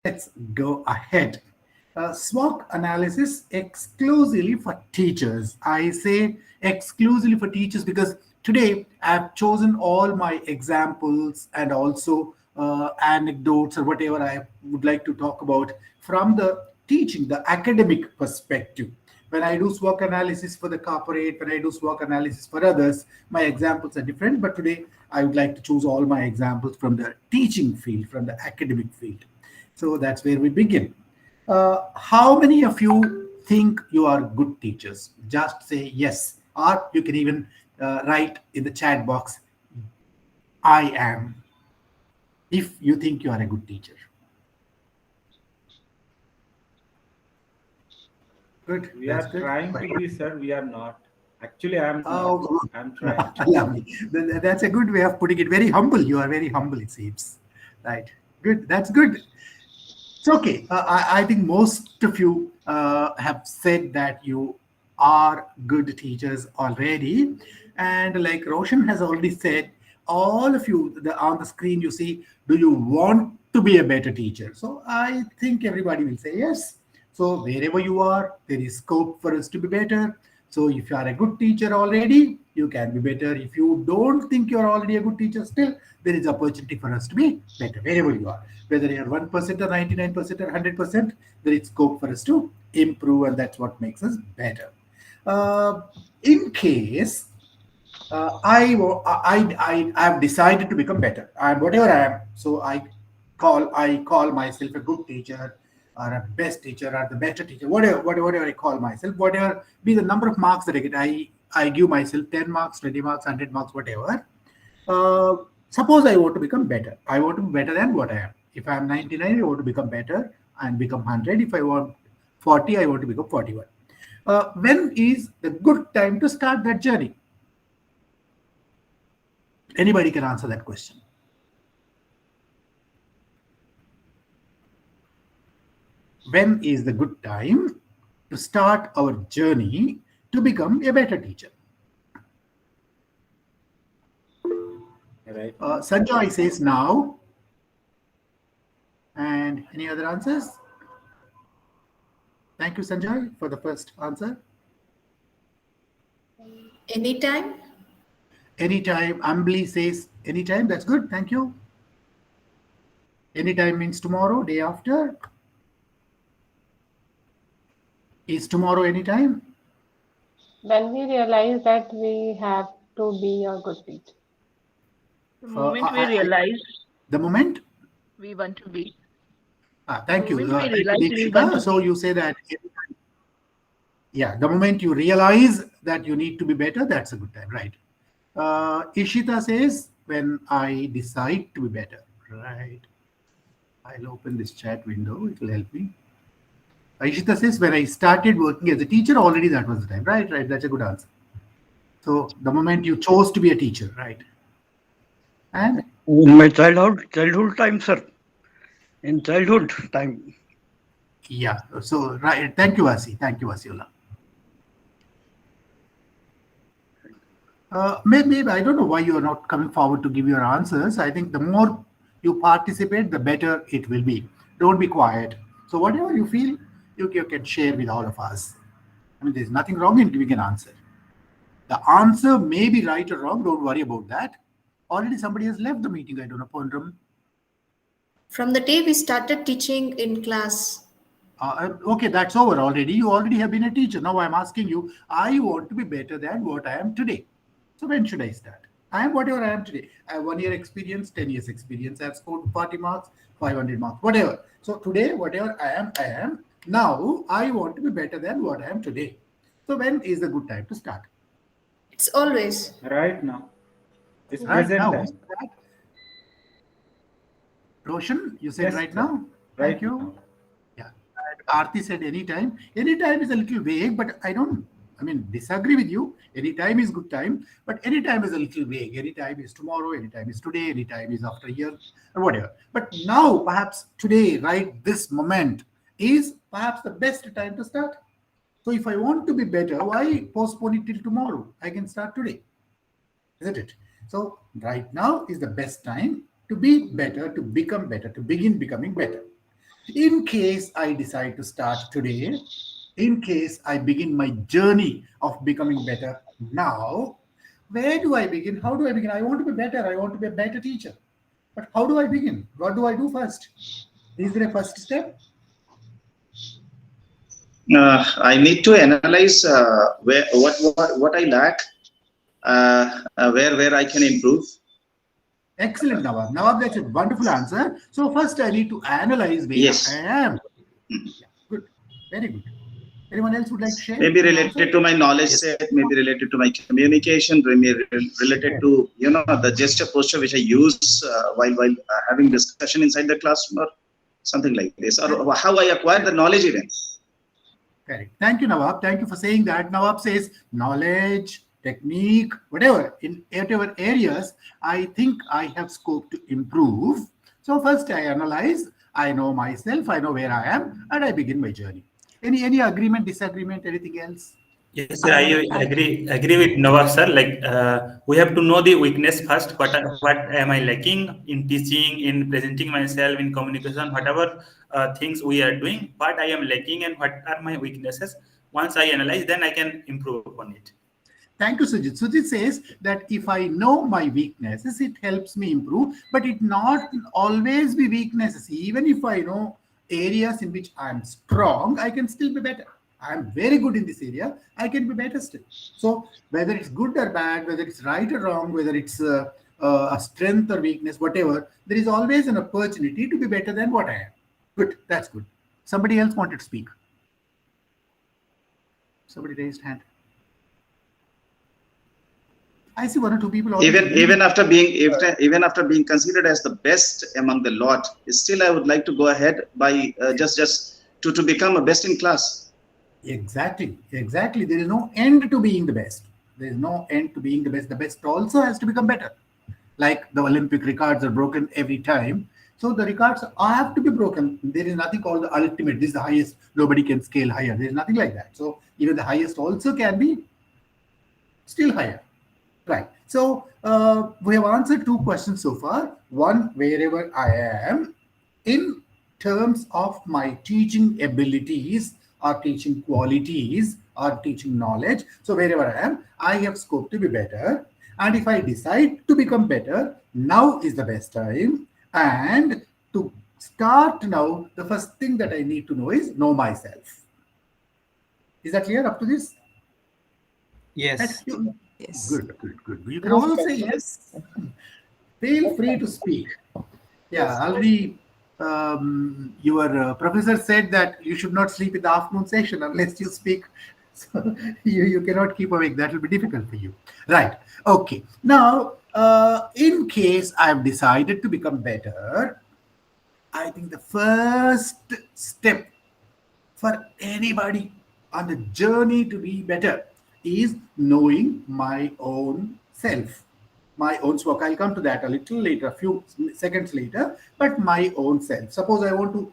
Let's go ahead. SWOC analysis exclusively for teachers. I say exclusively for teachers because today I've chosen all my examples and also anecdotes or whatever I would like to talk about from the teaching, the academic perspective. When I do SWOC analysis for the corporate, when I do SWOC analysis for others, my examples are different. But today I would like to choose all my examples from the teaching field, from the academic field. So that's where we begin. How many of you think you are good teachers? Just say yes, or you can even write in the chat box, I am, if you think you are a good teacher. Good. We That's are good. trying to be, sir. We are not. Actually, I am not. Oh, I am trying to be. lovely. That's a good way of putting it. Very humble. You are very humble, it seems. Right. Good. That's good. It's okay. I think most of you have said that you are good teachers already. And like Roshan has already said, all of you on the screen, you see, do you want to be a better teacher? So I think everybody will say yes. So wherever you are, there is scope for us to be better. So if you are a good teacher already, you can be better. If you don't think you're already a good teacher, still there is opportunity for us to be better wherever you are. Whether you're 1% or 99% or 100%, there is scope for us to improve, and that's what makes us better. Uh, in case I have decided to become better, and whatever I am, so I call myself a good teacher or a best teacher or the better teacher, whatever I call myself, whatever be the number of marks that I get, I give myself 10 marks, 20 marks, 100 marks, whatever. Uh, Suppose I want to become better. I want to be better than what I am. If I am 99, I want to become better and become 100. If I want 40, I want to become 41. When is the good time to start that journey? Anybody can answer that question. When is the good time to start our journey to become a better teacher? Right now. Sanjoy says now. And any other answers? Thank you, Sanjoy, for the first answer. Anytime? Anytime. Ambli says anytime. That's good. Thank you. Anytime means tomorrow, day after. Is tomorrow anytime? When we realize that we have to be a good teacher. The moment we I, realize the moment? we want to be. The Thank you. moment we Thank you, realize we want Deekshita. to So be. you say that, yeah, the moment you realize that you need to be better, that's a good time, right? Ishita says, when I decide to be better, right? I'll open this chat window, it will help me. Ishita says, when I started working as a teacher, already that was the time, right? Right, that's a good answer. So the moment you chose to be a teacher, right? And In my childhood time, sir. In childhood time. yeah, so right, thank you, Vasi. Thank you, Vasiola. Maybe I don't know why you are not coming forward to give your answers. I think the more you participate, the better it will be. Don't be quiet. So whatever you feel, you can share with all of us. I mean, there's nothing wrong in giving an answer. The answer may be right or wrong. Don't worry about that. Already somebody has left the meeting. I don't know, Pondram. From the day we started teaching in class. Okay, that's over already. You already have been a teacher. Now I'm asking you, I want to be better than what I am today. So when should I start? I am whatever I am today. I have 1 year experience, 10 years experience. I have scored 40 marks, 500 marks, whatever. So today, whatever I am, I am. Now I want to be better than what I am today. So when is the good time to start? It's always. Right now. It's Right present now. time. Roshan, you said Yes, right sir. now. Thank Right you. now. Yeah. And Aarti said anytime. Anytime is a little vague, but I mean, disagree with you. Anytime is good time, but anytime is a little vague. Anytime is tomorrow, anytime is today, anytime is after a year, or whatever. But now, perhaps today, right, this moment is perhaps the best time to start. So if I want to be better, why postpone it till tomorrow? I can start today, isn't it? So right now is the best time to be better, to become better, to begin becoming better. In case I decide to start today, in case I begin my journey of becoming better now, where do I begin? How do I begin? I want to be better. I want to be a better teacher. But how do I begin? What do I do first? Is there a first step? I need to analyze where what I lack, where I can improve. Excellent, Nawab. Nawab, that's a wonderful answer. So first I need to analyze where Yes. I am. Yeah, good. Very good. Anyone else would like to share? Maybe related to my knowledge set, maybe related to my communication, maybe related to the gesture posture which I use while having discussion inside the classroom, or something like this, or how I acquire the knowledge even. Correct. Thank you, Nawab. Thank you for saying that. Nawab says knowledge, technique, whatever, in whatever areas I think I have scope to improve. So first I analyze, I know myself, I know where I am, and I begin my journey. Any agreement, disagreement, anything else? Yes, sir, I agree with Nawab, sir. Like we have to know the weakness first. What am I lacking in teaching, in presenting myself, in communication, whatever things we are doing, what I am lacking and what are my weaknesses. Once I analyze, then I can improve upon it. Thank you, Sujit. Sujit says that if I know my weaknesses, it helps me improve, but it not always be weaknesses. Even if I know areas in which I'm strong, I can still be better. I'm very good in this area, I can be better still. So whether it's good or bad, whether it's right or wrong, whether it's a strength or weakness, whatever, there is always an opportunity to be better than what I am. Good, that's good. Somebody else wanted to speak. Somebody raised hand. I see one or two people. Even after being considered as the best among the lot, still I would like to go ahead by just to become a best in class. Exactly. There is no end to being the best. There is no end to being the best. The best also has to become better. Like the Olympic records are broken every time. So the records have to be broken. There is nothing called the ultimate. This is the highest. Nobody can scale higher. There is nothing like that. So even the highest also can be still higher. Right. So we have answered two questions so far. One, wherever I am in terms of my teaching abilities or teaching qualities or teaching knowledge. So wherever I am, I have scope to be better. And if I decide to become better, now is the best time. And to start now, the first thing that I need to know is know myself. Is that clear up to this? Yes. Yes. Good. You can all say yes. Feel free to speak. Yeah, already your professor said that you should not sleep in the afternoon session unless you speak. So you cannot keep awake. That will be difficult for you. Right. Okay. Now, in case I've decided to become better, I think the first step for anybody on the journey to be better is knowing my own self, my own SWOC. I'll come to that a little later, a few seconds later, but my own self. Suppose I want to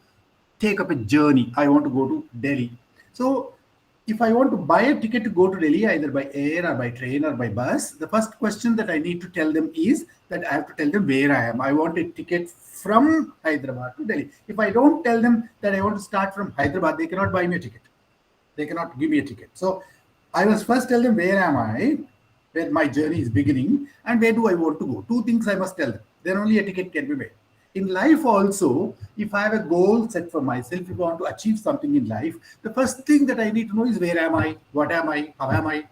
take up a journey. I want to go to Delhi. So if I want to buy a ticket to go to Delhi, either by air or by train or by bus, the first question that I need to tell them is that I have to tell them where I am. I want a ticket from Hyderabad to Delhi. If I don't tell them that I want to start from Hyderabad, they cannot buy me a ticket. They cannot give me a ticket. So I must first tell them where am I, where my journey is beginning, and where do I want to go. Two things I must tell them. Then only a ticket can be made. In life also, if I have a goal set for myself, if I want to achieve something in life, the first thing that I need to know is where am I, what am I, how am I.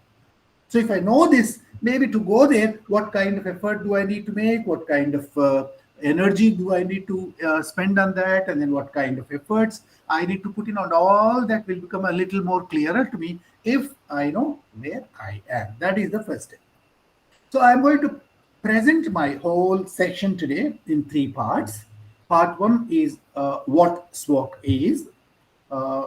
So if I know this, maybe to go there, what kind of effort do I need to make, what kind of energy do I need to spend on that, and then what kind of efforts I need to put in on all that will become a little more clearer to me if I know where I am. That is the first step. So I'm going to present my whole section today in three parts. Part one is what SWOC is,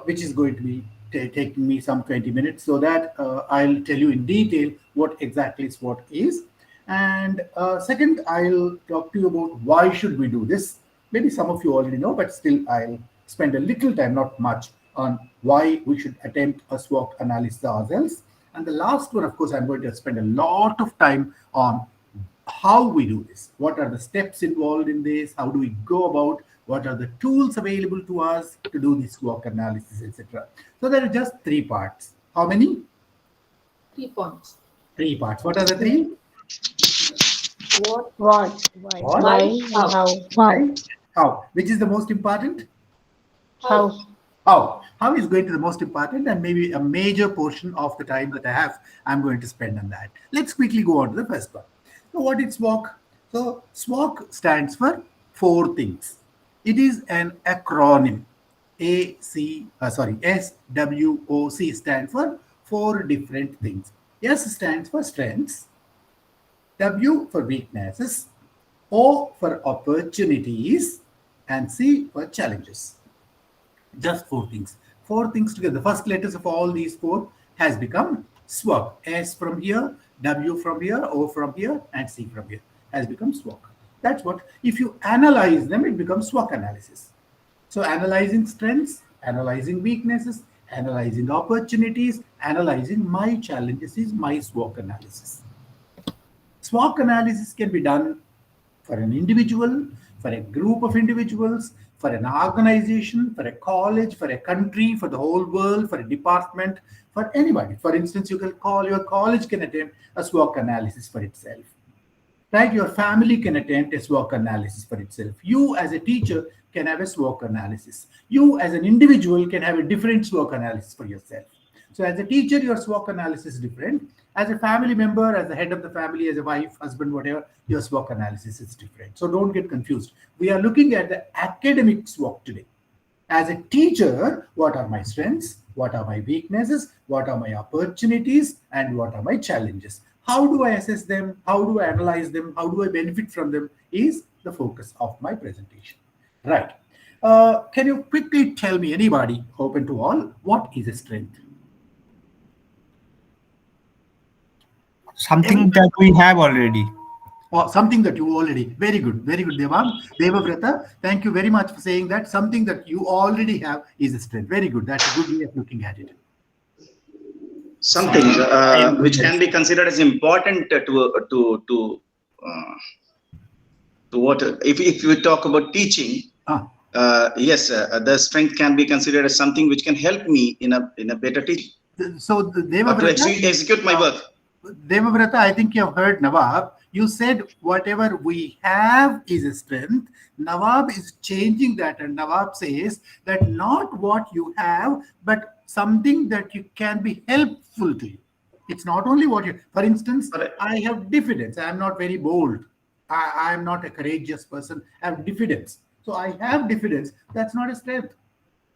which is going to be taking me some 20 minutes, so that I'll tell you in detail what exactly SWOC is. And second, I'll talk to you about why should we do this. Maybe some of you already know, but still I'll spend a little time, not much, on why we should attempt a SWOC analysis ourselves. And the last one, of course, I'm going to spend a lot of time on how we do this. What are the steps involved in this? How do we go about what are the tools available to us to do this SWOC analysis, etc. So there are just 3 parts. How many? 3 points. 3 parts. What are the 3? What, What? why, and how. Why? How? Which is the most important? How. How is going to the most important, and maybe a major portion of the time that I have, I'm going to spend on that. Let's quickly go on to the first one. So what is SWOC? So SWOC stands for 4 things. It is an acronym. SWOC stands for 4 different things. S stands for strengths, W for weaknesses, O for opportunities, and C for challenges. Just 4 things. 4 things together. The first letters of all these 4 has become SWOC. S from here, W from here, O from here, and C from here has become SWOC. That's what, if you analyze them, it becomes SWOC analysis. So analyzing strengths, analyzing weaknesses, analyzing opportunities, analyzing my challenges is my SWOC analysis. SWOC analysis can be done for an individual, for a group of individuals, for an organization, for a college, for a country, for the whole world, for a department, for anybody. For instance, you can call your college can attempt a SWOC analysis for itself. Right? Your family can attempt a SWOC analysis for itself. You as a teacher can have a SWOC analysis. You as an individual can have a different SWOC analysis for yourself. So as a teacher, your SWOC analysis is different. As a family member, as the head of the family, as a wife, husband, whatever, your SWOC analysis is different. So don't get confused. We are looking at the academic SWOC today. As a teacher, what are my strengths? What are my weaknesses? What are my opportunities? And what are my challenges? How do I assess them? How do I analyze them? How do I benefit from them is the focus of my presentation. Right. Can you quickly tell me, anybody, open to all, what is a strength? Something that we have already. Or something that you already, very good, Devavrata, thank you very much for saying that. Something that you already have is a strength. Very good. That's a good way of looking at it. Something which can be considered as important to what, if we talk about teaching, yes, the strength can be considered as something which can help me in a better teaching. So Devavrata, to execute my work. Devavrata, I think you have heard Nawab. You said whatever we have is a strength. Nawab is changing that, and Nawab says that not what you have, but something that you can be helpful to you. It's not only what you, for instance, I have diffidence. I am not very bold. I am not a courageous person. I have diffidence. So I have diffidence. That's not a strength.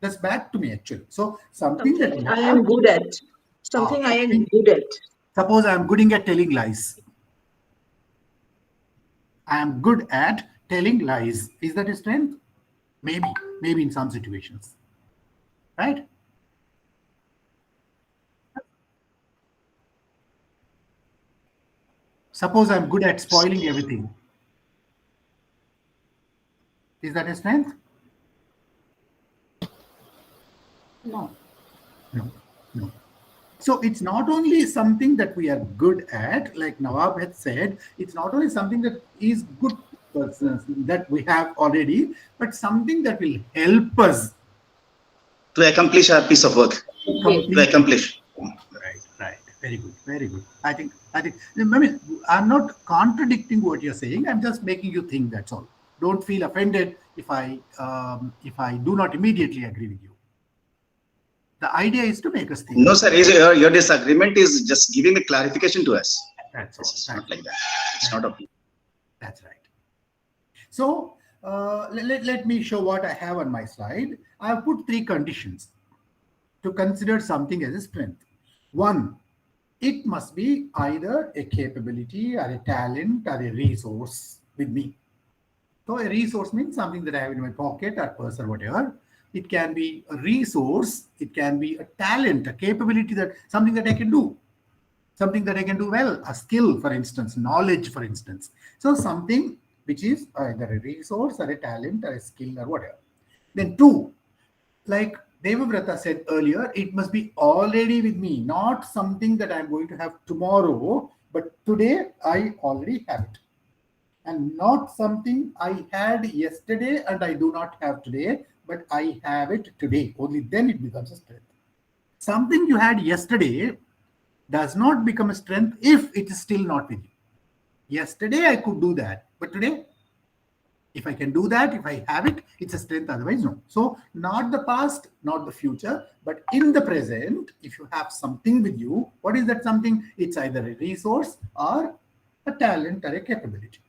That's back to me actually. So something that I am good at. Something I am good at. Suppose I am good at telling lies. I am good at telling lies. Is that a strength? Maybe in some situations. Right? Suppose I'm good at spoiling everything. Is that a strength? No. So it's not only something that we are good at, like Nawab had said, it's not only something that is good that we have already, but something that will help us to accomplish our piece of work. To accomplish. Right. Very good. I think, I'm not contradicting what you're saying. I'm just making you think, that's all. Don't feel offended if I do not immediately agree with you. The idea is to make us think. No, sir. Your disagreement is just giving a clarification to us. That's all. It's not like that. It's not a. That's right. So let me show what I have on my slide. I have put 3 conditions to consider something as a strength. 1, it must be either a capability or a talent or a resource with me. So a resource means something that I have in my pocket or purse or whatever. It can be a resource, it can be a talent, a capability, that something that I can do. Something that I can do well, a skill, for instance, knowledge, for instance. So something which is either a resource or a talent or a skill or whatever. Then 2, like Devavrata said earlier, it must be already with me, not something that I'm going to have tomorrow, but today I already have it. and not something I had yesterday and I do not have today, but I have it today. Only then it becomes a strength. Something you had yesterday does not become a strength if it is still not with you. Yesterday I could do that, but today, if I can do that, if I have it, it's a strength, otherwise no. So not the past, not the future, but in the present, if you have something with you, what is that something? It's either a resource or a talent or a capability.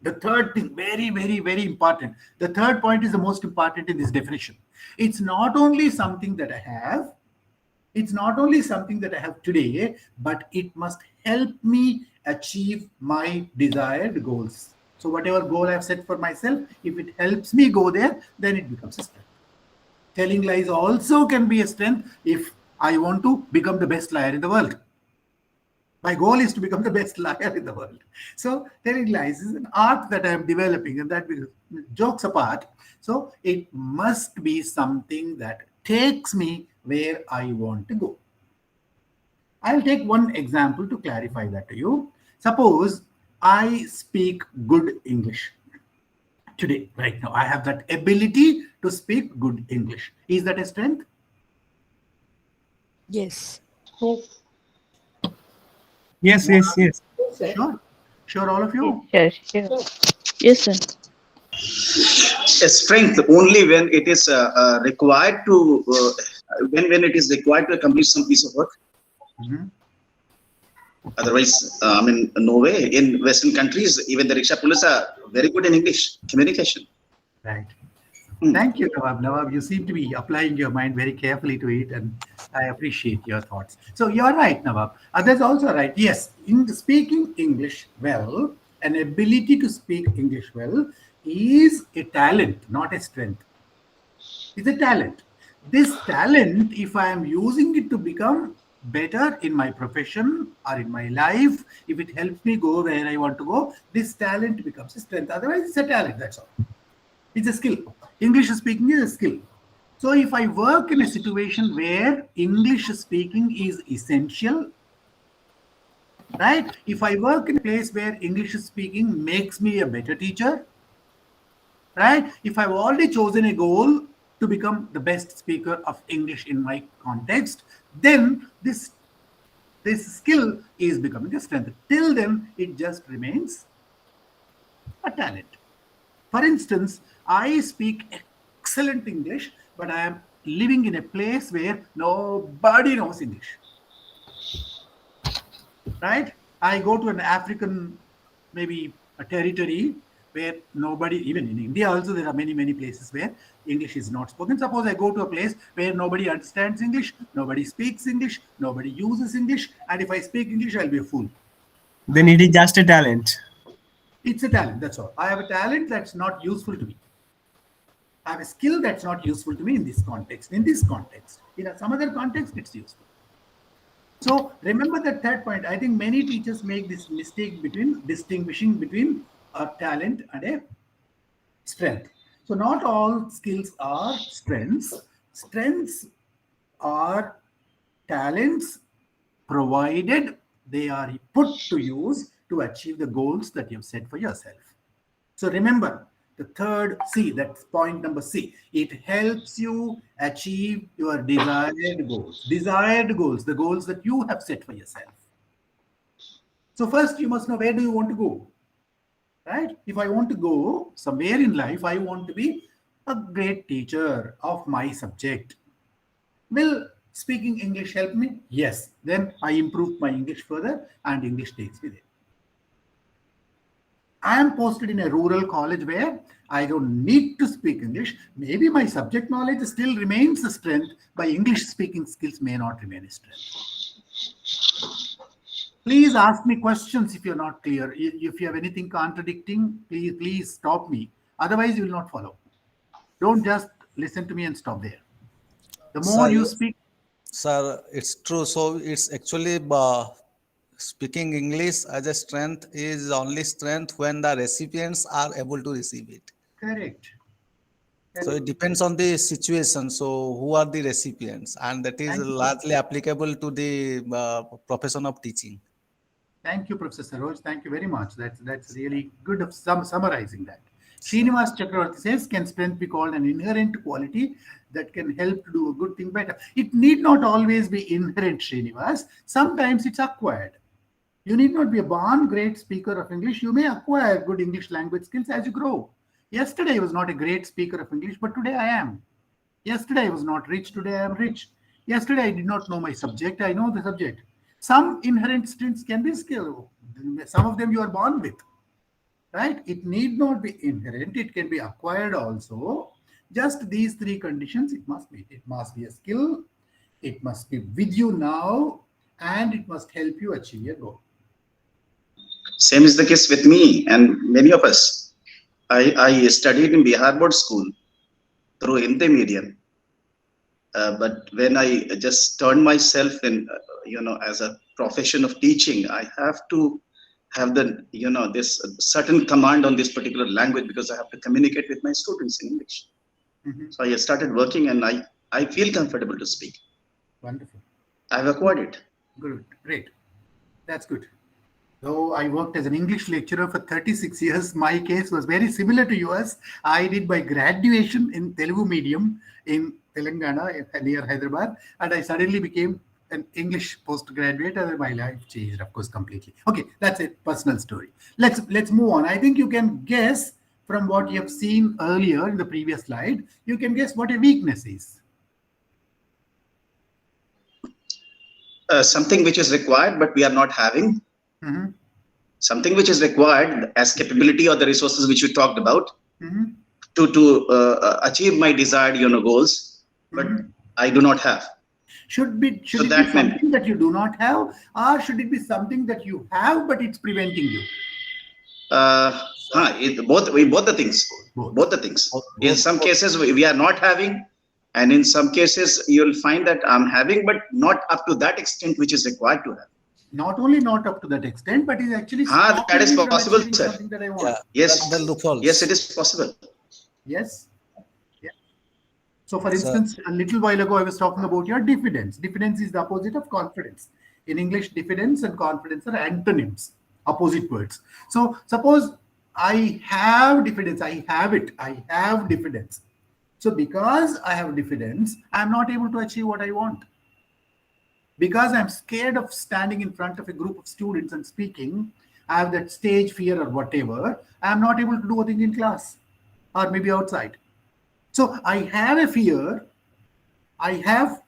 The third thing, very, very, very important. The third point is the most important in this definition. It's not only something that I have, it's not only something that I have today, but it must help me achieve my desired goals. So whatever goal I've set for myself, if it helps me go there, then it becomes a strength. Telling lies also can be a strength if I want to become the best liar in the world. My goal is to become the best liar in the world. So telling lies is an art that I am developing, and that jokes apart. So it must be something that takes me where I want to go. I'll take one example to clarify that to you. Suppose I speak good English. Today, right now, I have that ability to speak good English. Is that a strength? Yes. Yes. Yes, yes, yes. Sure. Sure, all of you? Sure, sure. Yes, sir. A strength only when it is required to when it is required to accomplish some piece of work. Mhm. Otherwise, I mean, no way. In Western countries, even the rickshaw pullers are very good in English communication. Right. Thank you, Nawab. Nawab, you seem to be applying your mind very carefully to it, and I appreciate your thoughts. So you're right, Nawab. Others also right. Yes, in speaking English well, an ability to speak English well is a talent, not a strength. It's a talent. This talent, if I am using it to become better in my profession or in my life, if it helps me go where I want to go, this talent becomes a strength. Otherwise, it's a talent, that's all. It's a skill. English speaking is a skill. So if I work in a situation where English speaking is essential, right? If I work in a place where English speaking makes me a better teacher, right? If I've already chosen a goal to become the best speaker of English in my context, then this skill is becoming a strength. Till then, it just remains a talent. For instance, I speak excellent English, but I am living in a place where nobody knows English. Right? I go to an African, maybe a territory where nobody, even in India also, there are many, many places where English is not spoken. Suppose I go to a place where nobody understands English, nobody speaks English, nobody uses English, and if I speak English, I'll be a fool. Then it is just a talent. It's a talent, that's all. I have a talent that's not useful to me. I have a skill that's not useful to me in this context. In this context, in some other context, it's useful. So remember that third point. I think many teachers make this mistake between distinguishing between a talent and a strength. So not all skills are strengths. Strengths are talents provided they are put to use to achieve the goals that you've set for yourself. So remember, the third C, that's point number C. It helps you achieve your desired goals. Desired goals, the goals that you have set for yourself. So first you must know, where do you want to go? Right? If I want to go somewhere in life, I want to be a great teacher of my subject. Will speaking English help me? Yes. Then I improve my English further and English takes me there. I am posted in a rural college where I don't need to speak English. Maybe my subject knowledge still remains a strength, but English speaking skills may not remain a strength. Please ask me questions if you're not clear. If you have anything contradicting, please stop me. Otherwise, you will not follow. Don't just listen to me and stop there. The more you speak. Sir, it's true. So it's actually speaking English as a strength is only strength when the recipients are able to receive it. Correct. So it depends on the situation. So who are the recipients? And that is largely applicable to the profession of teaching. Thank you, Professor Saroj. Thank you very much. That's really good of summarizing that. Srinivas Chakravarti says, can strength be called an inherent quality that can help to do a good thing better? It need not always be inherent, Srinivas. Sometimes it's acquired. You need not be a born great speaker of English. You may acquire good English language skills as you grow. Yesterday I was not a great speaker of English, but today I am. Yesterday I was not rich, today I am rich. Yesterday I did not know my subject, I know the subject. Some inherent strengths can be skill. Some of them you are born with, right? It need not be inherent, it can be acquired also. Just these three conditions it must be. It must be a skill, it must be with you now, and it must help you achieve your goal. Same is the case with me and many of us. I studied in Bihar board school through Hindi medium. But when I just turned myself in, as a profession of teaching, I have to have the, this certain command on this particular language because I have to communicate with my students in English. So I started working and I feel comfortable to speak. Wonderful. I've acquired it. Good, great. That's good. Though I worked as an English lecturer for 36 years, my case was very similar to yours. I did my graduation in Telugu medium in Telangana near Hyderabad, and I suddenly became an English postgraduate, and my life changed, of course, completely. Okay, that's a personal story. Let's move on. I think you can guess from what you have seen earlier in the previous slide, you can guess what a weakness is. Something which is required, but we are not having. Something which is required as capability or the resources which we talked about to achieve my desired goals, but I do not have. Should it be something that you do not have, or should it be something that you have but it's preventing you? Both the things. Both the things. In some cases we are not having, and in some cases you'll find that I'm having, but not up to that extent which is required to have. Not only not up to that extent, but is actually that is possible, sir. That I want. Yes, yes, it is possible. Yes. Yeah. So, for instance, a little while ago, I was talking about your diffidence. Diffidence is the opposite of confidence. In English, diffidence and confidence are antonyms, opposite words. So, suppose I have diffidence, I have it, I have diffidence. So, because I have diffidence, I'm not able to achieve what I want. Because I'm scared of standing in front of a group of students and speaking, I have that stage fear or whatever, I'm not able to do a thing in class or maybe outside. So I have a fear, I have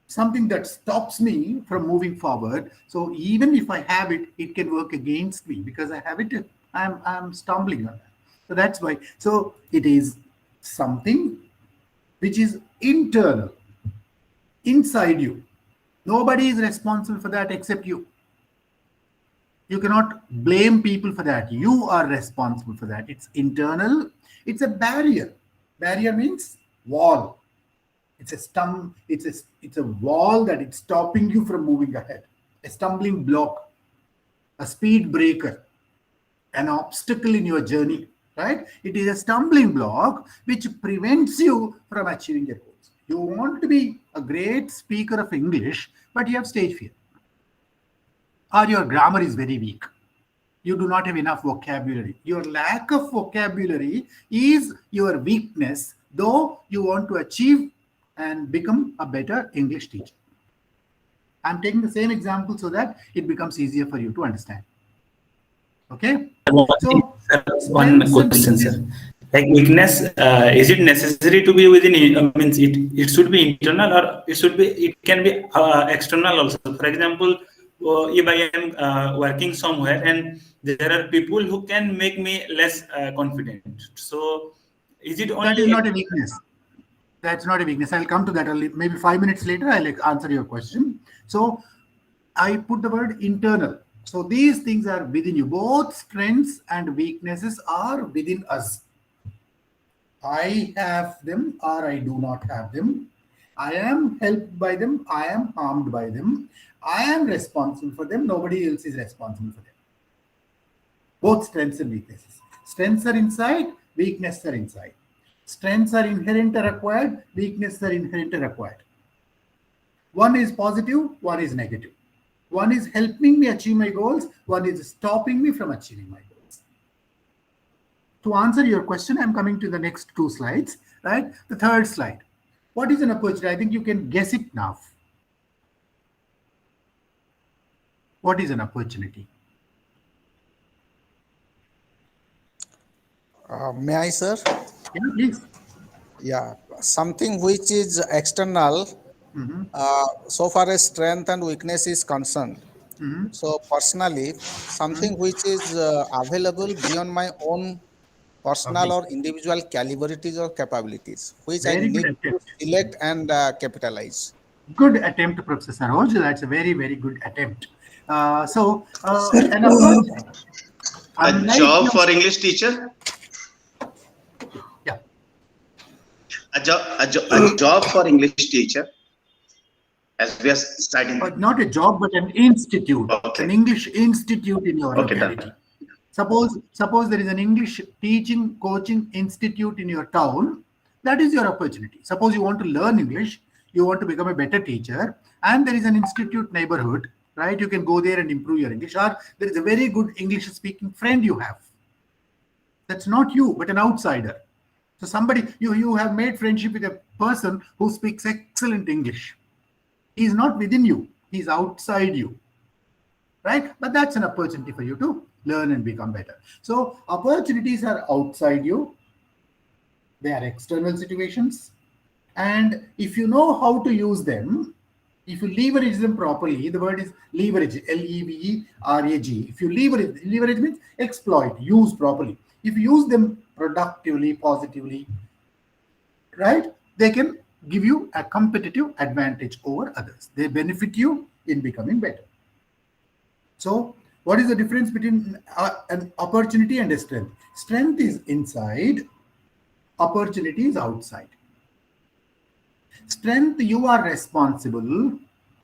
something that stops me from moving forward. So even if I have it, it can work against me because I have it, I'm stumbling on that. So that's why. So it is something which is internal, inside you. Nobody is responsible for that except you. You cannot blame people for that. You are responsible for that. It's internal. It's a barrier. Barrier means wall. It's a wall that it's stopping you from moving ahead. A stumbling block, a speed breaker, an obstacle in your journey, right? It is a stumbling block which prevents you from achieving your goals. You want to be a great speaker of English, but you have stage fear. Or your grammar is very weak. You do not have enough vocabulary. Your lack of vocabulary is your weakness, though you want to achieve and become a better English teacher. I'm taking the same example so that it becomes easier for you to understand. Okay? So, one question, sir. Like weakness, is it necessary to be within? Means it should be internal, or it can be external also. For example, if I am working somewhere and there are people who can make me less confident. So, is it only? That is not a weakness. That's not a weakness. I'll come to that. Maybe 5 minutes later, I'll answer your question. So, I put the word internal. So, these things are within you. Both strengths and weaknesses are within us. I have them or I do not have them. I am helped by them. I am harmed by them. I am responsible for them. Nobody else is responsible for them. Both strengths and weaknesses. Strengths are inside, weaknesses are inside. Strengths are inherent or acquired, weaknesses are inherent or acquired. One is positive, one is negative. One is helping me achieve my goals. One is stopping me from achieving my goals. To answer your question, I'm coming to the next 2 slides, right? The third slide. What is an opportunity? I think you can guess it now. What is an opportunity? May I, sir? Yeah, please. Yeah, something which is external, so far as strength and weakness is concerned. So personally, something which is available beyond my own personal or individual capabilities or capabilities, which I Very good need to attempt. select and capitalize. Good attempt, Professor Saroj. That's a very, very good attempt. An opportunity. A job for English teacher? Yeah. A job for English teacher, as we are studying. Not a job, but an institute, Okay. an English institute in your Okay, locality. Suppose there is an English teaching, coaching institute in your town. That is your opportunity. Suppose you want to learn English, you want to become a better teacher, and there is an institute neighborhood, right? You can go there and improve your English. Or there is a very good English-speaking friend you have. That's not you, but an outsider. So somebody, you have made friendship with a person who speaks excellent English. He's not within you, he's outside you, right? But that's an opportunity for you to learn and become better. So opportunities are outside you. They are external situations. And if you know how to use them, if you leverage them properly, the word is leverage, L-E-V-E-R-A-G. If you leverage means exploit, use properly. If you use them productively, positively, right, they can give you a competitive advantage over others. They benefit you in becoming better. So what is the difference between an opportunity and a strength? Strength is inside, opportunity is outside. Strength, you are responsible.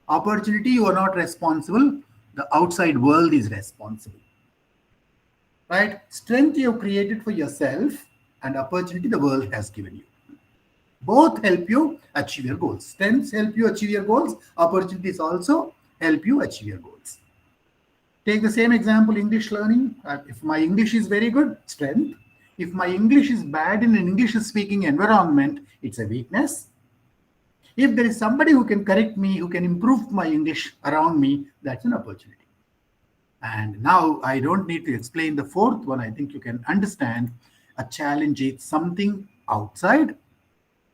Opportunity, you are not responsible. The outside world is responsible. Right? Strength you have created for yourself, and opportunity the world has given you. Both help you achieve your goals. Strengths help you achieve your goals. Opportunities also help you achieve your goals. Take the same example, English learning. If my English is very good, strength. If my English is bad in an English-speaking environment, it's a weakness. If there is somebody who can correct me, who can improve my English around me, that's an opportunity. And now I don't need to explain the fourth one. I think you can understand. A challenge is something outside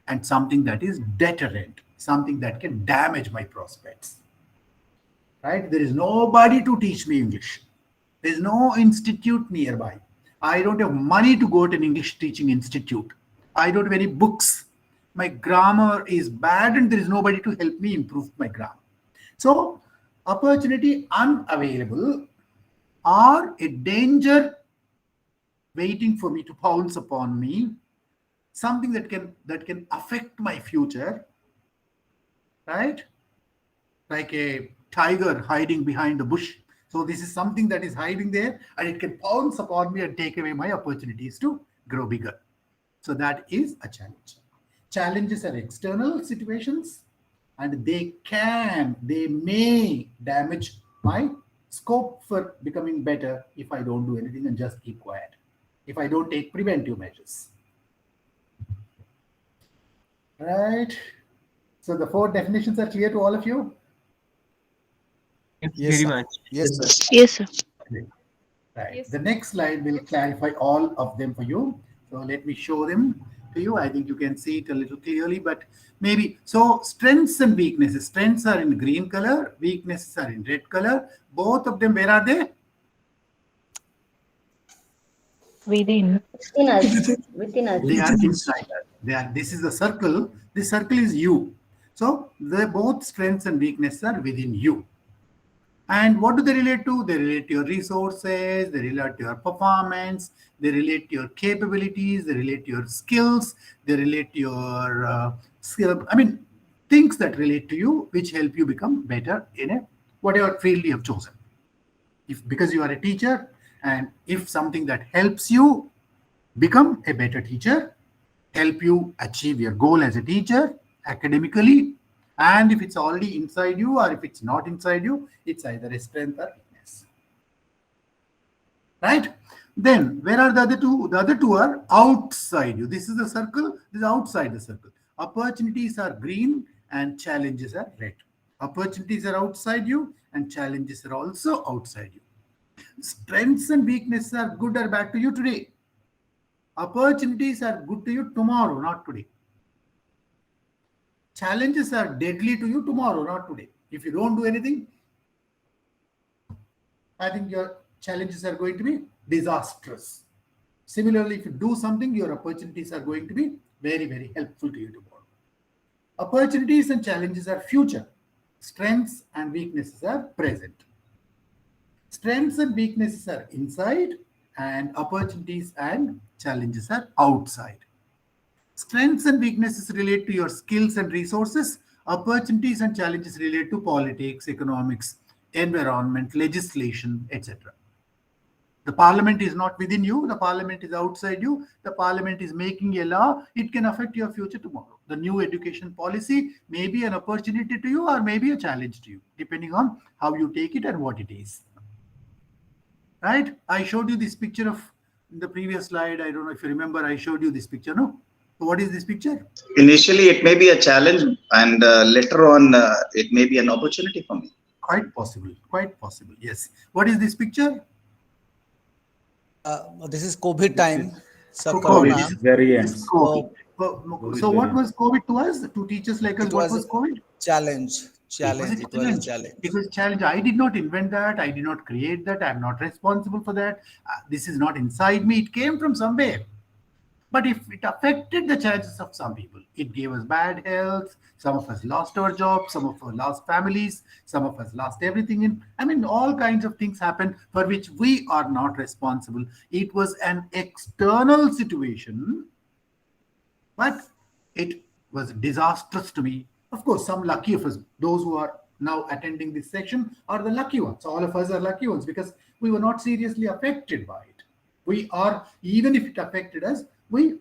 and something that is deterrent, something that can damage my prospects. Right? There is nobody to teach me English. There is no institute nearby. I don't have money to go to an English teaching institute. I don't have any books. My grammar is bad and there is nobody to help me improve my grammar. So, opportunity unavailable or a danger waiting for me to pounce upon me, something that can affect my future, right? Like a tiger hiding behind the bush. So this is something that is hiding there and it can pounce upon me and take away my opportunities to grow bigger. So that is a challenge. Challenges are external situations and they may damage my scope for becoming better if I don't do anything and just keep quiet, if I don't take preventive measures. Right? So the 4 definitions are clear to all of you? Yes, very much. Yes, sir. Yes, sir. Right. Yes. The next slide will clarify all of them for you. So let me show them to you. I think you can see it a little clearly, but maybe. So strengths and weaknesses. Strengths are in green color. Weaknesses are in red color. Both of them, where are they? Within. Within us. Within us. They are inside. This is the circle. This circle is you. So both strengths and weaknesses are within you. And what do they relate to? They relate to your resources, they relate to your performance, they relate to your capabilities, they relate to your skills, they relate to your things that relate to you, which help you become better in whatever field you have chosen. Because you are a teacher, and if something that helps you become a better teacher, help you achieve your goal as a teacher academically, And if it's already inside you or if it's not inside you, it's either a strength or weakness. Right? Then where are the other two? The other two are outside you. This is the circle. This is outside the circle. Opportunities are green and challenges are red. Opportunities are outside you and challenges are also outside you. Strengths and weaknesses are good or bad to you today. Opportunities are good to you tomorrow, not today. Challenges are deadly to you tomorrow, not today. If you don't do anything, I think your challenges are going to be disastrous. Similarly, if you do something, your opportunities are going to be very, very helpful to you tomorrow. Opportunities and challenges are future. Strengths and weaknesses are present. Strengths and weaknesses are inside, and opportunities and challenges are outside. Strengths and weaknesses relate to your skills and resources. Opportunities and challenges relate to politics, economics, environment, legislation, etc. The parliament is not within you. The parliament is outside you. The parliament is making a law. It can affect your future tomorrow. The new education policy may be an opportunity to you or maybe a challenge to you, depending on how you take it and what it is. Right? I showed you this picture of the previous slide. I don't know if you remember, I showed you this picture, no? So what is this picture? Initially, it may be a challenge, and later on, it may be an opportunity for me. Quite possible. Quite possible. Yes. What is this picture? This is COVID time. So COVID. Corona. This is very end. COVID. So what was COVID to us? To teachers like us, what was COVID? Challenge. It was a challenge. I did not invent that. I did not create that. I'm not responsible for that. This is not inside me. It came from somewhere. But if it affected the chances of some people, it gave us bad health. Some of us lost our jobs. Some of us lost families. Some of us lost everything. All kinds of things happened for which we are not responsible. It was an external situation, but it was disastrous to me. Of course, some lucky of us, those who are now attending this section, are the lucky ones. All of us are lucky ones because we were not seriously affected by it. We are, even if it affected us, we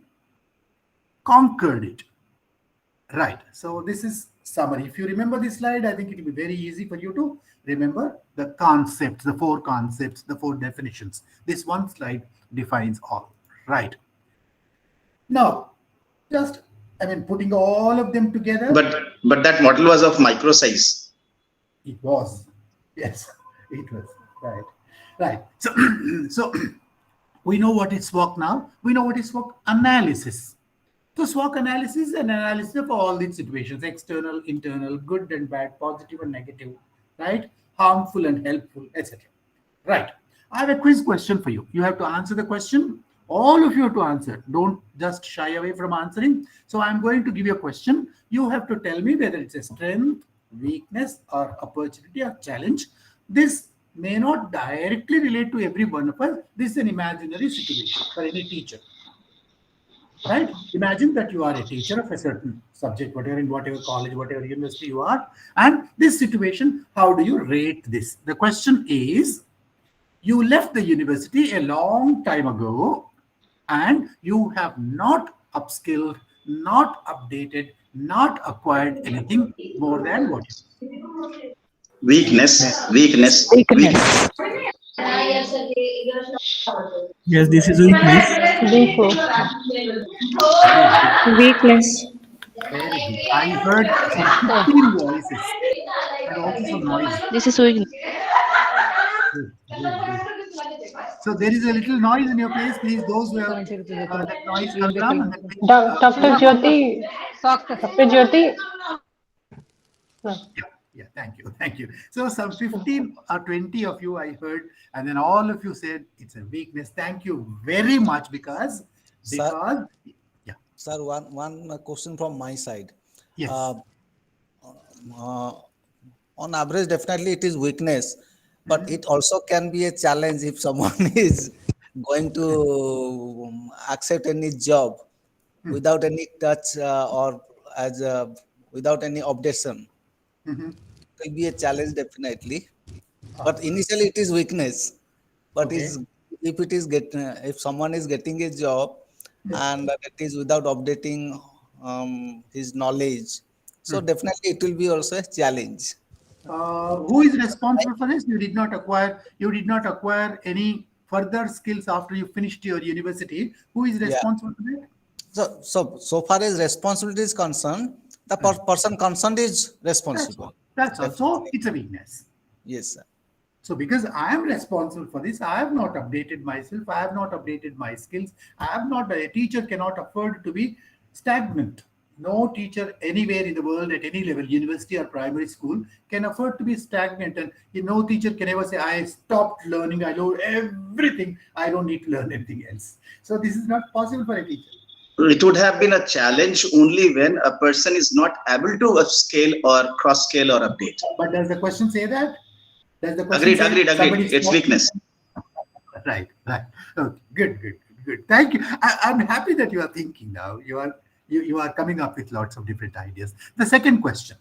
conquered it. Right. So this is summary. If you remember this slide, I think it will be very easy for you to remember the concepts, the four concepts, the four definitions. This one slide defines all. Right. Now, just putting all of them together. But that model was of micro size. It was. Yes, it was. Right. Right. So we know what is SWOC now. We know what is SWOC analysis. So SWOC analysis is an analysis of all these situations, external, internal, good and bad, positive and negative, right? Harmful and helpful, etc. Right. I have a quiz question for you. You have to answer the question. All of you have to answer. Don't just shy away from answering. So I'm going to give you a question. You have to tell me whether it's a strength, weakness, or opportunity or challenge. This may not directly relate to every one of us. This is an imaginary situation for any teacher. Right? Imagine that you are a teacher of a certain subject, whatever college, whatever university you are. And this situation, how do you rate this? The question is, you left the university a long time ago and you have not upskilled, not updated, not acquired anything more than what? Weakness. Yes, this is weakness. Weakness. Very good. I heard some 15 voices and also some noise. This is weakness. Good. So there is a little noise in your place. Please, those who have that noise come down. Dr. Jyoti. Dr. Jyoti. Yeah, thank you. So some 15 or 20 of you I heard, and then all of you said it's a weakness. Thank you very much because Sir, one question from my side. Yes. On average, definitely it is weakness, but it also can be a challenge if someone is going to accept any job without any touch or without any objection. It will be a challenge definitely, but initially it is weakness. But if someone is getting a job and it is without updating his knowledge, So definitely it will be also a challenge. Who is responsible for this? You did not acquire any further skills after you finished your university. Who is responsible for that? So far as responsibility is concerned, the person concerned is responsible. That's all. So it's a weakness. Yes, sir. So because I am responsible for this, I have not updated myself. I have not updated my skills. A teacher cannot afford to be stagnant. No teacher anywhere in the world at any level, university or primary school, can afford to be stagnant. And no teacher can ever say, I stopped learning. I know everything. I don't need to learn anything else. So this is not possible for a teacher. It would have been a challenge only when a person is not able to upscale or cross-scale or update. But does the question say that? Does the question agreed. It's weakness. Right. Okay. Good. Thank you. I'm happy that you are thinking now. You are coming up with lots of different ideas. The second question,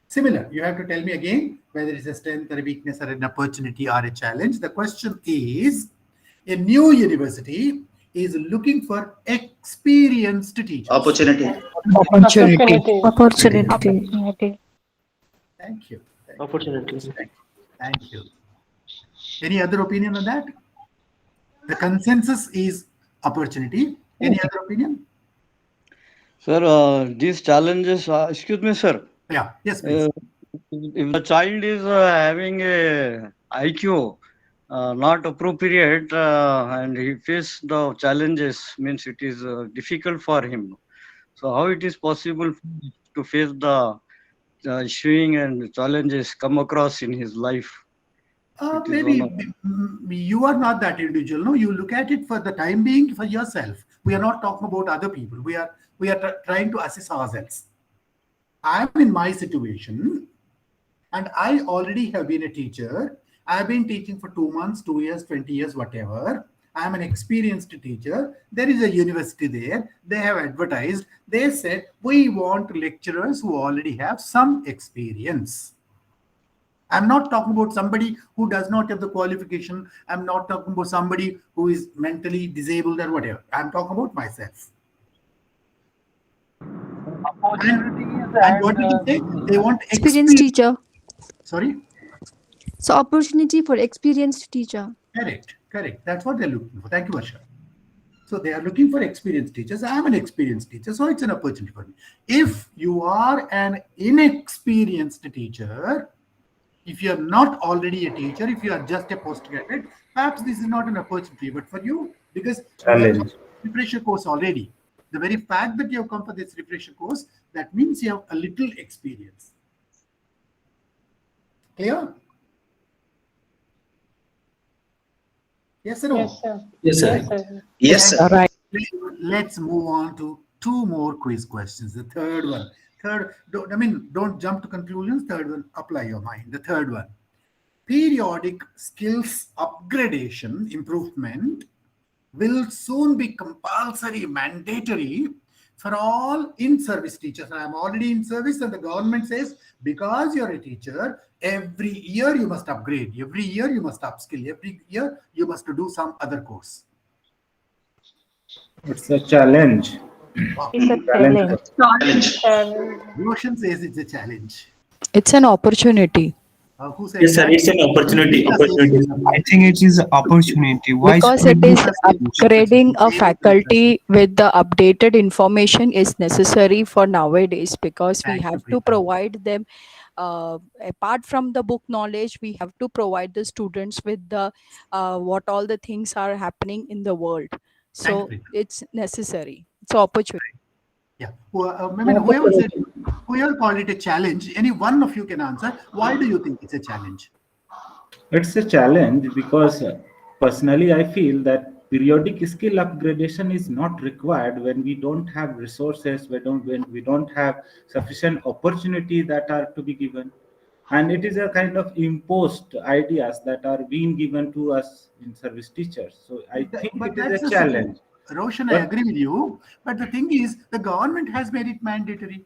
similar. You have to tell me again whether it's a strength or a weakness or an opportunity or a challenge. The question is, a new university is looking for experienced teachers. Opportunity. Thank you. Opportunity. Thank you. Any other opinion on that? The consensus is opportunity. Any other opinion? Sir, these challenges, excuse me, sir. Yeah, yes, please. If the child is having a IQ not appropriate and he faces the challenges, means it is difficult for him. So how it is possible to face the issuing and challenges come across in his life? Maybe you are not that individual. No, you look at it for the time being for yourself. We are not talking about other people. We are trying to assess ourselves. I am in my situation, and I already have been a teacher. I have been teaching for 2 months, 2 years, 20 years, whatever. I am an experienced teacher. There is a university there. They have advertised. They said, we want lecturers who already have some experience. I'm not talking about somebody who does not have the qualification. I'm not talking about somebody who is mentally disabled or whatever. I'm talking about myself. And what did you say? They want experienced teacher. Sorry? So opportunity for experienced teacher. Correct. That's what they're looking for. Thank you, Varsha. So they are looking for experienced teachers. I'm an experienced teacher, so it's an opportunity for me. If you are an inexperienced teacher, if you are not already a teacher, if you are just a postgraduate, perhaps this is not an opportunity. But for you, because you have a refresher course already, the very fact that you have come for this refresher course, that means you have a little experience. Clear? Yes or no? Yes, sir. Yes, sir. Yes, sir. Right. Let's move on to 2 more quiz questions. The third one. Don't jump to conclusions. Third one, apply your mind. The third one, periodic skills upgradation improvement will soon be compulsory, mandatory for all in-service teachers. I am already in service, and the government says, because you're a teacher, every year you must upgrade, every year you must upskill, every year you must do some other course. It's a challenge. It's a challenge. Roshan says it's a challenge. It's an opportunity. Who said Yes, sir. that? It's an opportunity. I think it is an opportunity. Why Because it is upgrading a faculty with the updated information is necessary for nowadays, because we have to provide them apart from the book knowledge, we have to provide the students with the what all the things are happening in the world. So it's necessary. It's an opportunity. Yeah. Whoever called it a challenge, any one of you can answer. Why do you think it's a challenge? It's a challenge because personally I feel that periodic skill upgradation is not required when we don't have resources, when we don't have sufficient opportunity that are to be given. And it is a kind of imposed ideas that are being given to us in service teachers. So I think it is a challenge. Roshan, I agree with you. But the thing is, the government has made it mandatory.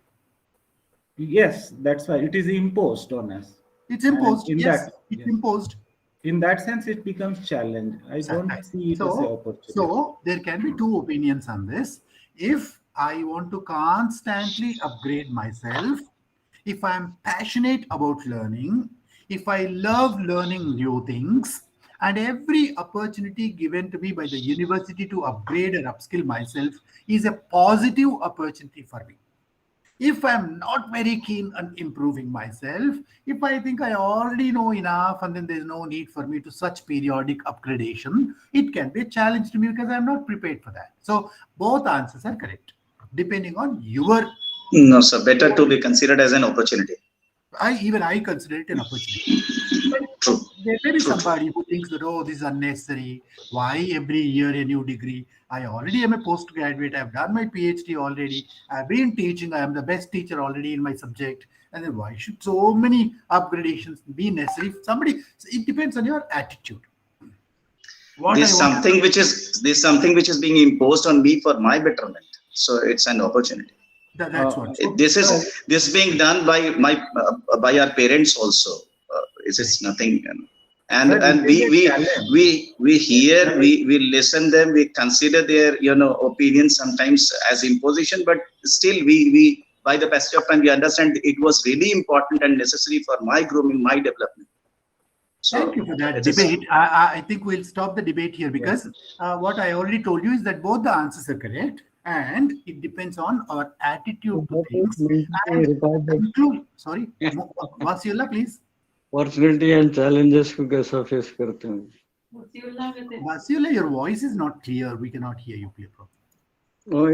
Yes, that's why it is imposed on us. It's imposed. Imposed. In that sense, it becomes challenge. I don't see it as an opportunity. So there can be 2 opinions on this. If I want to constantly upgrade myself, if I'm passionate about learning, if I love learning new things, and every opportunity given to me by the university to upgrade and upskill myself is a positive opportunity for me. If I'm not very keen on improving myself, if I think I already know enough and then there's no need for me to such periodic upgradation, it can be a challenge to me because I'm not prepared for that. So both answers are correct, depending on your. No, sir. Better to be considered as an opportunity. I consider it an opportunity. But True. there may be True. somebody who thinks that, oh, this is unnecessary. Why every year a new degree? I already am a postgraduate. I've done my PhD already. I've been teaching. I am the best teacher already in my subject. And then why should so many upgradations be necessary? It depends on your attitude. This something which is being imposed on me for my betterment. So it's an opportunity. That's what. This being done by our parents also. It's nothing. And we hear, we listen them, we consider their opinions sometimes as imposition, but still we by the passage of time we understand it was really important and necessary for my grooming, my development. So, thank you for that debate. I think we'll stop the debate here because what I already told you is that both the answers are correct. And it depends on our attitude to things. Sorry, Vasula, please. Opportunity and challenges को कैसा face करते हैं? Vasula, your voice is not clear. We cannot hear you clear. Oh,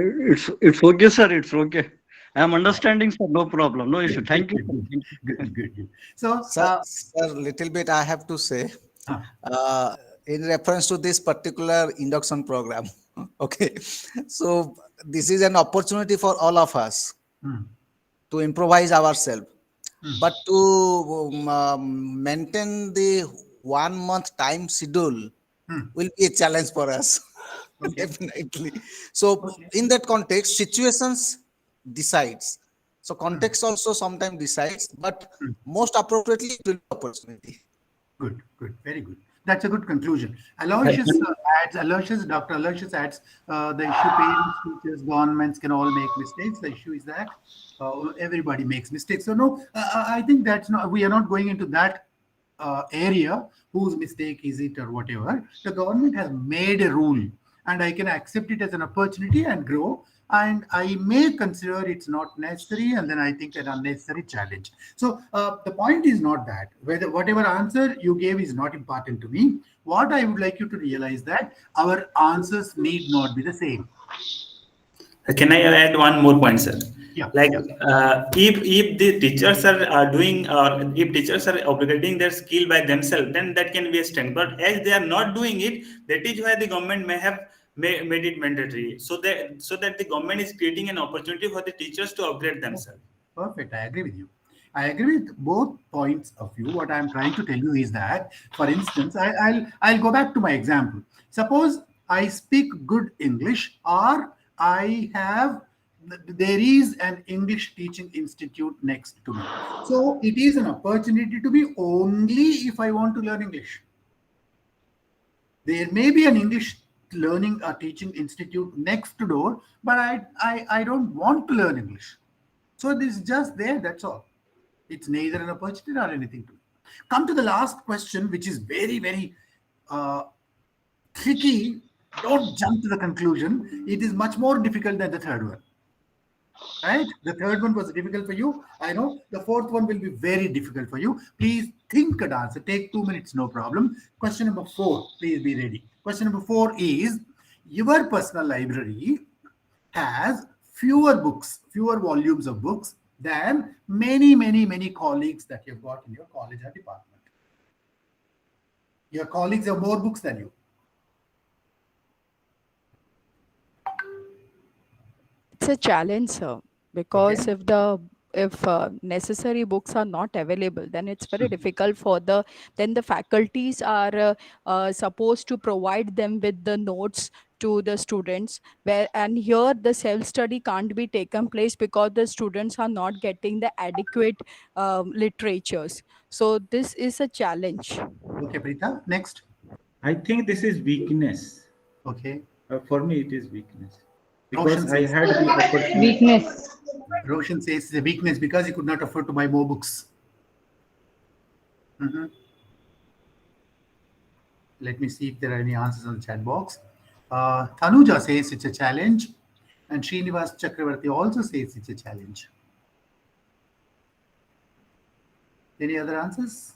it's okay, sir. It's okay. I am understanding, sir. No problem. No issue. Thank you. Good. So, sir, little bit I have to say in reference to this particular induction program. Okay, so this is an opportunity for all of us to improvise ourselves, but to maintain the 1 month time schedule will be a challenge for us. Definitely. So in that context, situations decides. So context also sometimes decides, but most appropriately it will be opportunity. Good, very good. That's a good conclusion. Dr. Aloysius adds, the issue parents, teachers, governments can all make mistakes. The issue is that everybody makes mistakes. So no, I think we are not going into that area, whose mistake is it or whatever. The government has made a rule and I can accept it as an opportunity and grow. And I may consider it's not necessary, and then I think an unnecessary challenge. So the point is not that whatever answer you gave is not important to me. What I would like you to realize that our answers need not be the same. Can I add one more point, sir? Yeah. If the teachers are doing, or if teachers are upgrading their skill by themselves, then that can be a strength. But as they are not doing it, that is why the government may have made it mandatory, so that the government is creating an opportunity for the teachers to upgrade themselves. Perfect. I agree with you. I agree with both points of view. What I'm trying to tell you is that, for instance, I'll go back to my example. Suppose I speak good English, or there is an English teaching institute next to me. So it is an opportunity to be only if I want to learn English. There may be an English learning or teaching institute next door, but I don't want to learn English. So this is just there, that's all. It's neither an opportunity nor anything to me. Come to the last question, which is very, very tricky. Don't jump to the conclusion. It is much more difficult than the third one. Right? The third one was difficult for you. I know. The fourth one will be very difficult for you. Please think and answer. Take 2 minutes, no problem. Question number 4. Please be ready. Question number 4 is, your personal library has fewer volumes of books than many colleagues that you've got in your college or department. Your colleagues have more books than you. It's a challenge, sir, because if necessary books are not available, then it's very difficult for the faculties are supposed to provide them with the notes to the students, and here the self-study can't be taken place because the students are not getting the adequate literatures. So this is a challenge. Okay, Preeta, next. I think this is weakness. Okay. For me, it is weakness. because Roshan I says, had the opportunity. Weakness. Roshan says it's a weakness because he could not afford to buy more books. Let me see if there are any answers on the chat box. Tanuja says it's a challenge, and Srinivas Chakravarti also says it's a challenge. Any other answers?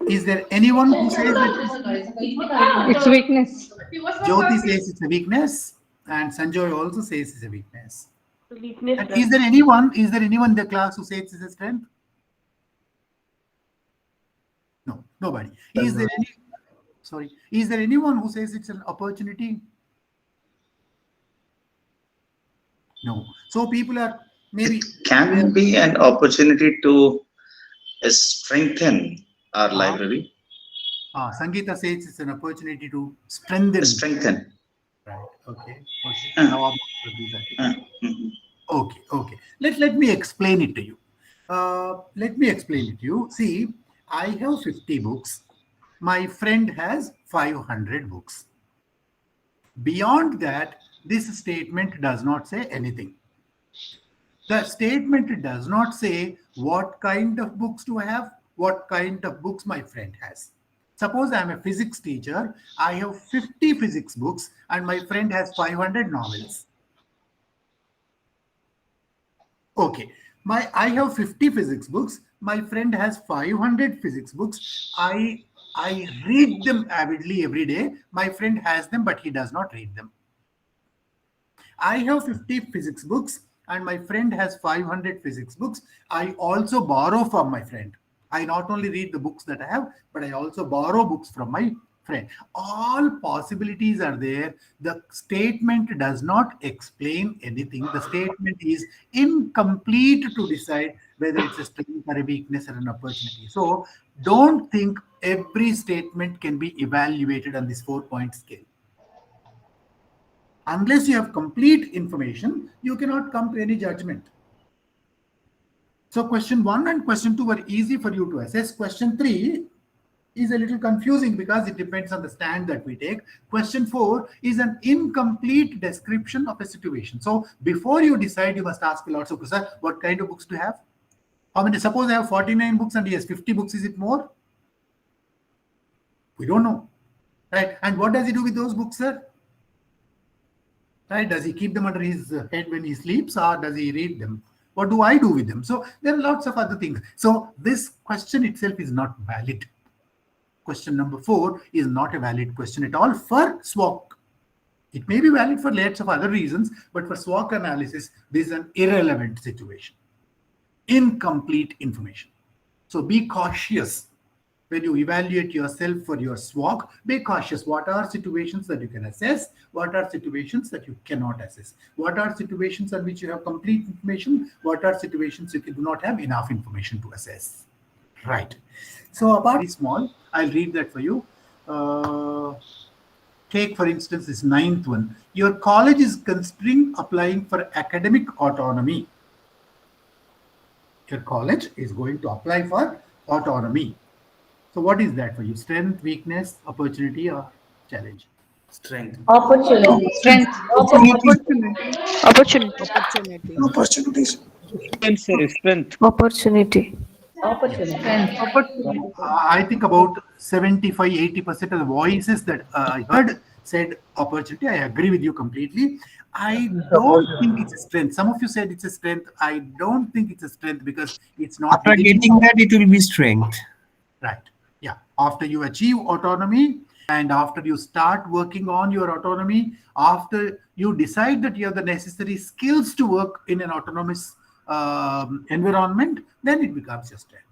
Is there anyone who says that It's weakness. Jyoti says it's a weakness, and Sanjoy also says it's a weakness? Weakness. And is there anyone in the class who says it's a strength? No, nobody. Is there anyone who says it's an opportunity? No. So people are maybe Can be an opportunity to strengthen our library. Sangeeta says it's an opportunity to strengthen. Right. Okay. Okay. Let me explain it to you. See, I have 50 books. My friend has 500 books. Beyond that, this statement does not say anything. The statement does not say what kind of books to have, what kind of books my friend has. Suppose I am a physics teacher, I have 50 physics books and my friend has 500 novels. Okay, I have 50 physics books, my friend has 500 physics books. I read them avidly every day. My friend has them, but he does not read them. I have 50 physics books and my friend has 500 physics books. I also borrow from my friend. I not only read the books that I have, but I also borrow books from my friend. All possibilities are there. The statement does not explain anything. The statement is incomplete to decide whether it's a strength or a weakness or an opportunity. So don't think every statement can be evaluated on this 4-point scale. Unless you have complete information, you cannot come to any judgment. So question 1 and question 2 were easy for you to assess. Question 3 is a little confusing because it depends on the stand that we take. Question 4 is an incomplete description of a situation. So before you decide, you must ask lots of questions. What kind of books do you have? How many? Suppose I have 49 books and he has 50 books. Is it more? We don't know. Right? And what does he do with those books, sir? Right? Does he keep them under his head when he sleeps, or does he read them? What do I do with them? So there are lots of other things. So this question itself is not valid. Question number 4 is not a valid question at all for SWOC. It may be valid for lots of other reasons, but for SWOC analysis, this is an irrelevant situation. Incomplete information. So be cautious when you evaluate yourself for your SWOC. Be cautious. What are situations that you can assess? What are situations that you cannot assess? What are situations on which you have complete information? What are situations you do not have enough information to assess? Right. So about small, I'll read that for you. Take, for instance, this 9th one. Your college is considering applying for academic autonomy. Your college is going to apply for autonomy. So what is that for you? Strength, weakness, opportunity, or challenge? Strength. Opportunity. Strength. Opportunities. Strength. Opportunity. I think about 75-80% of the voices that I heard said opportunity. I agree with you completely. I don't think it's a strength. Some of you said it's a strength. I don't think it's a strength because it's not. After getting that, it will be strength. Right. Yeah. After you achieve autonomy and after you start working on your autonomy, after you decide that you have the necessary skills to work in an autonomous environment, then it becomes your strength.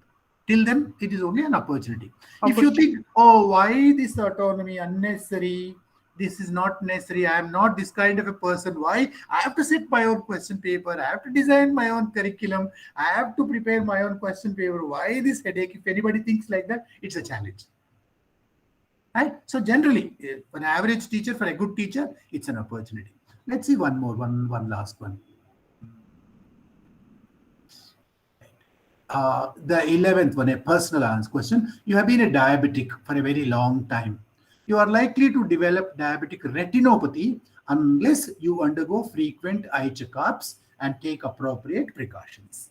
Till then, it is only an opportunity. If you think, oh, why this autonomy unnecessary? This is not necessary. I am not this kind of a person. Why? I have to set my own question paper. I have to design my own curriculum. I have to prepare my own question paper. Why this headache? If anybody thinks like that, it's a challenge. Right? So generally, for an average teacher, for a good teacher, it's an opportunity. Let's see one last one. The 11th one, a personal answer question. You have been a diabetic for a very long time. You are likely to develop diabetic retinopathy unless you undergo frequent eye checkups and take appropriate precautions.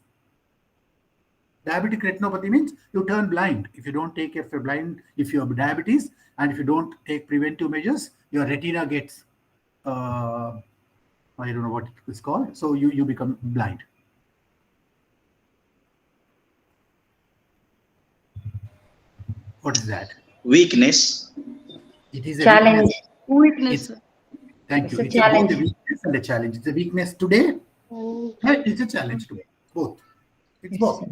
Diabetic retinopathy means you turn blind. If you don't take care of your blind, if you have diabetes, and if you don't take preventive measures, your retina gets, I don't know what it's called. So you become blind. What is that? Weakness. It is a Challenge. weakness. Thank you. It's a It's both challenge. a weakness and a challenge. It's a weakness today. It's a challenge today. Both. It's both.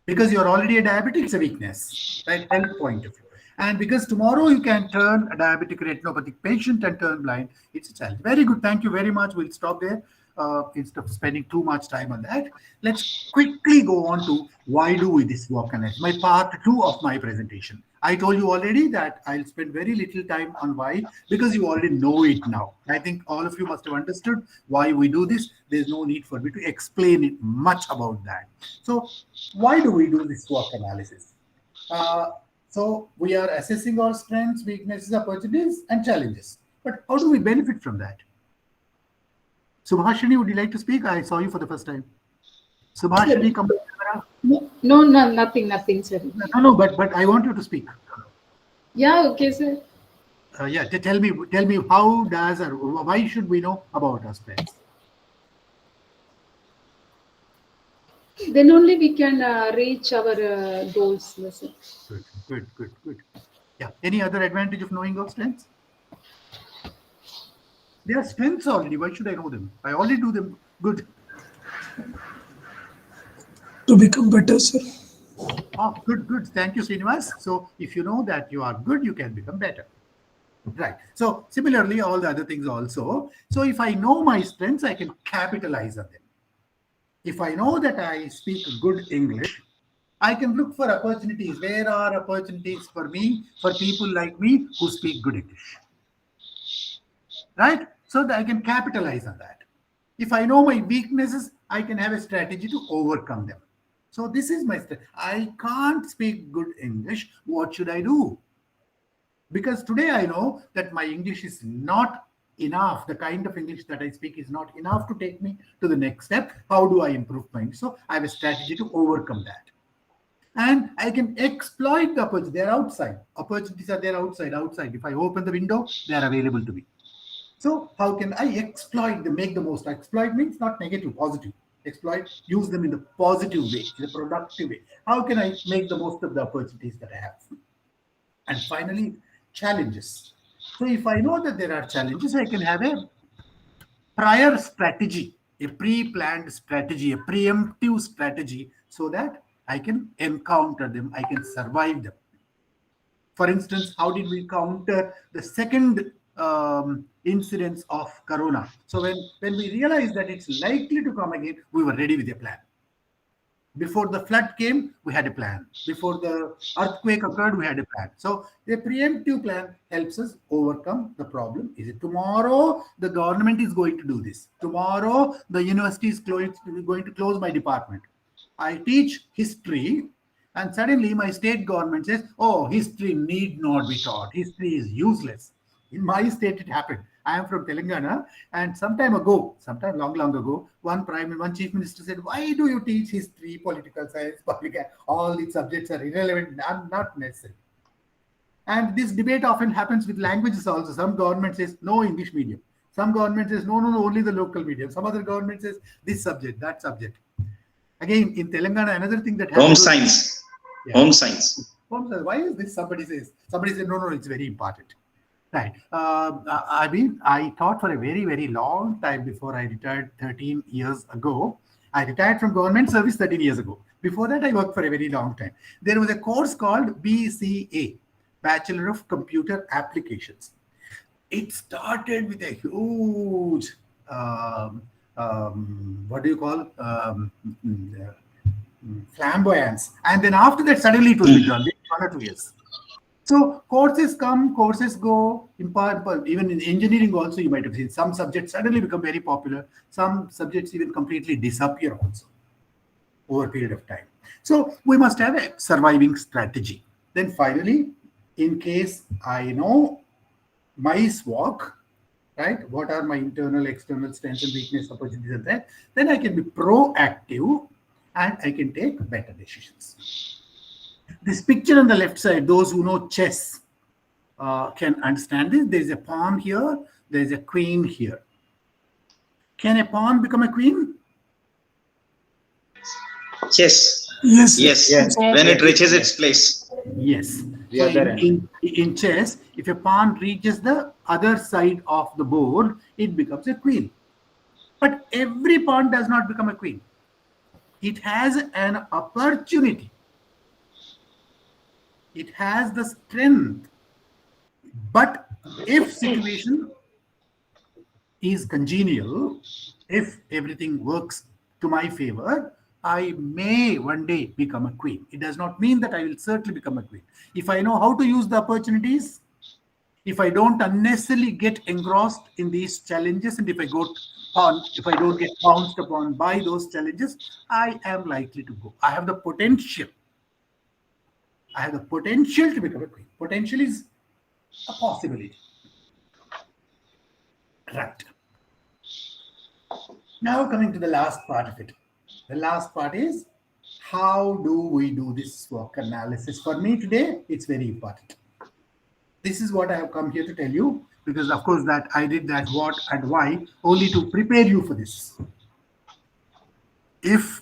Because you're already a diabetic, it's a weakness, right? Health point of view. And because tomorrow you can turn a diabetic retinopathic patient and turn blind, it's a challenge. Very good. Thank you very much. We'll stop there instead of spending too much time on that. Let's quickly go on to why do we this SWOC analysis, my part 2 of my presentation. I told you already that I'll spend very little time on why, because you already know it now. I think all of you must have understood why we do this. There's no need for me to explain it much about that. So why do we do this SWOC analysis? So we are assessing our strengths, weaknesses, opportunities, and challenges. But how do we benefit from that? Subhashini, would you like to speak? I saw you for the first time. Subhashini, come to the camera. No, nothing, sir. No, but I want you to speak. Yeah, okay, sir. Yeah, tell me, how does or why should we know about our strengths? Then only we can reach our goals, sir. Good. Yeah. Any other advantage of knowing our strengths? They are strengths already. Why should I know them? I already do them good. To become better, sir. Oh, good. Thank you, Srinivas. So if you know that you are good, you can become better. Right. So similarly, all the other things also. So if I know my strengths, I can capitalize on them. If I know that I speak good English, I can look for opportunities. Where are opportunities for me, for people like me who speak good English? Right? So that I can capitalize on that. If I know my weaknesses, I can have a strategy to overcome them. So this is my strategy. I can't speak good English. What should I do? Because today I know that my English is not enough. The kind of English that I speak is not enough to take me to the next step. How do I improve my English? So I have a strategy to overcome that. And I can exploit the opportunities. They're outside. Opportunities are there outside. If I open the window, they are available to me. So how can I exploit them, make the most? Exploit means not negative, positive. Exploit, use them in the positive way, in a productive way. How can I make the most of the opportunities that I have? And finally, challenges. So if I know that there are challenges, I can have a prior strategy, a pre-planned strategy, a preemptive strategy, so that I can encounter them, I can survive them. For instance, how did we counter the second incidence of corona? So when we realized that it's likely to come again, we were ready with a plan. Before the flood came, we had a plan. Before the earthquake occurred, we had a plan. So the preemptive plan helps us overcome the problem. Is it tomorrow the government is going to do this? Tomorrow the university is going to close my department. I teach history, and suddenly my state government says, oh, history need not be taught. History is useless. In my state, it happened. I am from Telangana, and sometime long ago, one chief minister said, why do you teach history, political science, all these subjects are irrelevant, not necessary. And this debate often happens with languages also. Some government says, no English medium. Some government says, no, only the local medium. Some other government says, this subject, that subject. Again, in Telangana, another thing that happens. Home science. Why is this? Somebody says, no, it's very important. Right. I taught for a very, very long time before I retired 13 years ago. I retired from government service 13 years ago. Before that, I worked for a very long time. There was a course called BCA, Bachelor of Computer Applications. It started with a huge, flamboyance. And then after that, suddenly it was withdrawn, 1 or 2 years. So courses come, courses go. Even in engineering also, you might have seen some subjects suddenly become very popular. Some subjects even completely disappear also over a period of time. So we must have a surviving strategy. Then finally, in case I know my SWOC, right? What are my internal, external strengths and weakness, opportunities and that? Then I can be proactive and I can take better decisions. This picture on the left side, those who know chess can understand this. There's a pawn here, there's a queen here. Can a pawn become a queen? Yes. Yes. Yes. Yes. When it reaches its place. Yes. The So other end. in chess, if a pawn reaches the other side of the board, it becomes a queen. But every pawn does not become a queen. It has an opportunity. It has the strength. But if situation is congenial, if everything works to my favor, I may one day become a queen. It does not mean that I will certainly become a queen. If I know how to use the opportunities, if I don't unnecessarily get engrossed in these challenges, and if I don't get pounced upon by those challenges, I am likely to go. I have the potential. I have the potential to become a queen. Potential is a possibility. Right. Now coming to the last part of it. The last part is, how do we do this SWOC analysis? For me today, it's very important. This is what I have come here to tell you, because of course that I did that what and why only to prepare you for this. If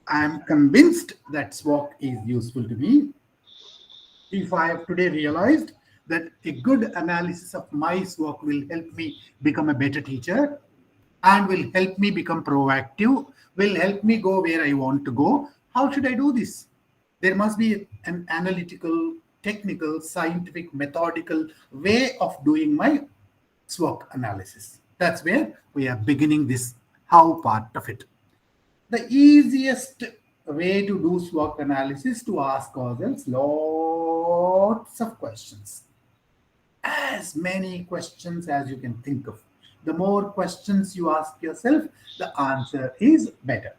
I am convinced that SWOC is useful to me, if I have today realized that a good analysis of my SWOC will help me become a better teacher and will help me become proactive, will help me go where I want to go, how should I do this? There must be an analytical, technical, scientific, methodical way of doing my SWOC analysis. That's where we are beginning this how part of it. The easiest way to do SWOC analysis to ask ourselves lots of questions. As many questions as you can think of. The more questions you ask yourself, the answer is better.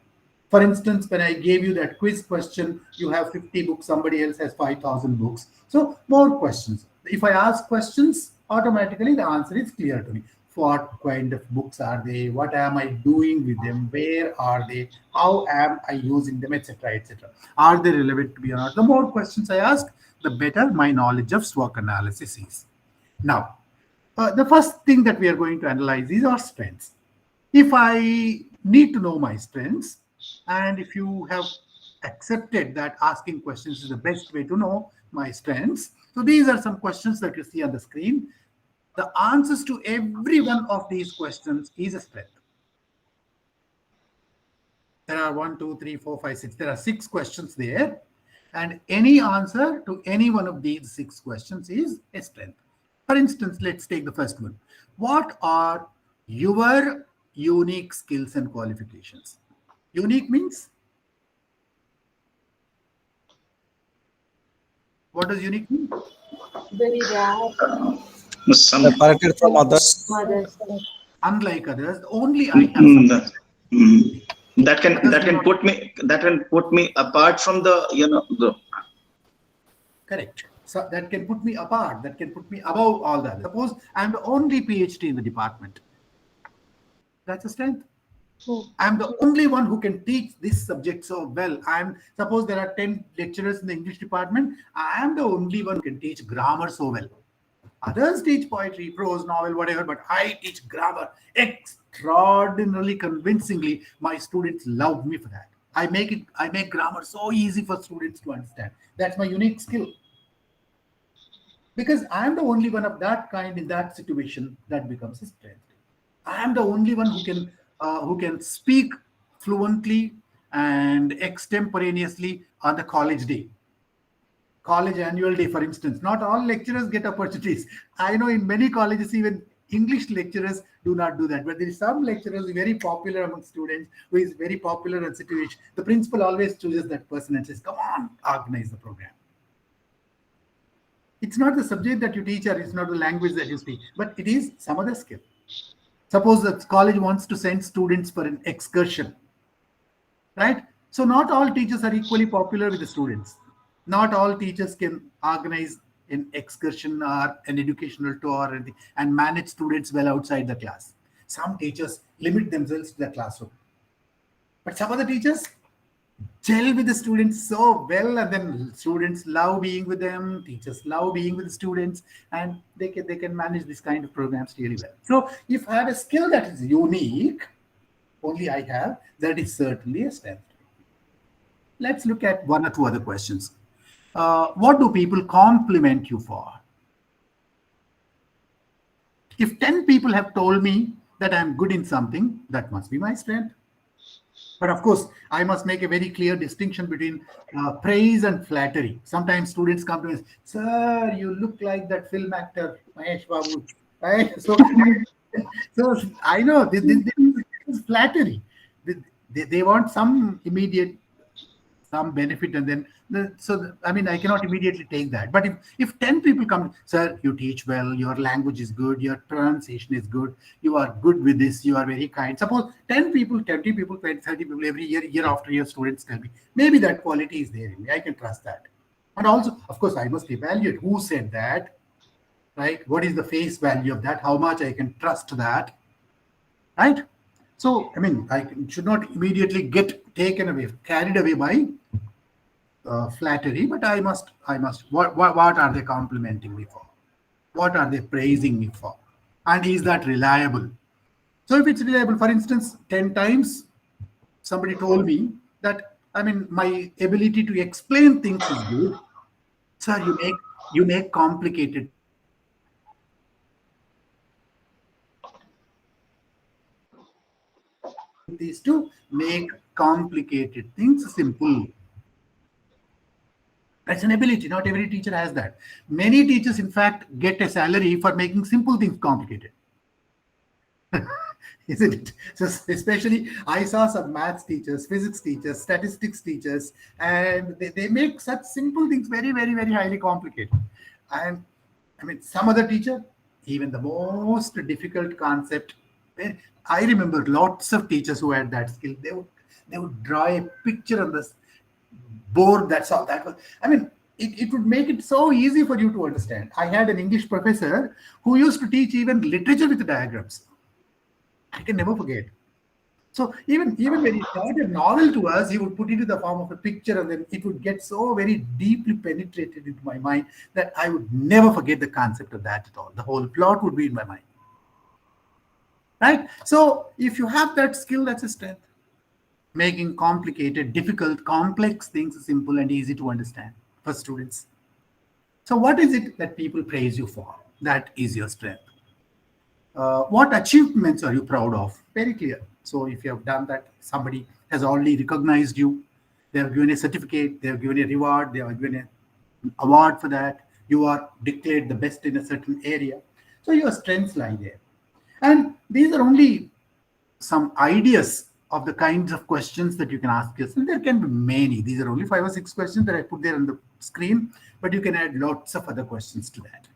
For instance, when I gave you that quiz question, you have 50 books, somebody else has 5,000 books. So more questions. If I ask questions, automatically the answer is clear to me. What kind of books are they? What am I doing with them? Where are they? How am I using them, etc., etc.? Are they relevant to me or not? The more questions I ask, the better my knowledge of SWOC analysis is. Now, the first thing that we are going to analyze is our strengths. If I need to know my strengths, and if you have accepted that asking questions is the best way to know my strengths, so these are some questions that you see on the screen. The answers to every one of these questions is a strength. There are 1, 2, 3, 4, 5, 6. There are 6 questions there. And any answer to any one of these 6 questions is a strength. For instance, let's take the first one. What are your unique skills and qualifications? Unique means? What does unique mean? Very rare. Separated from others. Unlike others, only I have that can put me apart from the correct. So that can put me apart, that can put me above all the others. Suppose I'm the only PhD in the department. That's a strength. I'm the only one who can teach this subject so well. Suppose there are 10 lecturers in the English department. I am the only one who can teach grammar so well. Others teach poetry, prose, novel, whatever, but I teach grammar extraordinarily convincingly. My students love me for that. I make grammar so easy for students to understand. That's my unique skill. Because I'm the only one of that kind in that situation, that becomes a strength. I am the only one who can speak fluently and extemporaneously on the college day. College annual day, for instance. Not all lecturers get opportunities. I know in many colleges, even English lecturers do not do that. But there is some lecturers who are very popular among students, who is very popular in situation. The principal always chooses that person and says, come on, organize the program. It's not the subject that you teach or it's not the language that you speak, but it is some other skill. Suppose the college wants to send students for an excursion, right? So not all teachers are equally popular with the students. Not all teachers can organize an excursion or an educational tour and manage students well outside the class. Some teachers limit themselves to the classroom. But some other teachers gel with the students so well, and then students love being with them, teachers love being with the students, and they can manage this kind of programs really well. So if I have a skill that is unique, only I have, that is certainly a strength. Let's look at one or two other questions. What do people compliment you for? If 10 people have told me that I'm good in something, that must be my strength. But of course, I must make a very clear distinction between praise and flattery. Sometimes students come to me, sir, you look like that film actor, Mahesh Babu. Right? So I know this is flattery. They want some immediate benefit, and then I cannot immediately take that. But if 10 people come, sir, you teach well, your language is good, your pronunciation is good, you are good with this, you are very kind. Suppose 10 people, 20 people, 20, 30 people every year after year, students tell me, maybe that quality is there in me, I can trust that. And also, of course, I must evaluate who said that, right? What is the face value of that? How much I can trust that, right? So, I should not immediately get taken away, carried away by flattery, but I must. What are they complimenting me for? What are they praising me for? And is that reliable? So, if it's reliable, for instance, 10 times somebody told me that my ability to explain things is good. Sir, you make complicated. Is to make complicated things simple. That's an ability. Not every teacher has that. Many teachers, in fact, get a salary for making simple things complicated. Isn't it? So especially, I saw some maths teachers, physics teachers, statistics teachers, and they make such simple things very, very, very highly complicated. And some other teacher, even the most difficult concept. I remember lots of teachers who had that skill. They would draw a picture on this board. That's all. That was. It would make it so easy for you to understand. I had an English professor who used to teach even literature with diagrams. I can never forget. So even when he taught a novel to us, he would put it in the form of a picture, and then it would get so very deeply penetrated into my mind that I would never forget the concept of that at all. The whole plot would be in my mind. Right? So if you have that skill, that's a strength. Making complicated, difficult, complex things simple and easy to understand for students. So what is it that people praise you for? That is your strength. What achievements are you proud of? Very clear. So if you have done that, somebody has already recognized you. They have given a certificate, they have given a reward, they have given an award for that. You are declared the best in a certain area. So your strengths lie there. And these are only some ideas of the kinds of questions that you can ask yourself. There can be many. These are only 5 or 6 questions that I put there on the screen, but you can add lots of other questions to that.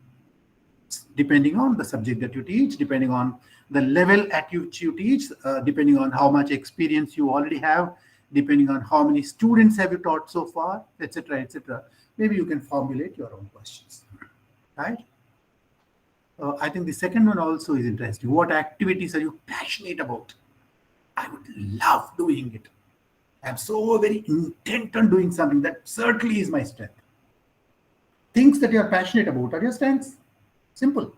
Depending on the subject that you teach, depending on the level at which you teach, depending on how much experience you already have, depending on how many students have you taught so far, etc., etc. Maybe you can formulate your own questions, right? I think the second one also is interesting. What activities are you passionate about? I would love doing it. I'm so very intent on doing something. That certainly is my strength. Things that you're passionate about are your strengths. Simple.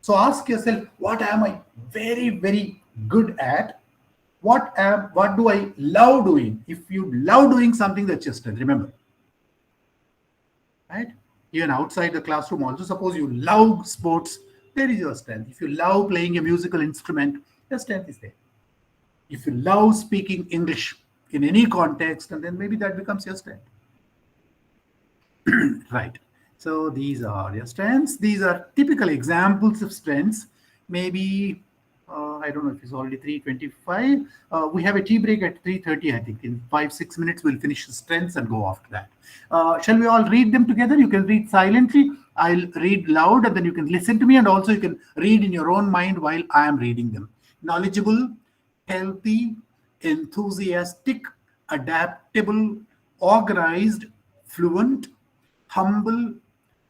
So ask yourself, what am I very, very good at? What do I love doing? If you love doing something, that's your strength. Remember. Right? Even outside the classroom also, suppose you love sports, there is your strength. If you love playing a musical instrument, your strength is there. If you love speaking English in any context, and then maybe that becomes your strength. Right. So these are your strengths. These are typical examples of strengths. Maybe, I don't know if it's already 3:25. We have a tea break at 3:30, I think. In 5-6 minutes, we'll finish the strengths and go after that. Shall we all read them together? You can read silently. I'll read loud, and then you can listen to me, and also you can read in your own mind while I am reading them. Knowledgeable, healthy, enthusiastic, adaptable, organized, fluent, humble,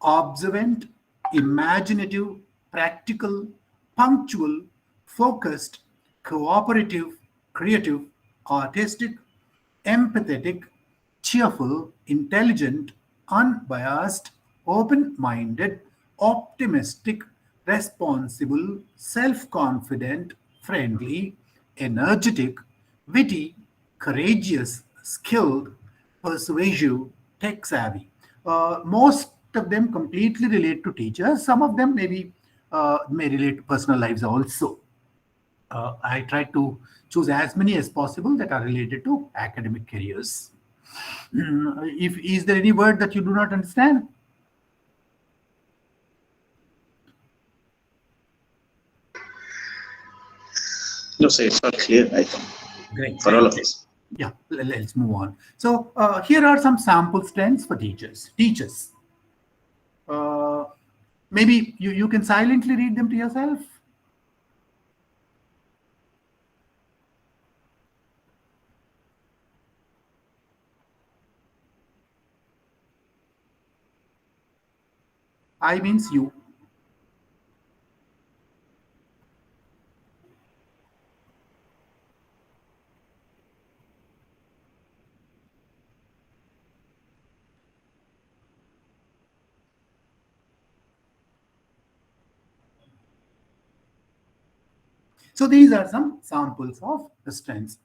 observant, imaginative, practical, punctual, focused, cooperative, creative, artistic, empathetic, cheerful, intelligent, unbiased, open minded, optimistic, responsible, self confident, friendly, energetic, witty, courageous, skilled, persuasive, tech savvy. Most of them completely relate to teachers. Some of them maybe may relate to personal lives also. I try to choose as many as possible that are related to academic careers. If is there any word that you do not understand? No, sir, it's all clear, I think, Great. for all of us. Yeah, let's move on. So here are some sample strengths for teachers. Maybe you can silently read them to yourself. I means you. So these are some samples of the strengths.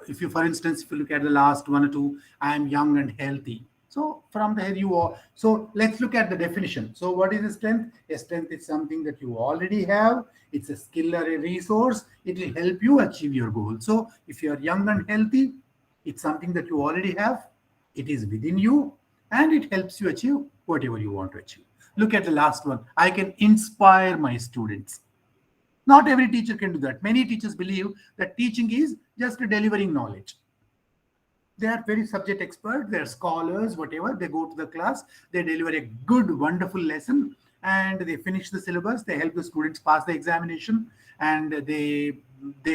If you, for instance, if you look at the last one or two, I am young and healthy. So from there you are. So let's look at the definition. So what is a strength? A strength is something that you already have. It's a skill or a resource. It will help you achieve your goal. So if you are young and healthy, it's something that you already have. It is within you and it helps you achieve whatever you want to achieve. Look at the last one. I can inspire my students. Not every teacher can do that. Many teachers believe that teaching is just delivering knowledge. They are very subject expert, they're scholars, whatever. They go to the class, they deliver a good, wonderful lesson, and they finish the syllabus. They help the students pass the examination, and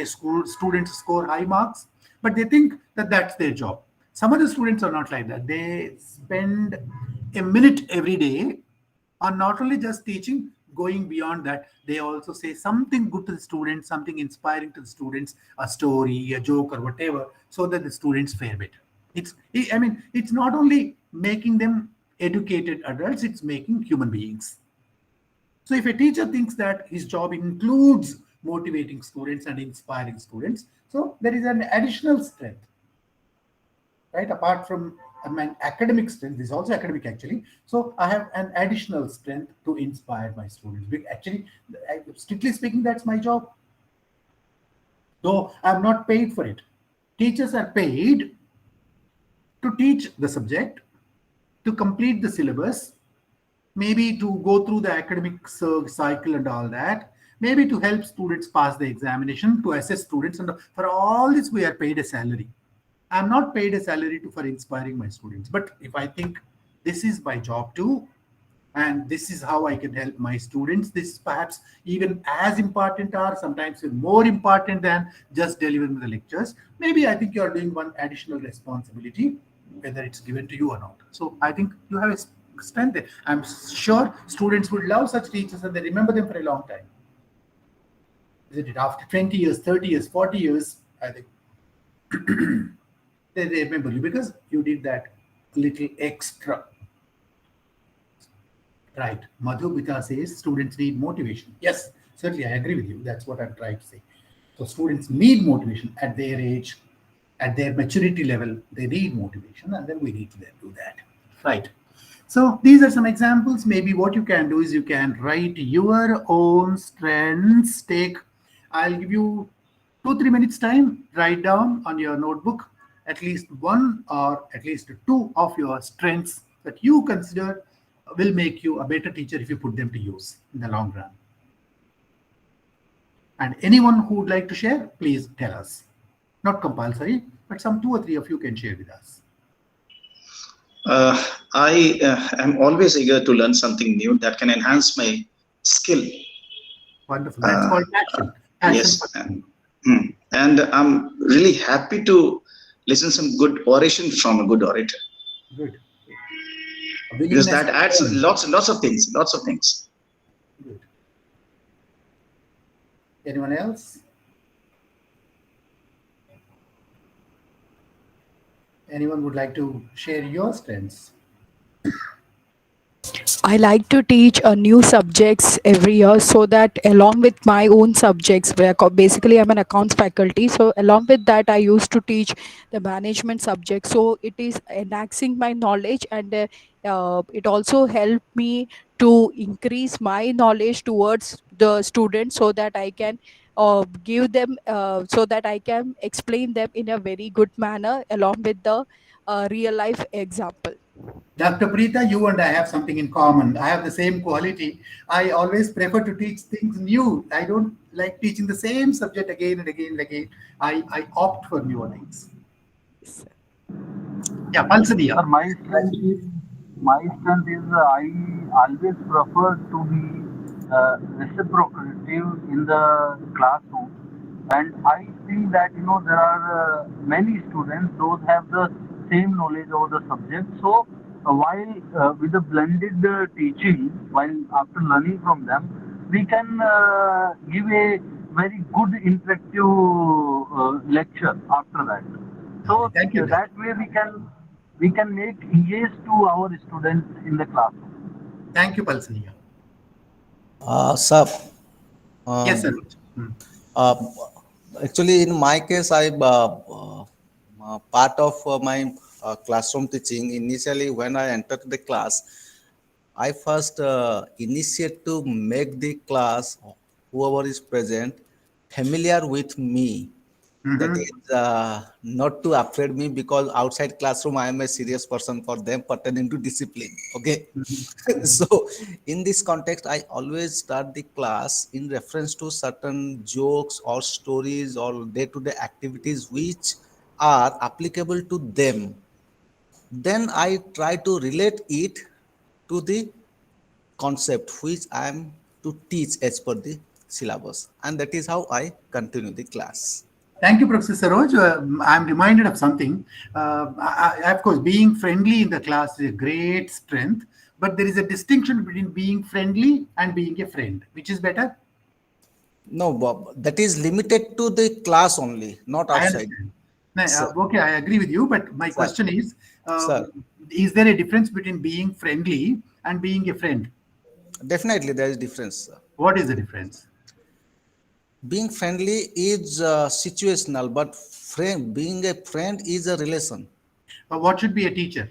students score high marks. But they think that that's their job. Some of the students are not like that. They spend a minute every day on not only just teaching, going beyond that, they also say something good to the students, something inspiring to the students, a story, a joke, or whatever, so that the students fare better. It's not only making them educated adults, it's making human beings. So if a teacher thinks that his job includes motivating students and inspiring students, so there is an additional strength, right? Apart from academic strength, this is also academic actually. So I have an additional strength to inspire my students. Actually, strictly speaking, that's my job. Though I'm not paid for it. Teachers are paid to teach the subject, to complete the syllabus, maybe to go through the academic cycle and all that, maybe to help students pass the examination, to assess students, and for all this we are paid a salary. I'm not paid a salary for inspiring my students, but if I think this is my job too, and this is how I can help my students, this is perhaps even as important or sometimes even more important than just delivering the lectures. Maybe I think you're doing one additional responsibility, whether it's given to you or not. So I think you have a strength there. I'm sure students would love such teachers and they remember them for a long time. Isn't it? After 20 years, 30 years, 40 years, I think they remember you because you did that little extra. Right. Madhubita says students need motivation. Yes, certainly I agree with you. That's what I'm trying to say. So students need motivation at their age, at their maturity level. They need motivation and then we need to then do that. Right. So these are some examples. Maybe what you can do is you can write your own strengths. I'll give you 2-3 minutes time. Write down on your notebook at least one or at least two of your strengths that you consider will make you a better teacher if you put them to use in the long run. And anyone who would like to share, please tell us. Not compulsory, but some 2 or 3 of you can share with us. I am always eager to learn something new that can enhance my skill. Wonderful. That's called passion. Yes. And I'm really happy to listen some good oration from a good orator. Good. because that adds lots of things. Good. Anyone else? Anyone would like to share your strengths? I like to teach new subjects every year, so that along with my own subjects, where basically I'm an accounts faculty, so along with that I used to teach the management subject. So it is enhancing my knowledge, and it also helped me to increase my knowledge towards the students, so that I can give them, so that I can explain them in a very good manner along with the real life example. Dr. Preeta, you and I have something in common. I have the same quality. I always prefer to teach things new. I don't like teaching the same subject again and again and again. I opt for new things. Yeah, Palsadiya. My strength is I always prefer to be reciprocative in the classroom, and I think that there are many students those have the same knowledge of the subject. So while with the blended teaching, while after learning from them, we can give a very good interactive lecture after that. So Thank you. That way we can make engaged to our students in the classroom. Thank you, Palsaniya. Sir. Yes, sir. Actually, in my case, I part of my classroom teaching. Initially, when I entered the class, I first initiate to make the class, whoever is present, familiar with me. That is not to afraid me, because outside classroom I am a serious person for them pertaining to discipline. Okay. So in this context, I always start the class in reference to certain jokes or stories or day-to-day activities which are applicable to them. Then I try to relate it to the concept which I am to teach as per the syllabus, and that is how I continue the class. Thank you, Professor Saroj. I'm reminded of something. Of course, being friendly in the class is a great strength, but there is a distinction between being friendly and being a friend. Which is better? No, Bob, that is limited to the class only, not outside. I understand. Okay, I agree with you, but my question is there a difference between being friendly and being a friend? Definitely, there is difference, sir. What is the difference? Being friendly is situational, but being a friend is a relation. What should be a teacher?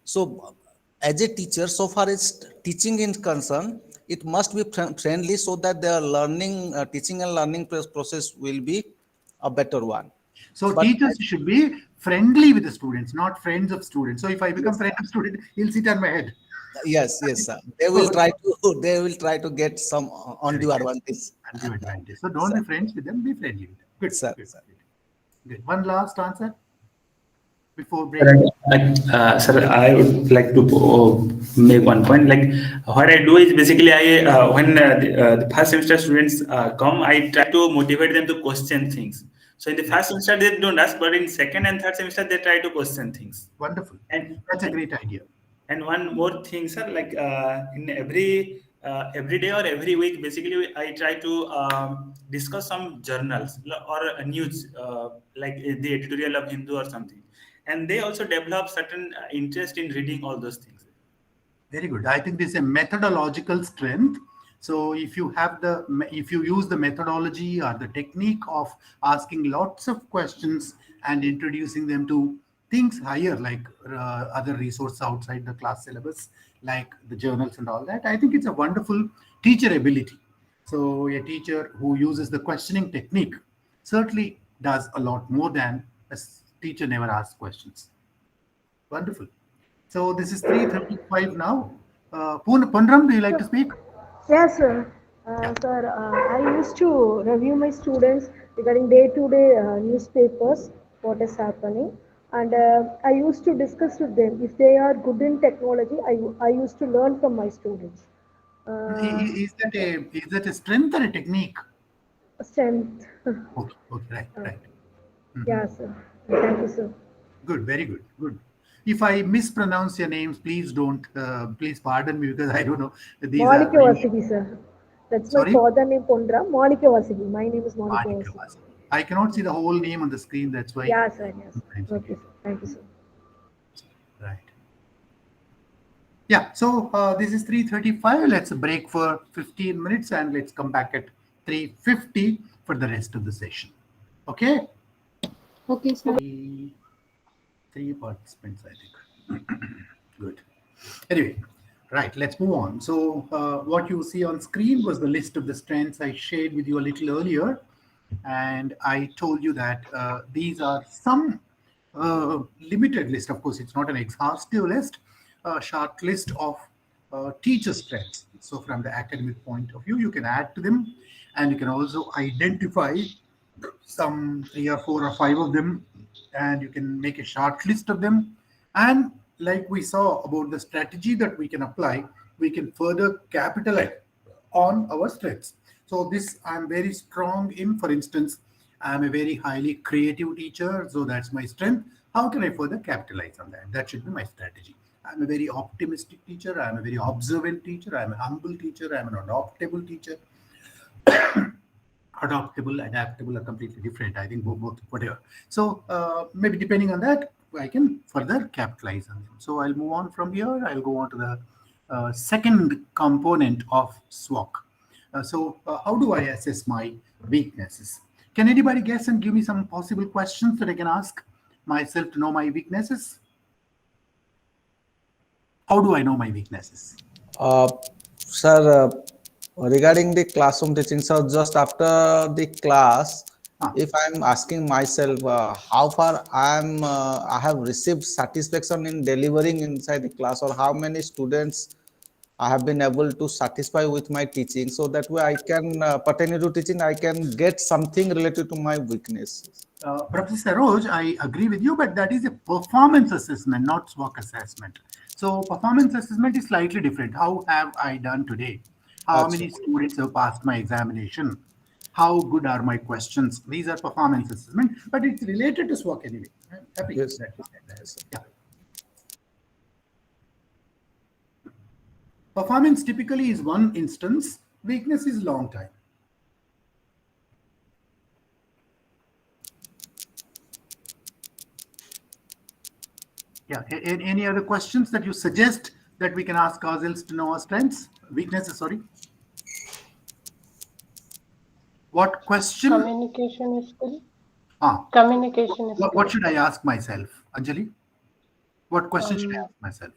So, as a teacher, so far as teaching is concerned, it must be friendly, so that their learning, teaching and learning process will be a better one. So teachers should be friendly with the students, not friends of students. So if I become friend of student, he'll sit on my head. Yes, sir. They will try to get some undue advantage. So don't be friends with them, be friendly with them. Good, sir. Good. One last answer before break. Sir, I would like to make one point. Like what I do is basically when the first semester students come, I try to motivate them to question things. So in the first semester they don't ask, but in second and third semester they try to question things. Wonderful. And that's a great idea. And one more thing, sir, like in every day or every week, basically I try to discuss some journals or news, like the editorial of Hindu or something, and they also develop certain interest in reading all those things. Very good. I think this is a methodological strength. So if you use the methodology or the technique of asking lots of questions and introducing them to things higher, like other resources outside the class syllabus, like the journals and all that, I think it's a wonderful teacher ability. So a teacher who uses the questioning technique certainly does a lot more than a teacher never asks questions. Wonderful. So this is 3:35 now. Punram, do you like to speak? Yes, sir. Sir, I used to review my students regarding day-to-day newspapers, what is happening, and I used to discuss with them if they are good in technology. I used to learn from my students. Is that a strength or a technique? Strength. Okay, right. Yeah, sir. Thank you, sir. Good, very good, good. If I mispronounce your names, please don't, please pardon me because I don't know. These Monica are Vasigi, sir. That's my sorry? father name, Pondra. Monica Vasigi. My name is Monica Monica Vasigi. Vasi. I cannot see the whole name on the screen. That's why. Yeah, sir. Yes. Sometimes Okay, sir. Thank you, sir. Right. Yeah, so this is 3:35. Let's break for 15 minutes and let's come back at 3:50 for the rest of the session. Okay? Okay, sir. Three participants, I think. Good. Anyway, right, let's move on. So what you see on screen was the list of the strengths I shared with you a little earlier. And I told you that these are some limited list. Of course, it's not an exhaustive list, a short list of teacher strengths. So from the academic point of view, you can add to them, and you can also identify some 3 or 4 or 5 of them, and you can make a short list of them. And like we saw about the strategy that we can apply, we can further capitalize on our strengths. So this I'm very strong in. For instance, I'm a very highly creative teacher, so that's my strength. How can I further capitalize on that? That should be my strategy. I'm a very optimistic teacher. I'm a very observant teacher. I'm a humble teacher. I'm an adaptable teacher. Adaptable, adaptable are completely different. I think both whatever. So maybe depending on that, I can further capitalize on them. So I'll move on from here. I'll go on to the second component of SWOC. How do I assess my weaknesses? Can anybody guess and give me some possible questions that I can ask myself to know my weaknesses? How do I know my weaknesses? Sir, regarding the classroom teaching, so just after the class, if I'm asking myself how far I have received satisfaction in delivering inside the class, or how many students I have been able to satisfy with my teaching, so that way I can pertaining to teaching, I can get something related to my weakness. Professor Roj, I agree with you, but that is a performance assessment, not SWOC assessment. So performance assessment is slightly different. How have I done today? How many students have passed my examination? How good are my questions? These are performance assessment, but it's related to SWOC anyway. I'm happy with that. Yeah. Performance typically is one instance. Weakness is long time. Yeah. Any other questions that you suggest that we can ask ourselves to know our strengths? Weaknesses, sorry. What question? Communication is good. Communication is good. What should I ask myself, Anjali? What question should I ask myself?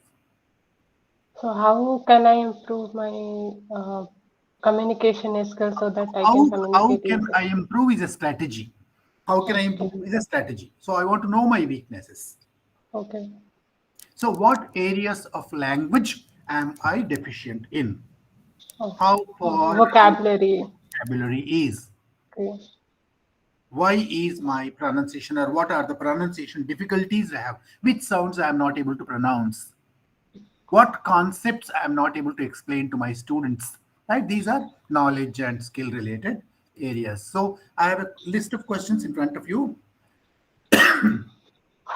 So how can I improve my communication skills so that I can communicate? How can I improve is a strategy. How can I improve is a strategy. So I want to know my weaknesses. Okay. So what areas of language am I deficient in? How far vocabulary is? Okay. Why is my pronunciation, or what are the pronunciation difficulties I have? Which sounds I am not able to pronounce? What concepts I am not able to explain to my students? Right? These are knowledge and skill related areas. So I have a list of questions in front of you.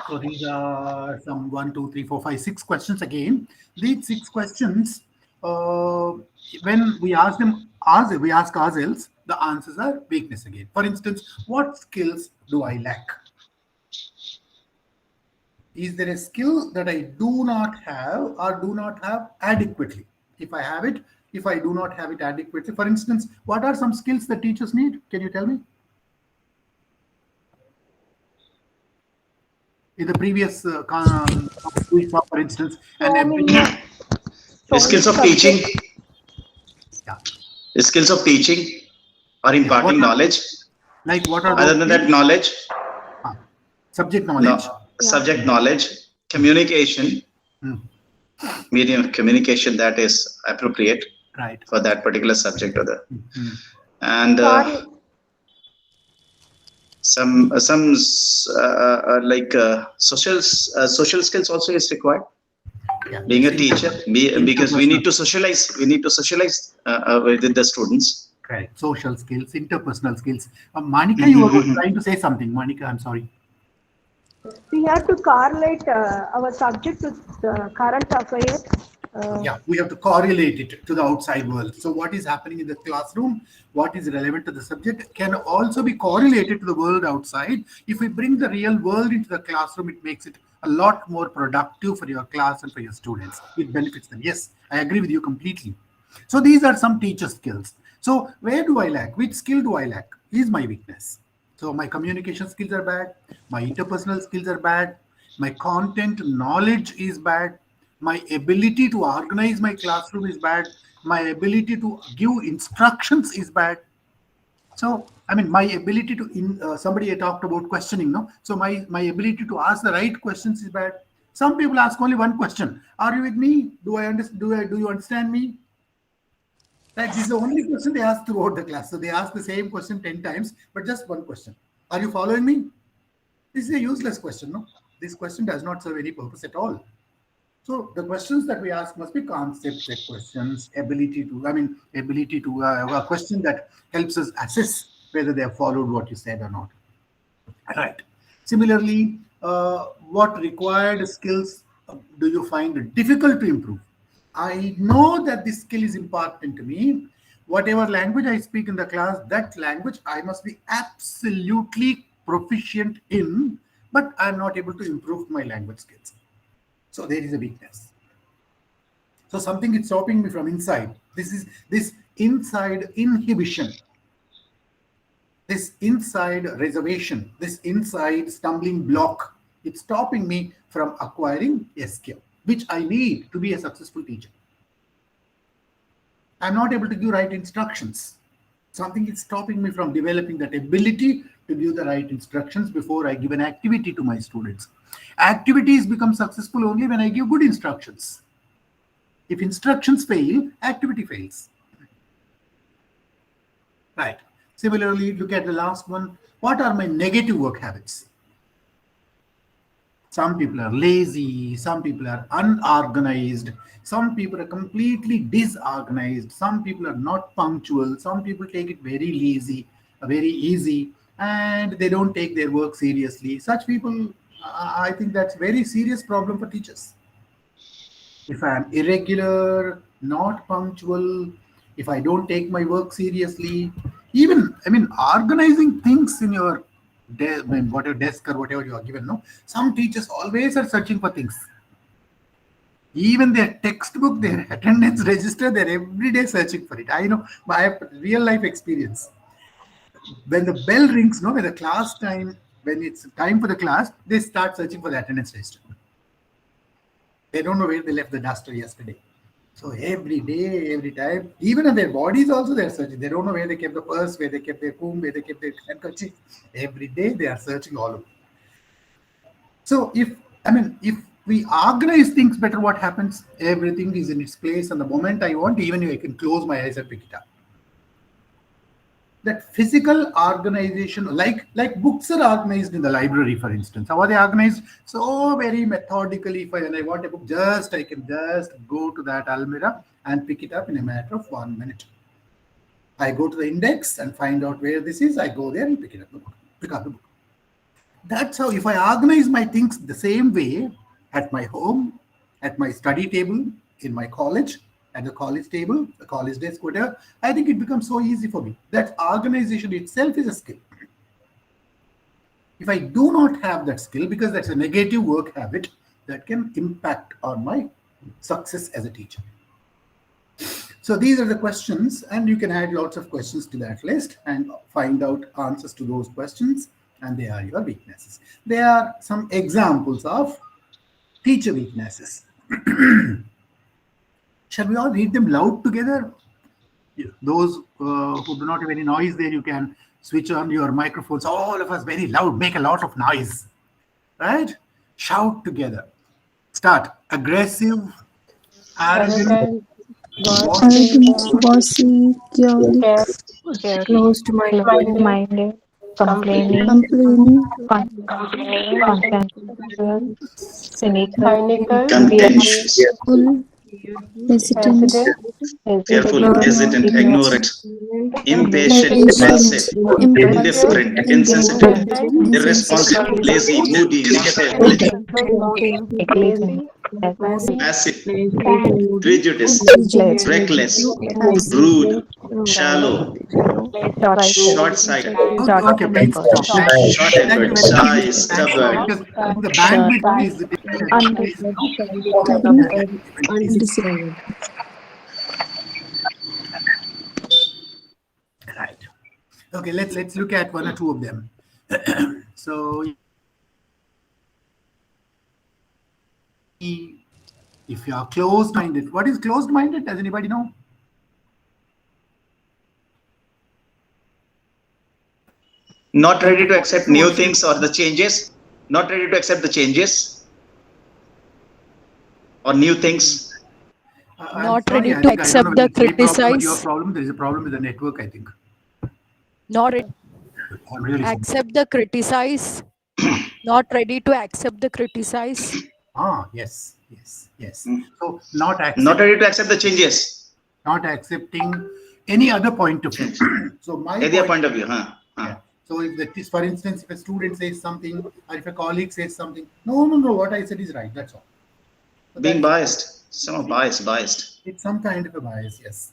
So these are some 1, 2, 3, 4, 5, 6 questions again. These 6 questions, when we ask them, we ask ourselves, the answers are weakness again. For instance, what skills do I lack? Is there a skill that I do not have or do not have adequately? If I have it, if I do not have it adequately. For instance, what are some skills that teachers need? Can you tell me? In the previous we saw, for instance, the skills of teaching. Yeah. The skills of teaching or imparting knowledge. Like what are other than that knowledge? Subject knowledge. No, subject knowledge, communication, medium of communication that is appropriate for that particular subject or the and some like social skills also is required. Yeah. Being a teacher, because we need to socialize. We need to socialize with the students. Correct. Social skills, interpersonal skills. Monica, you were trying to say something. Monica, I'm sorry. We have to correlate our subject with current affairs. Yeah, we have to correlate it to the outside world. So what is happening in the classroom, what is relevant to the subject, can also be correlated to the world outside. If we bring the real world into the classroom, it makes it a lot more productive for your class and for your students. It benefits them. Yes, I agree with you completely. So these are some teacher skills. So where do I lack? Which skill do I lack? Is my weakness. So my communication skills are bad. My interpersonal skills are bad. My content knowledge is bad. My ability to organize my classroom is bad. My ability to give instructions is bad. So, I mean, my ability to, somebody talked about questioning, no? So my ability to ask the right questions is bad. Some people ask only one question. Are you with me? Do you understand me? Like, this is the only question they ask throughout the class. So they ask the same question 10 times, but just one question. Are you following me? This is a useless question, no? This question does not serve any purpose at all. So the questions that we ask must be concept-set questions, ability to a question that helps us assess whether they have followed what you said or not. Right. Similarly, what required skills do you find difficult to improve? I know that this skill is important to me. Whatever language I speak in the class, that language I must be absolutely proficient in, but I'm not able to improve my language skills. So there is a weakness. So something is stopping me from inside. This inside inhibition, this inside reservation, this inside stumbling block. It's stopping me from acquiring a skill, which I need to be a successful teacher. I'm not able to give right instructions. Something is stopping me from developing that ability to give the right instructions before I give an activity to my students. Activities become successful only when I give good instructions. If instructions fail, activity fails. Right. Similarly, look at the last one. What are my negative work habits? Some people are lazy, some people are unorganized, some people are completely disorganized, some people are not punctual, some people take it very easy, and they don't take their work seriously. Such people, I think that's a very serious problem for teachers. If I am irregular, not punctual, if I don't take my work seriously, even, organizing things in your whatever desk or whatever you are given, no? Some teachers always are searching for things. Even their textbook, their attendance register, they're every day searching for it. I know, I have real life experience. When the bell rings, no, when the class time, when it's time for the class, they start searching for the attendance register. They don't know where they left the duster yesterday. So every day, every time, even on their bodies also they're searching. They don't know where they kept the purse, where they kept their comb, where they kept their handkerchief. Every day they are searching all over. So if we organize things better, what happens? Everything is in its place, and the moment I want, even if I can close my eyes and pick it up. That physical organization, like books are organized in the library, for instance. How are they organized? So very methodically. When I want a book, I can just go to that almirah and pick it up in a matter of 1 minute. I go to the index and find out where this is. I go there and pick up the book. That's how, if I organize my things the same way at my home, at my study table, in my college, at the college table, the college desk, whatever, I think it becomes so easy for me. That organization itself is a skill. If I do not have that skill, because that's a negative work habit, that can impact on my success as a teacher. So these are the questions, and you can add lots of questions to that list and find out answers to those questions, and they are your weaknesses. There are some examples of teacher weaknesses. Shall we all read them loud together? Those who do not have any noise there, you can switch on your microphones. All of us very loud, make a lot of noise. Right? Shout together. Start. Aggressive, arrogant, bossy, careless, closed-minded, complaining, cynical, Contentious. Hesitant. Careful, hesitant, ignorant, impatient, Impatient. impulsive, indifferent, insensitive, irresponsible, lazy, moody, neglectful, passive, prejudiced, reckless, rude, shallow, short-sighted, Okay, please stop. Thank you. Thank you short-tempered, very much. shy, Thank you. stubborn. Because the bandwidth is different. Please, Undisciplined. right. Okay, let's look at one or two of them. So, if you are closed-minded, what is closed-minded? Does anybody know? Not ready to accept new things or the changes. Not ready to accept the changes or new things. Not ready to accept the criticize. Your problem. There is a problem with the network, I think. Not ready really accept the criticize. Not ready to accept the criticize. Yes. Mm. So not ready to accept the changes. Not accepting any other point of view. So my any point of view, huh? Yeah. So if that is, for instance, if a student says something or if a colleague says something, no, what I said is right. That's all. So being biased, some biased. It's some kind of a bias, yes.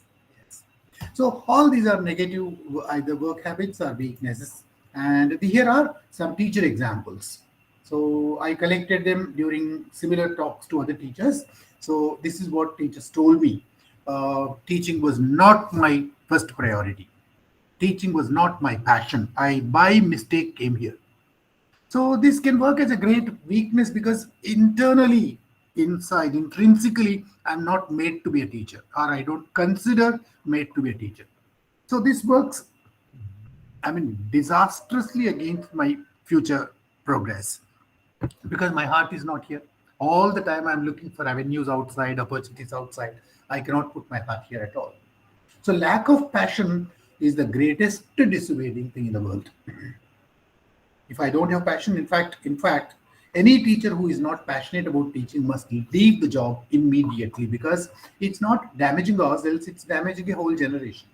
So all these are negative either work habits or weaknesses. And here are some teacher examples. So I collected them during similar talks to other teachers. So this is what teachers told me. Teaching was not my first priority. Teaching was not my passion. I by mistake came here. So this can work as a great weakness because internally, intrinsically, I'm not made to be a teacher, or I don't consider made to be a teacher. So this works, disastrously against my future progress because my heart is not here. All the time I'm looking for avenues outside, opportunities outside. I cannot put my heart here at all. So lack of passion is the greatest dissuading thing in the world. If I don't have passion, in fact, any teacher who is not passionate about teaching must leave the job immediately because it's not damaging ourselves, it's damaging a whole generation.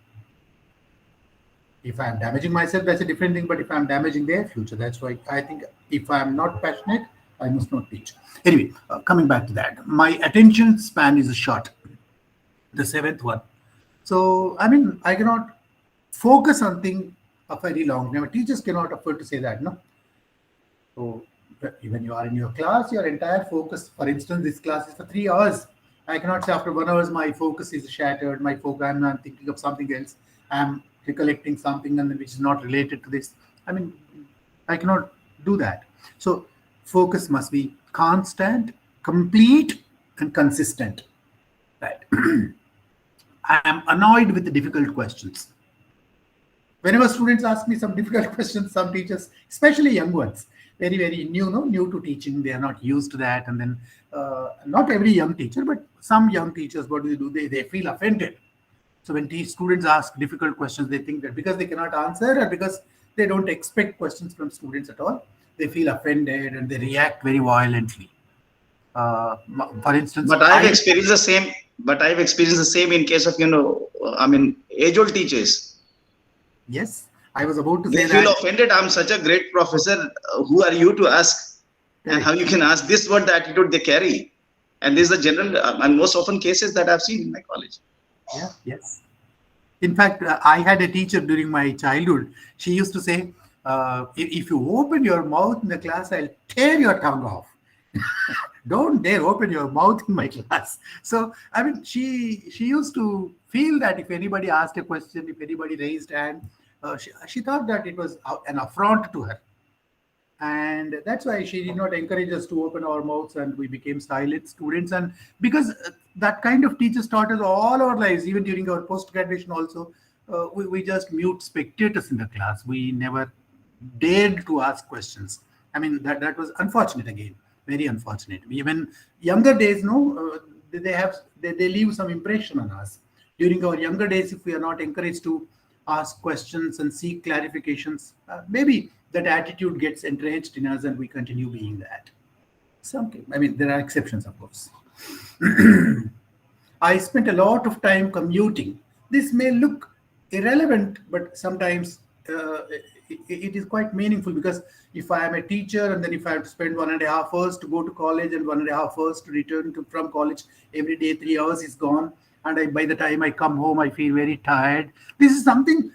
If I'm damaging myself, that's a different thing, but if I'm damaging their future, that's why I think if I'm not passionate, I must not teach. Anyway, coming back to that, my attention span is short, the seventh one. So, I cannot focus on things a very long time. Teachers cannot afford to say that, no? So, when you are in your class, your entire focus, for instance, this class is for 3 hours. I cannot say after 1 hour, my focus is shattered, my focus, I'm thinking of something else. I'm recollecting something and which is not related to this. I cannot do that. So focus must be constant, complete, and consistent. Right. I am annoyed with the difficult questions. Whenever students ask me some difficult questions, some teachers, especially young ones, very, very new to teaching, they are not used to that. And then not every young teacher, but some young teachers, what do? They feel offended. So when students ask difficult questions, they think that because they cannot answer or because they don't expect questions from students at all, they feel offended and they react very violently. For instance, but I've experienced the same. But I've experienced the same in case of age-old teachers. Yes, I was about to say that. They feel offended. I'm such a great professor. Who are you to ask? Correct. And how you can ask this? What the attitude they carry? And this is the general and most often cases that I've seen in my college. Yeah, yes. In fact, I had a teacher during my childhood. She used to say, if you open your mouth in the class, I'll tear your tongue off. Don't dare open your mouth in my class. So, she used to feel that if anybody asked a question, if anybody raised hand, she thought that it was an affront to her. And that's why she did not encourage us to open our mouths and we became silent students. And because that kind of teachers taught us all our lives, even during our post-graduation also, we just mute spectators in the class. We never dared to ask questions. That was unfortunate again, very unfortunate. Even younger days, they leave some impression on us. During our younger days, if we are not encouraged to ask questions and seek clarifications, maybe that attitude gets entrenched in us and we continue being that. There are exceptions, of course. I spent a lot of time commuting. This may look irrelevant, but sometimes it is quite meaningful, because if I am a teacher and then if I have to spend 1.5 hours to go to college and 1.5 hours to return from college every day, 3 hours is gone. And by the time I come home, I feel very tired. This is something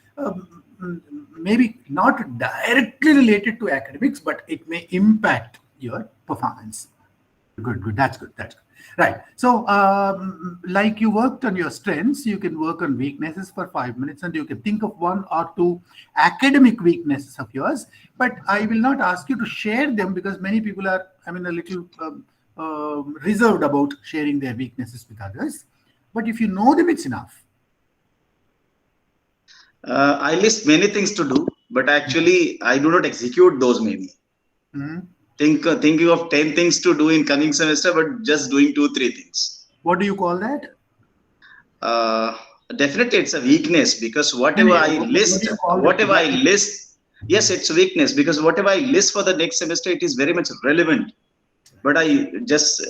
maybe not directly related to academics, but it may impact your performance. Good. That's good. Right. So, like you worked on your strengths, you can work on weaknesses for 5 minutes, and you can think of 1 or 2 academic weaknesses of yours. But I will not ask you to share them, because many people are, a little reserved about sharing their weaknesses with others. But if you know them, it's enough. I list many things to do, but actually I do not execute those many. Thinking of 10 things to do in coming semester, but just doing 2-3 things. What do you call that? Definitely it's a weakness, because whatever I list, yes, it's a weakness, because whatever I list for the next semester, it is very much relevant. But I just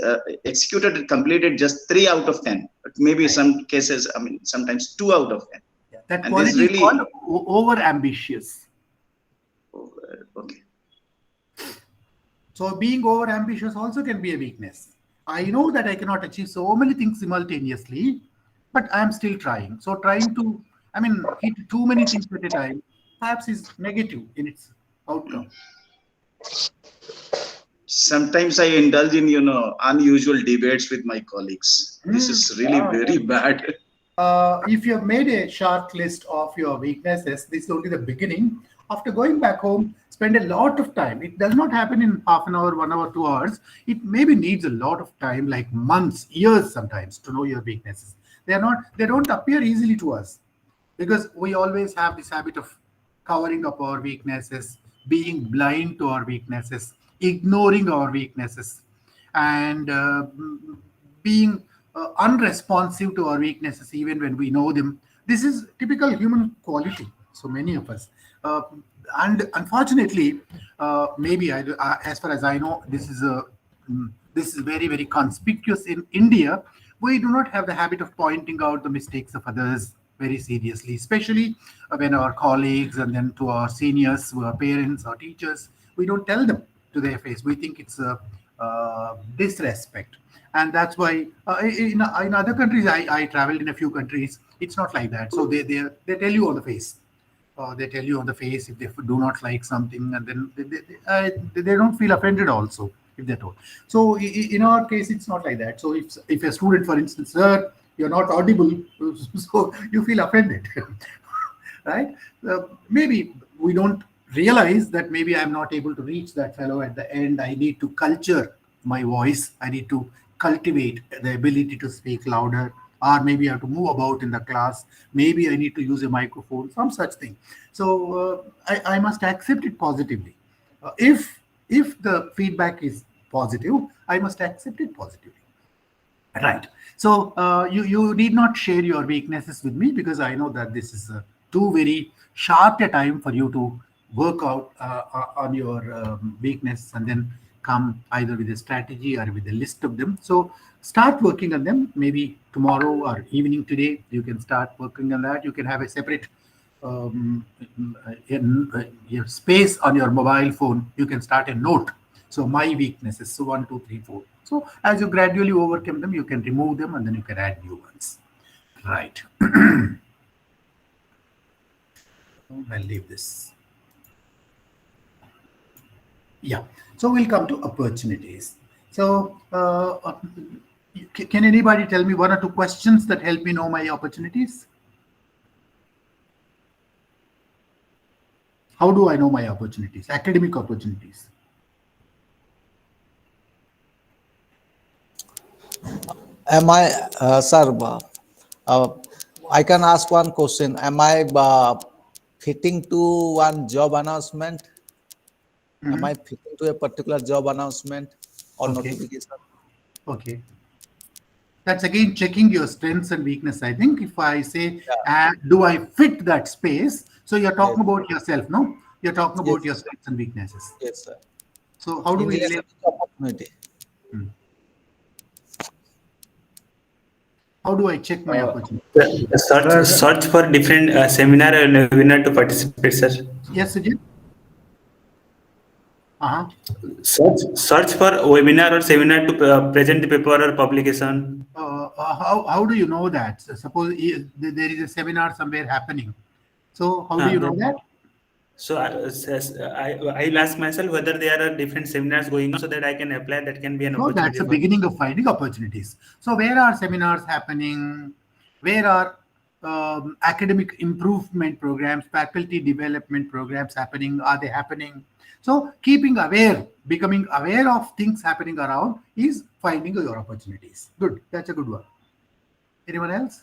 executed and completed just 3 out of 10. But maybe some cases, sometimes 2 out of 10. Yeah, that quality is called over-ambitious. Okay. So being over-ambitious also can be a weakness. I know that I cannot achieve so many things simultaneously, but I am still trying. So trying to, hit too many things at a time, perhaps is negative in its outcome. Sometimes I indulge in, unusual debates with my colleagues. This is really very bad. If you have made a short list of your weaknesses, this is only the beginning. After going back home, spend a lot of time. It does not happen in half an hour, 1 hour, 2 hours. It maybe needs a lot of time, like months, years sometimes, to know your weaknesses. They don't appear easily to us, because we always have this habit of covering up our weaknesses, being blind to our weaknesses, ignoring our weaknesses, and being unresponsive to our weaknesses even when we know them. This is typical human quality. So many of us. And unfortunately, maybe as far as I know, this is very, very conspicuous in India. We do not have the habit of pointing out the mistakes of others very seriously, especially when our colleagues and then to our seniors, who are parents or teachers, we don't tell them to their face. We think it's disrespect. And that's why in other countries, I traveled in a few countries, it's not like that. So they tell you on the face. They tell you on the face if they do not like something, and then they don't feel offended also if they're told. So in our case, it's not like that. So if a student, for instance, sir, you're not audible, so you feel offended, right? Maybe we don't realize that maybe I'm not able to reach that fellow at the end. I need to culture my voice. I need to cultivate the ability to speak louder, or maybe I have to move about in the class. Maybe I need to use a microphone, some such thing. So I must accept it positively. If the feedback is positive, I must accept it positively. Right. So you need not share your weaknesses with me, because I know that this is too very short a time for you to work out on your weakness and then come either with a strategy or with a list of them. So start working on them. Maybe tomorrow or evening today, you can start working on that. You can have a separate your space on your mobile phone. You can start a note. So my weaknesses, so 1, 2, 3, 4. So as you gradually overcome them, you can remove them and then you can add new ones. Right. I'll leave this. Yeah. So we'll come to opportunities. So can anybody tell me 1 or 2 questions that help me know my opportunities? How do I know my opportunities, academic opportunities? Am I, sir, I can ask one question. Am I fitting to one job announcement? Am I fitting to a particular job announcement or notification? Okay. That's again checking your strengths and weakness. I think if I say, do I fit that space? So you're talking about yourself, no? You're talking about your strengths and weaknesses. Yes, sir. So how do we relate? Opportunity. How do I check my opportunity? Search for different seminar and webinar to participate, sir. Yes, Sujit? Search for webinar or seminar to present the paper or publication. How do you know that? Suppose there is a seminar somewhere happening. So how do you know that? So I'll ask myself whether there are different seminars going on so that I can apply. That can be an opportunity. That's the beginning of finding opportunities. So where are seminars happening? Where are academic improvement programs, faculty development programs happening? Are they happening? So keeping aware, becoming aware of things happening around is finding your opportunities. Good. That's a good one. Anyone else?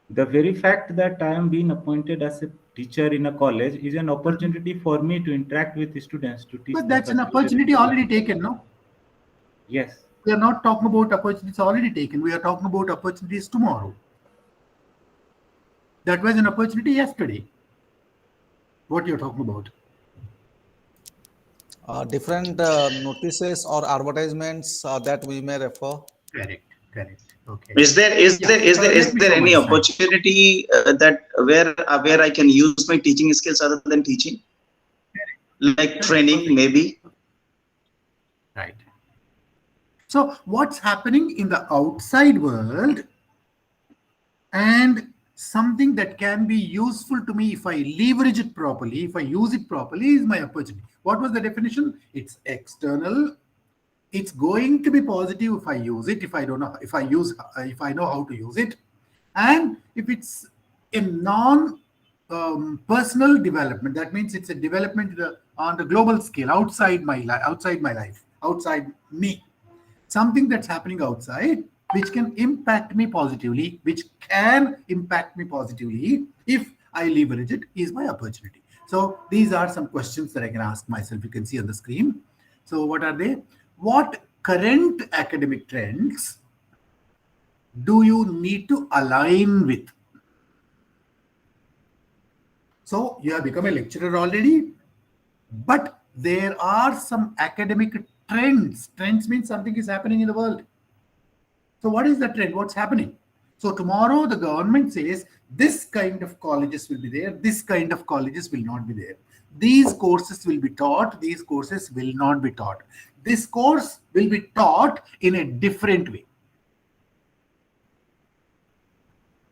The very fact that I am being appointed as a teacher in a college is an opportunity for me to interact with the students, to teach. But that's an opportunity already taken, no? Yes. We are not talking about opportunities already taken. We are talking about opportunities tomorrow. That was an opportunity yesterday. What you're talking about? Different notices or advertisements that we may refer. Correct. Okay. Is there any opportunity that where I can use my teaching skills other than teaching, like training maybe? Right. So what's happening in the outside world and something that can be useful to me if I leverage it properly, if I use it properly, is my opportunity. What was the definition? It's external. It's going to be positive if I use it, if I don't know, if I know how to use it. And if it's a non-personal development, that means it's a development on the global scale, outside my life, outside me. Something that's happening outside, which can impact me positively, if I leverage it, is my opportunity. So these are some questions that I can ask myself. You can see on the screen. So what are they? What current academic trends do you need to align with? So you have become a lecturer already, but there are some academic trends. Trends means something is happening in the world. So what is the trend? What's happening? So tomorrow the government says this kind of colleges will be there, this kind of colleges will not be there. These courses will be taught, these courses will not be taught. This course will be taught in a different way.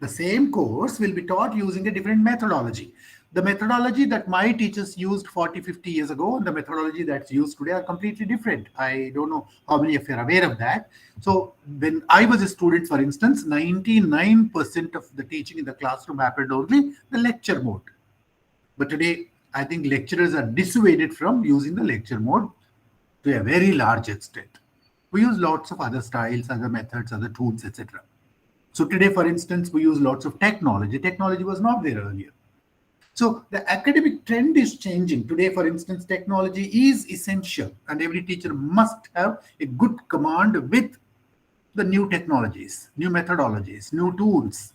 The same course will be taught using a different methodology. The methodology that my teachers used 40, 50 years ago and the methodology that's used today are completely different. I don't know how many of you are aware of that. So when I was a student, for instance, 99% of the teaching in the classroom happened only the lecture mode. But today, I think lecturers are dissuaded from using the lecture mode to a very large extent. We use lots of other styles, other methods, other tools, etc. So today, for instance, we use lots of technology. Technology was not there earlier. So the academic trend is changing. Today, for instance, technology is essential and every teacher must have a good command with the new technologies, new methodologies, new tools,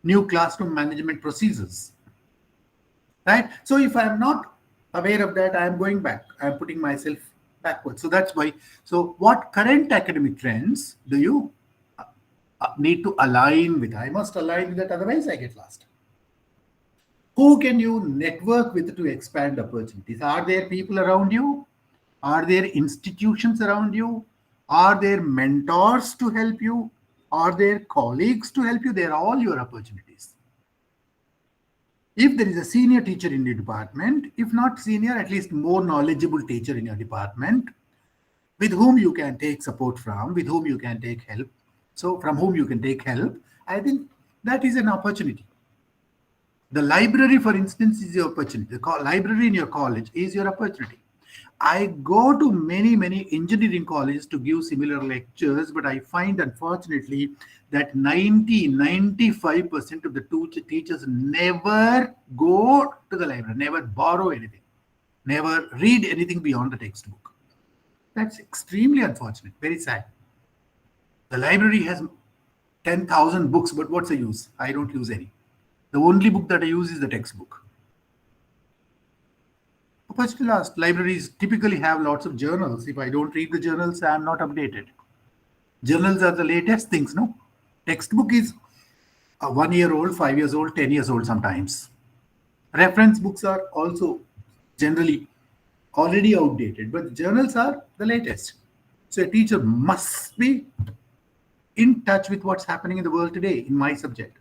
new classroom management procedures. Right? So if I'm not aware of that, I'm going back. I'm putting myself backwards. So that's why. So what current academic trends do you need to align with? I must align with that, otherwise I get lost. Who can you network with to expand opportunities? Are there people around you? Are there institutions around you? Are there mentors to help you? Are there colleagues to help you? They're all your opportunities. If there is a senior teacher in the department, if not senior, at least more knowledgeable teacher in your department, with whom you can take support from, with whom you can take help. So from whom you can take help, I think that is an opportunity. The library, for instance, is your opportunity. The library in your college is your opportunity. I go to many engineering colleges to give similar lectures, but I find, unfortunately, that 95% of the teachers never go to the library, never borrow anything, never read anything beyond the textbook. That's extremely unfortunate, very sad. The library has 10,000 books, but what's the use? I don't use any. The only book that I use is the textbook. Opportunity lost. Libraries typically have lots of journals. If I don't read the journals, I'm not updated. Journals are the latest things, no? Textbook is 1 year old, 5 years old, 10 years old sometimes. Reference books are also generally already outdated, but journals are the latest. So a teacher must be in touch with what's happening in the world today in my subject.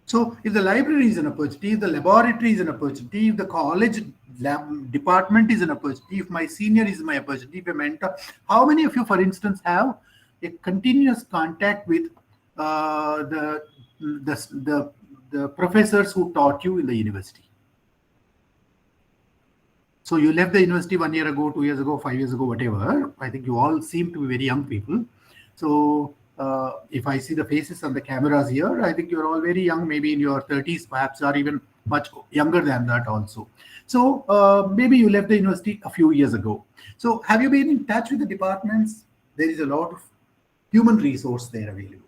So if the library is an opportunity, if the laboratory is an opportunity, if the college lab department is an opportunity, if my senior is my opportunity, if a mentor, how many of you, for instance, have a continuous contact with the, the professors who taught you in the university? So you left the university 1 year ago, 2 years ago, 5 years ago, whatever. I think you all seem to be very young people. So if I see the faces on the cameras here, I think you're all very young, maybe in your 30s, perhaps, or even much younger than that also. So maybe you left the university a few years ago. So have you been in touch with the departments? There is a lot of human resource there available.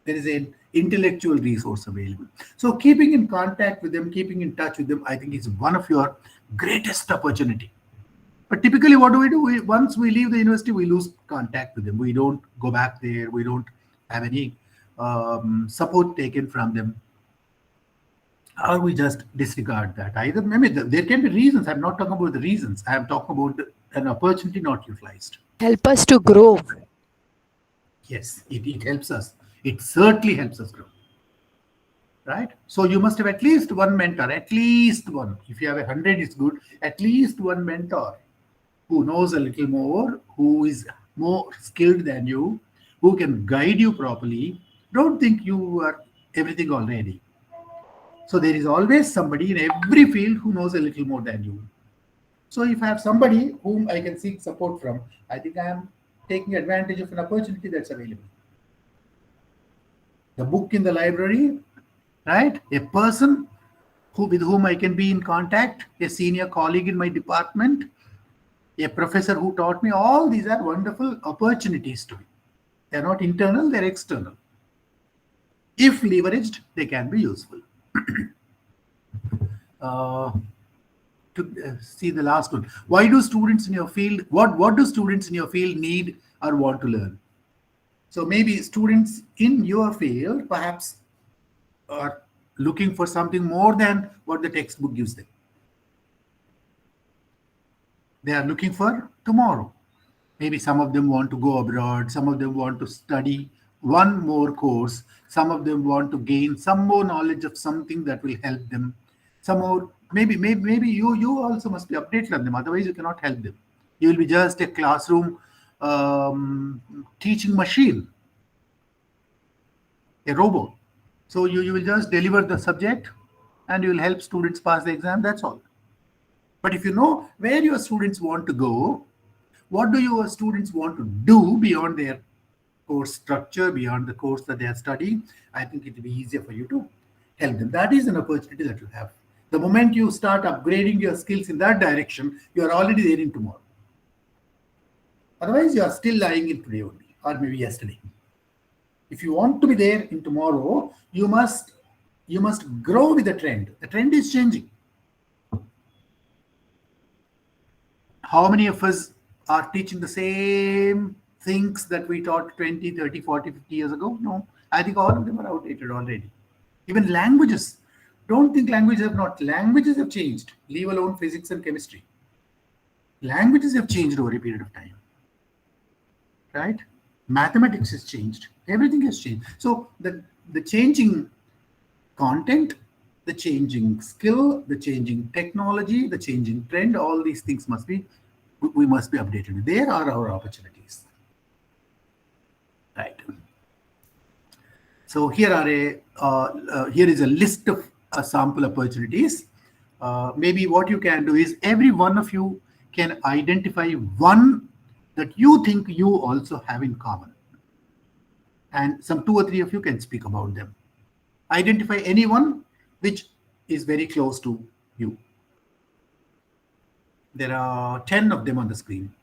There is an intellectual resource available. So keeping in contact with them, keeping in touch with them, I think is one of your greatest opportunity. But typically what do? Once we leave the university, we lose contact with them. We don't go back there. We don't have any support taken from them. Or we just disregard that. Either, I mean, there can be reasons. I'm not talking about the reasons. I'm talking about an opportunity not utilized. Help us to grow. Yes, it helps us. It certainly helps us grow. Right? So you must have at least one mentor, at least one. If you have 100, it's good. At least one mentor who knows a little more, who is more skilled than you, who can guide you properly. Don't think you are everything already. So there is always somebody in every field who knows a little more than you. So if I have somebody whom I can seek support from, I think I am taking advantage of an opportunity that's available. The book in the library, right? A person with whom I can be in contact, a senior colleague in my department, a professor who taught me, all these are wonderful opportunities to me. They're not internal, they're external. If leveraged, they can be useful. To see the last one. Why do students in your field, what do students in your field need or want to learn? So maybe students in your field perhaps are looking for something more than what the textbook gives them. They are looking for tomorrow. Maybe some of them want to go abroad, some of them want to study one more course, some of them want to gain some more knowledge of something that will help them. Some more, maybe you also must be updated on them, otherwise you cannot help them. You will be just a classroom teaching machine, a robot. So you will just deliver the subject and you will help students pass the exam, that's all. But if you know where your students want to go, what do your students want to do beyond their course structure, beyond the course that they are studying, I think it will be easier for you to help them. That is an opportunity that you have. The moment you start upgrading your skills in that direction, you are already there in tomorrow. Otherwise, you are still lying in today only, or maybe yesterday. If you want to be there in tomorrow, you must grow with the trend. The trend is changing. How many of us are teaching the same things that we taught 20, 30, 40, 50 years ago? No, I think all of them are outdated already. Even languages. Don't think languages have not. Languages have changed, leave alone physics and chemistry. Languages have changed over a period of time. Right? Mathematics has changed. Everything has changed. So the changing content, the changing skill, the changing technology, the changing trend, all these things we must be updated. There are our opportunities. Right. So here is a list of sample opportunities. Maybe what you can do is every one of you can identify one that you think you also have in common. And some 2 or 3 of you can speak about them. Identify anyone which is very close to you. There are 10 of them on the screen.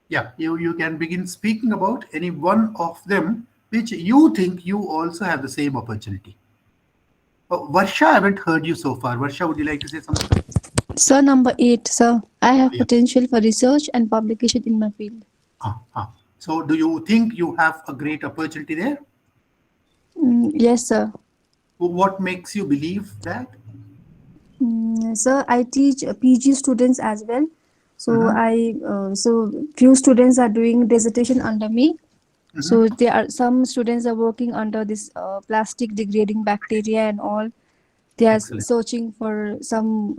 Yeah, you can begin speaking about any one of them which you think you also have the same opportunity. Varsha, I haven't heard you so far. Varsha, would you like to say something? Sir, number 8, sir. I have Yeah. potential for research and publication in my field. So do you think you have a great opportunity there? Yes, sir. What makes you believe that? Sir, I teach PG students as well. So so few students are doing dissertation under me. So there are some students are working under this plastic degrading bacteria and all. They are Excellent. searching for some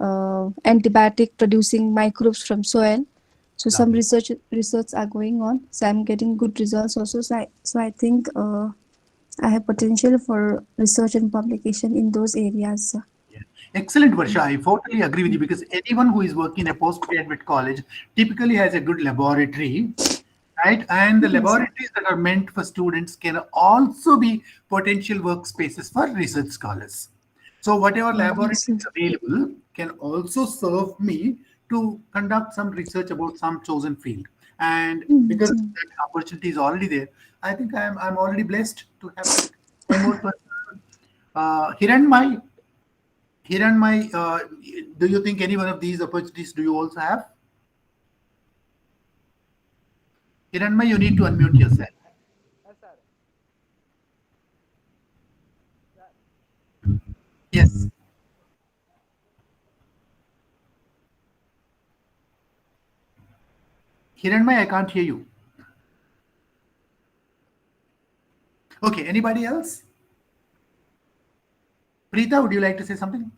antibiotic producing microbes from soil. So some research are going on. So I'm getting good results also. So I think I have potential for research and publication in those areas. Excellent, Varsha. I totally agree with you because anyone who is working in a postgraduate college typically has a good laboratory, right? And the laboratories that are meant for students can also be potential workspaces for research scholars. So whatever laboratory is available can also serve me to conduct some research about some chosen field. And because that opportunity is already there, I think I'm already blessed to have that. One more person. Hiranmai, do you think any one of these opportunities do you also have? Hiranmai, you need to unmute yourself. Yes. Hiranmai, I can't hear you. Okay, anybody else? Preeta, would you like to say something?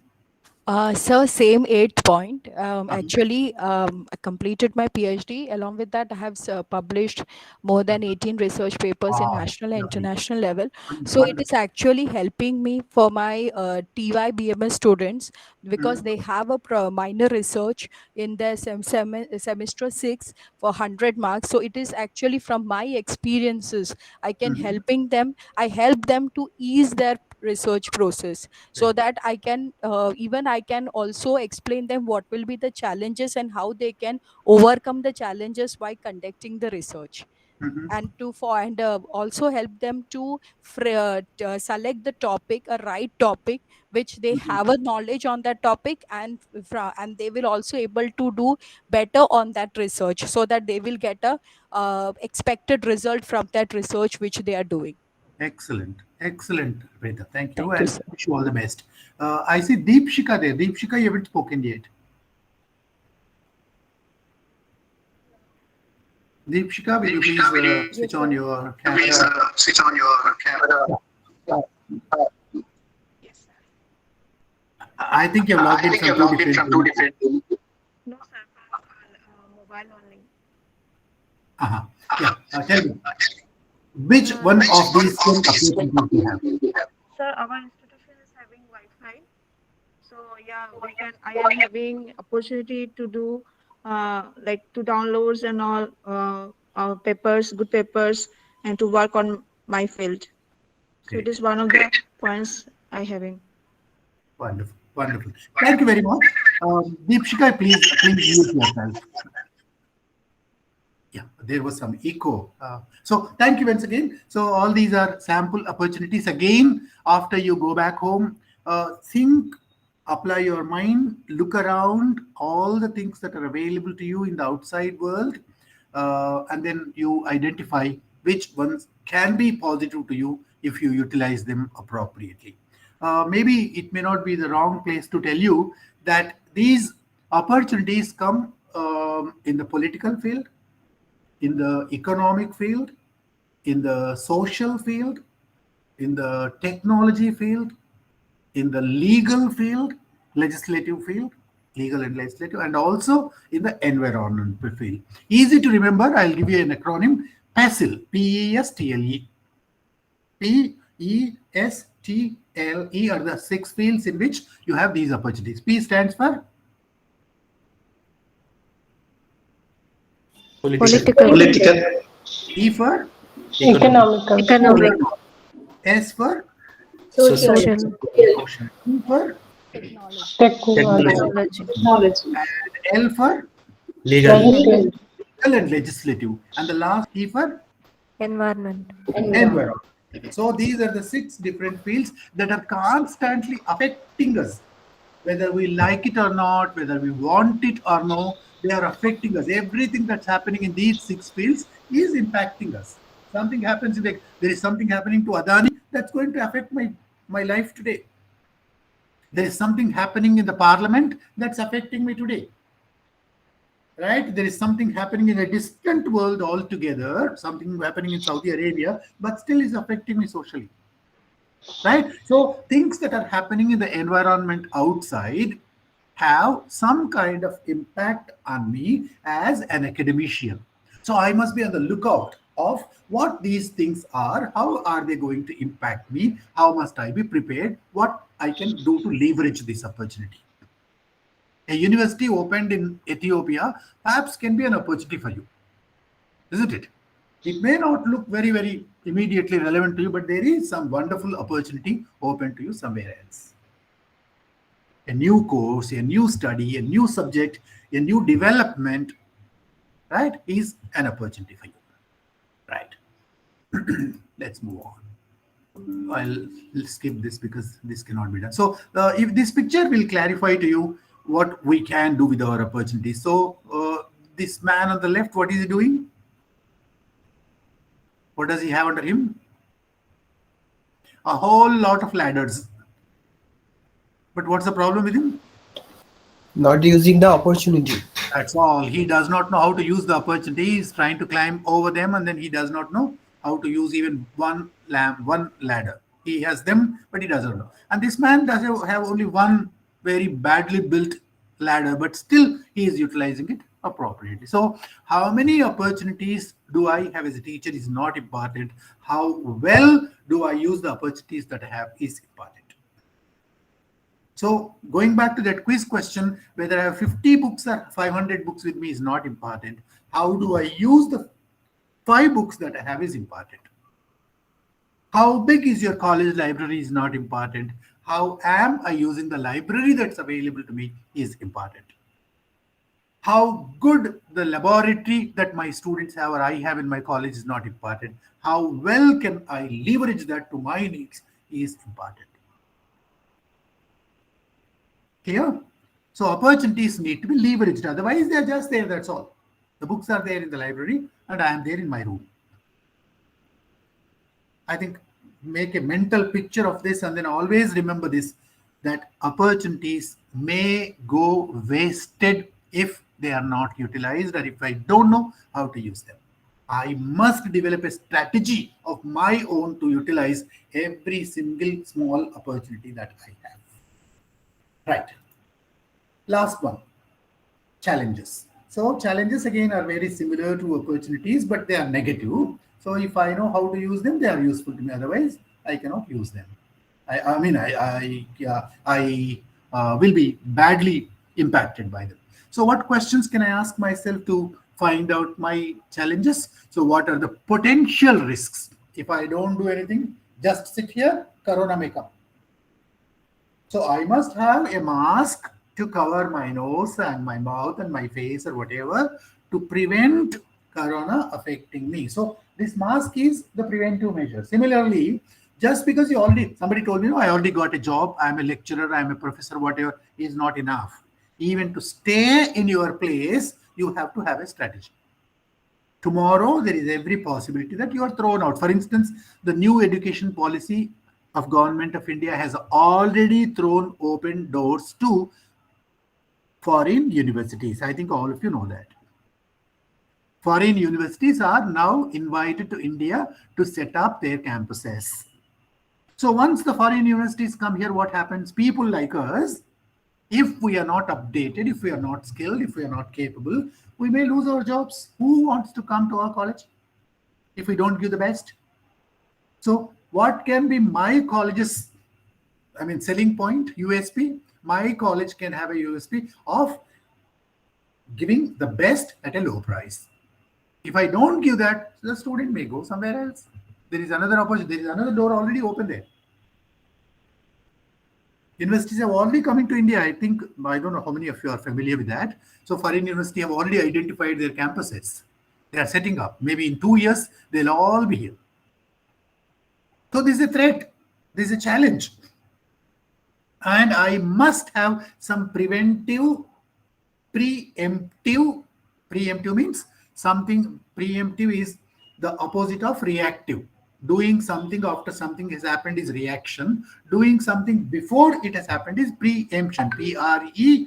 So same 8th point. Actually, I completed my PhD. Along with that, I have published more than 18 research papers in national and international level. So it is actually helping me for my TY BMS students because they have a minor research in their semester 6 for 100 marks. So it is actually from my experiences. I help them to ease their research process so that I can also explain them what will be the challenges and how they can overcome the challenges by conducting the research and also help them to select the topic, a right topic which they have a knowledge on that topic, and they will also able to do better on that research so that they will get a expected result from that research which they are doing. Excellent. Excellent, Preeta. Thank you. Thank you, And sir. wish you all the best. I see Deepshika there. Deepshika, you haven't spoken yet. Deepshika, will you please switch on your camera? I think you've logged in from two different rooms. No, sir, mobile only. Yeah. Tell me, which one of these opportunities do you have? Sir, our institution is having Wi-Fi. So yeah, I am having opportunity to do like to downloads and all papers, good papers, and to work on my field. So it is one of the points I having. Wonderful. Wonderful. Thank you very much. Deepshika, please mute yourself. Yeah, there was some echo. So thank you once again. So all these are sample opportunities. Again, after you go back home, think, apply your mind, look around all the things that are available to you in the outside world, and then you identify which ones can be positive to you if you utilize them appropriately. Maybe it may not be the wrong place to tell you that these opportunities come in the political field, in the economic field, in the social field, in the technology field, in the legal field, legislative field, legal and legislative, and also in the environmental field. Easy to remember, I'll give you an acronym, PESTLE, P-E-S-T-L-E. P-E-S-T-L-E are the 6 fields in which you have these opportunities. P stands for? Political. E for? Economical. S for? Social. E for? Technology. And L for? Legal. and legislative. And the last key for Environment. environment. So these are the 6 different fields that are constantly affecting us. Whether we like it or not, whether we want it or no, they are affecting us. Everything that's happening in these 6 fields is impacting us. Something happens, there is something happening to Adani that's going to affect my life today. There is something happening in the parliament that's affecting me today. Right? There is something happening in a distant world altogether, something happening in Saudi Arabia, but still is affecting me socially. Right? So things that are happening in the environment outside have some kind of impact on me as an academician. So I must be on the lookout of what these things are, how are they going to impact me, how must I be prepared, what I can do to leverage this opportunity. A university opened in Ethiopia perhaps can be an opportunity for you, isn't it? It may not look very, very immediately relevant to you, but there is some wonderful opportunity open to you somewhere else. A new course, a new study, a new subject, a new development, right, is an opportunity for you. Right. Let's move on. I'll skip this because this cannot be done. So if this picture will clarify to you what we can do with our opportunities. So this man on the left, what is he doing? What does he have under him? A whole lot of ladders. But what's the problem with him? Not using the opportunity. That's all. He does not know how to use the opportunity. He's trying to climb over them, and then he does not know how to use even one ladder. He has them, but he doesn't know. And this man does have only one very badly built ladder, but still he is utilizing it appropriately. So how many opportunities do I have as a teacher is not important. How well do I use the opportunities that I have is important. So going back to that quiz question, whether I have 50 books or 500 books with me is not important. How do I use the 5 books that I have is important. How big is your college library is not important. How am I using the library that's available to me is important. How good the laboratory that my students have or I have in my college is not important. How well can I leverage that to my needs is important. Clear? So opportunities need to be leveraged. Otherwise, they're just there. That's all. The books are there in the library and I am there in my room. I think make a mental picture of this and then always remember this, that opportunities may go wasted if they are not utilized or if I don't know how to use them. I must develop a strategy of my own to utilize every single small opportunity that I have. Right. Last one, challenges. So challenges again are very similar to opportunities, but they are negative. So if I know how to use them, they are useful to me. Otherwise, I cannot use them. I will be badly impacted by them. So what questions can I ask myself to find out my challenges? So what are the potential risks? If I don't do anything, just sit here, Corona may come. So I must have a mask to cover my nose and my mouth and my face or whatever to prevent Corona affecting me. So this mask is the preventive measure. Similarly, just because somebody told me, I already got a job, I'm a lecturer, I'm a professor, whatever, is not enough. Even to stay in your place, you have to have a strategy. Tomorrow, there is every possibility that you are thrown out. For instance, the new education policy of Government of India has already thrown open doors to foreign universities. I think all of you know that. Foreign universities are now invited to India to set up their campuses. So once the foreign universities come here, what happens? People like us, if we are not updated, if we are not skilled, if we are not capable, we may lose our jobs. Who wants to come to our college if we don't give the best? So what can be my college's, selling point, USP? My college can have a USP of giving the best at a low price. If I don't give that, the student may go somewhere else. There is another opportunity. There is another door already open there. Universities have already come into India. I think, I don't know how many of you are familiar with that. So foreign universities have already identified their campuses. They are setting up. Maybe in 2 years, they'll all be here. So this is a threat. This is a challenge. And I must have some preemptive means something. Preemptive is the opposite of reactive. Doing something after something has happened is reaction. Doing something before it has happened is preemption. Preemption,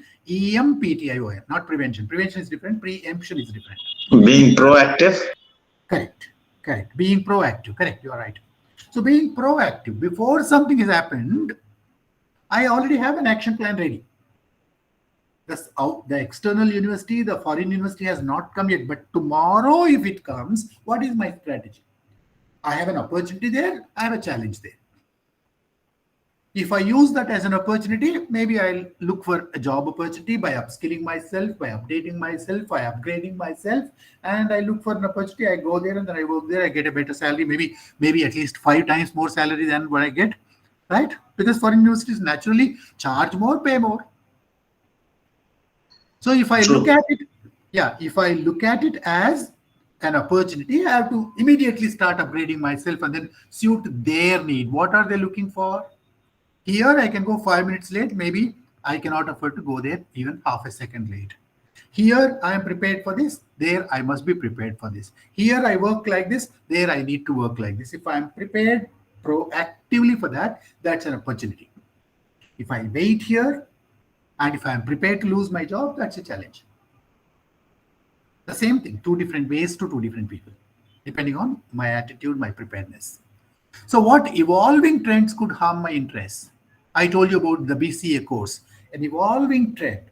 not prevention. Prevention is different. Preemption is different. Being proactive. Correct. Being proactive. Correct. You are right. So being proactive before something has happened, I already have an action plan ready. The external university, the foreign university has not come yet, but tomorrow if it comes, what is my strategy? I have an opportunity there, I have a challenge there. If I use that as an opportunity, maybe I'll look for a job opportunity by upskilling myself, by updating myself, by upgrading myself, and I look for an opportunity, I go there and then I work there, I get a better salary, maybe at least 5 times more salary than what I get, right? Because foreign universities naturally charge more, pay more. So if I look at it, if I look at it as an opportunity, I have to immediately start upgrading myself and then suit their need. What are they looking for? Here I can go 5 minutes late. Maybe I cannot afford to go there even half a second late. Here I am prepared for this. There I must be prepared for this. Here I work like this. There I need to work like this. If I am prepared proactively for that, that's an opportunity. If I wait here, and if I am prepared to lose my job, that's a challenge. The same thing, 2 different ways to 2 different people, depending on my attitude, my preparedness. So what evolving trends could harm my interests? I told you about the BCA course, an evolving trend.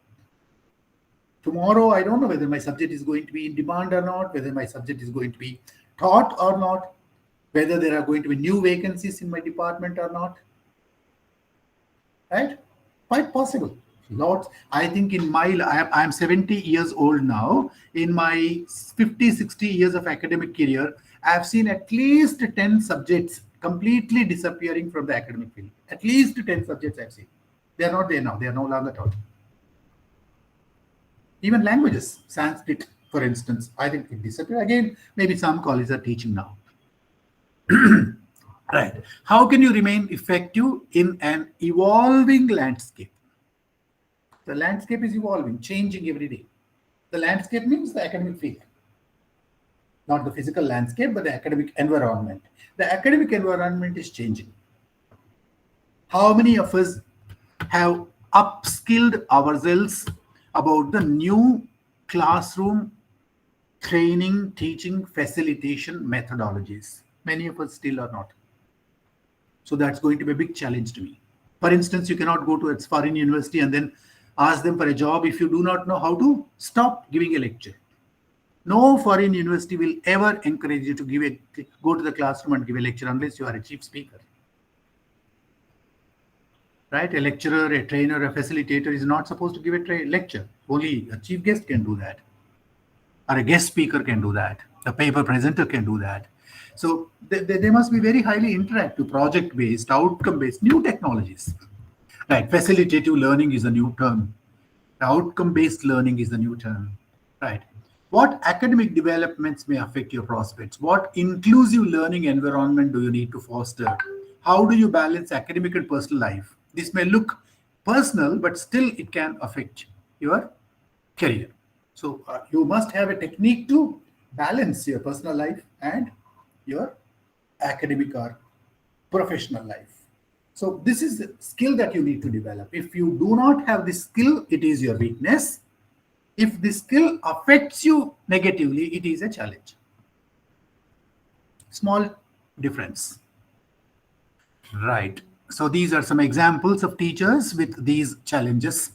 Tomorrow, I don't know whether my subject is going to be in demand or not, whether my subject is going to be taught or not, whether there are going to be new vacancies in my department or not. Right? Quite possible. Lots. I think in I am 70 years old now. In my 50, 60 years of academic career, I have seen at least 10 subjects completely disappearing from the academic field. At least 10 subjects I've seen. They are not there now. They are no longer taught. Even languages, Sanskrit, for instance, I think it disappeared. Again, maybe some colleges are teaching now. Right. How can you remain effective in an evolving landscape? The landscape is evolving, changing every day. The landscape means the academic field. Not the physical landscape, but the academic environment. The academic environment is changing. How many of us have upskilled ourselves about the new classroom training, teaching, facilitation methodologies? Many of us still are not. So that's going to be a big challenge to me. For instance, you cannot go to a foreign university and then ask them for a job if you do not know how to stop giving a lecture. No foreign university will ever encourage you to go to the classroom and give a lecture unless you are a chief speaker. Right? A lecturer, a trainer, a facilitator is not supposed to give a lecture. Only a chief guest can do that. Or a guest speaker can do that. A paper presenter can do that. So they must be very highly interactive, project-based, outcome-based, new technologies. Right, facilitative learning is a new term. Outcome-based learning is the new term. Right. What academic developments may affect your prospects? What inclusive learning environment do you need to foster? How do you balance academic and personal life? This may look personal, but still it can affect your career. So you must have a technique to balance your personal life and your academic or professional life. So this is a skill that you need to develop. If you do not have this skill, it is your weakness. If this skill affects you negatively, it is a challenge. Small difference. Right. So these are some examples of teachers with these challenges.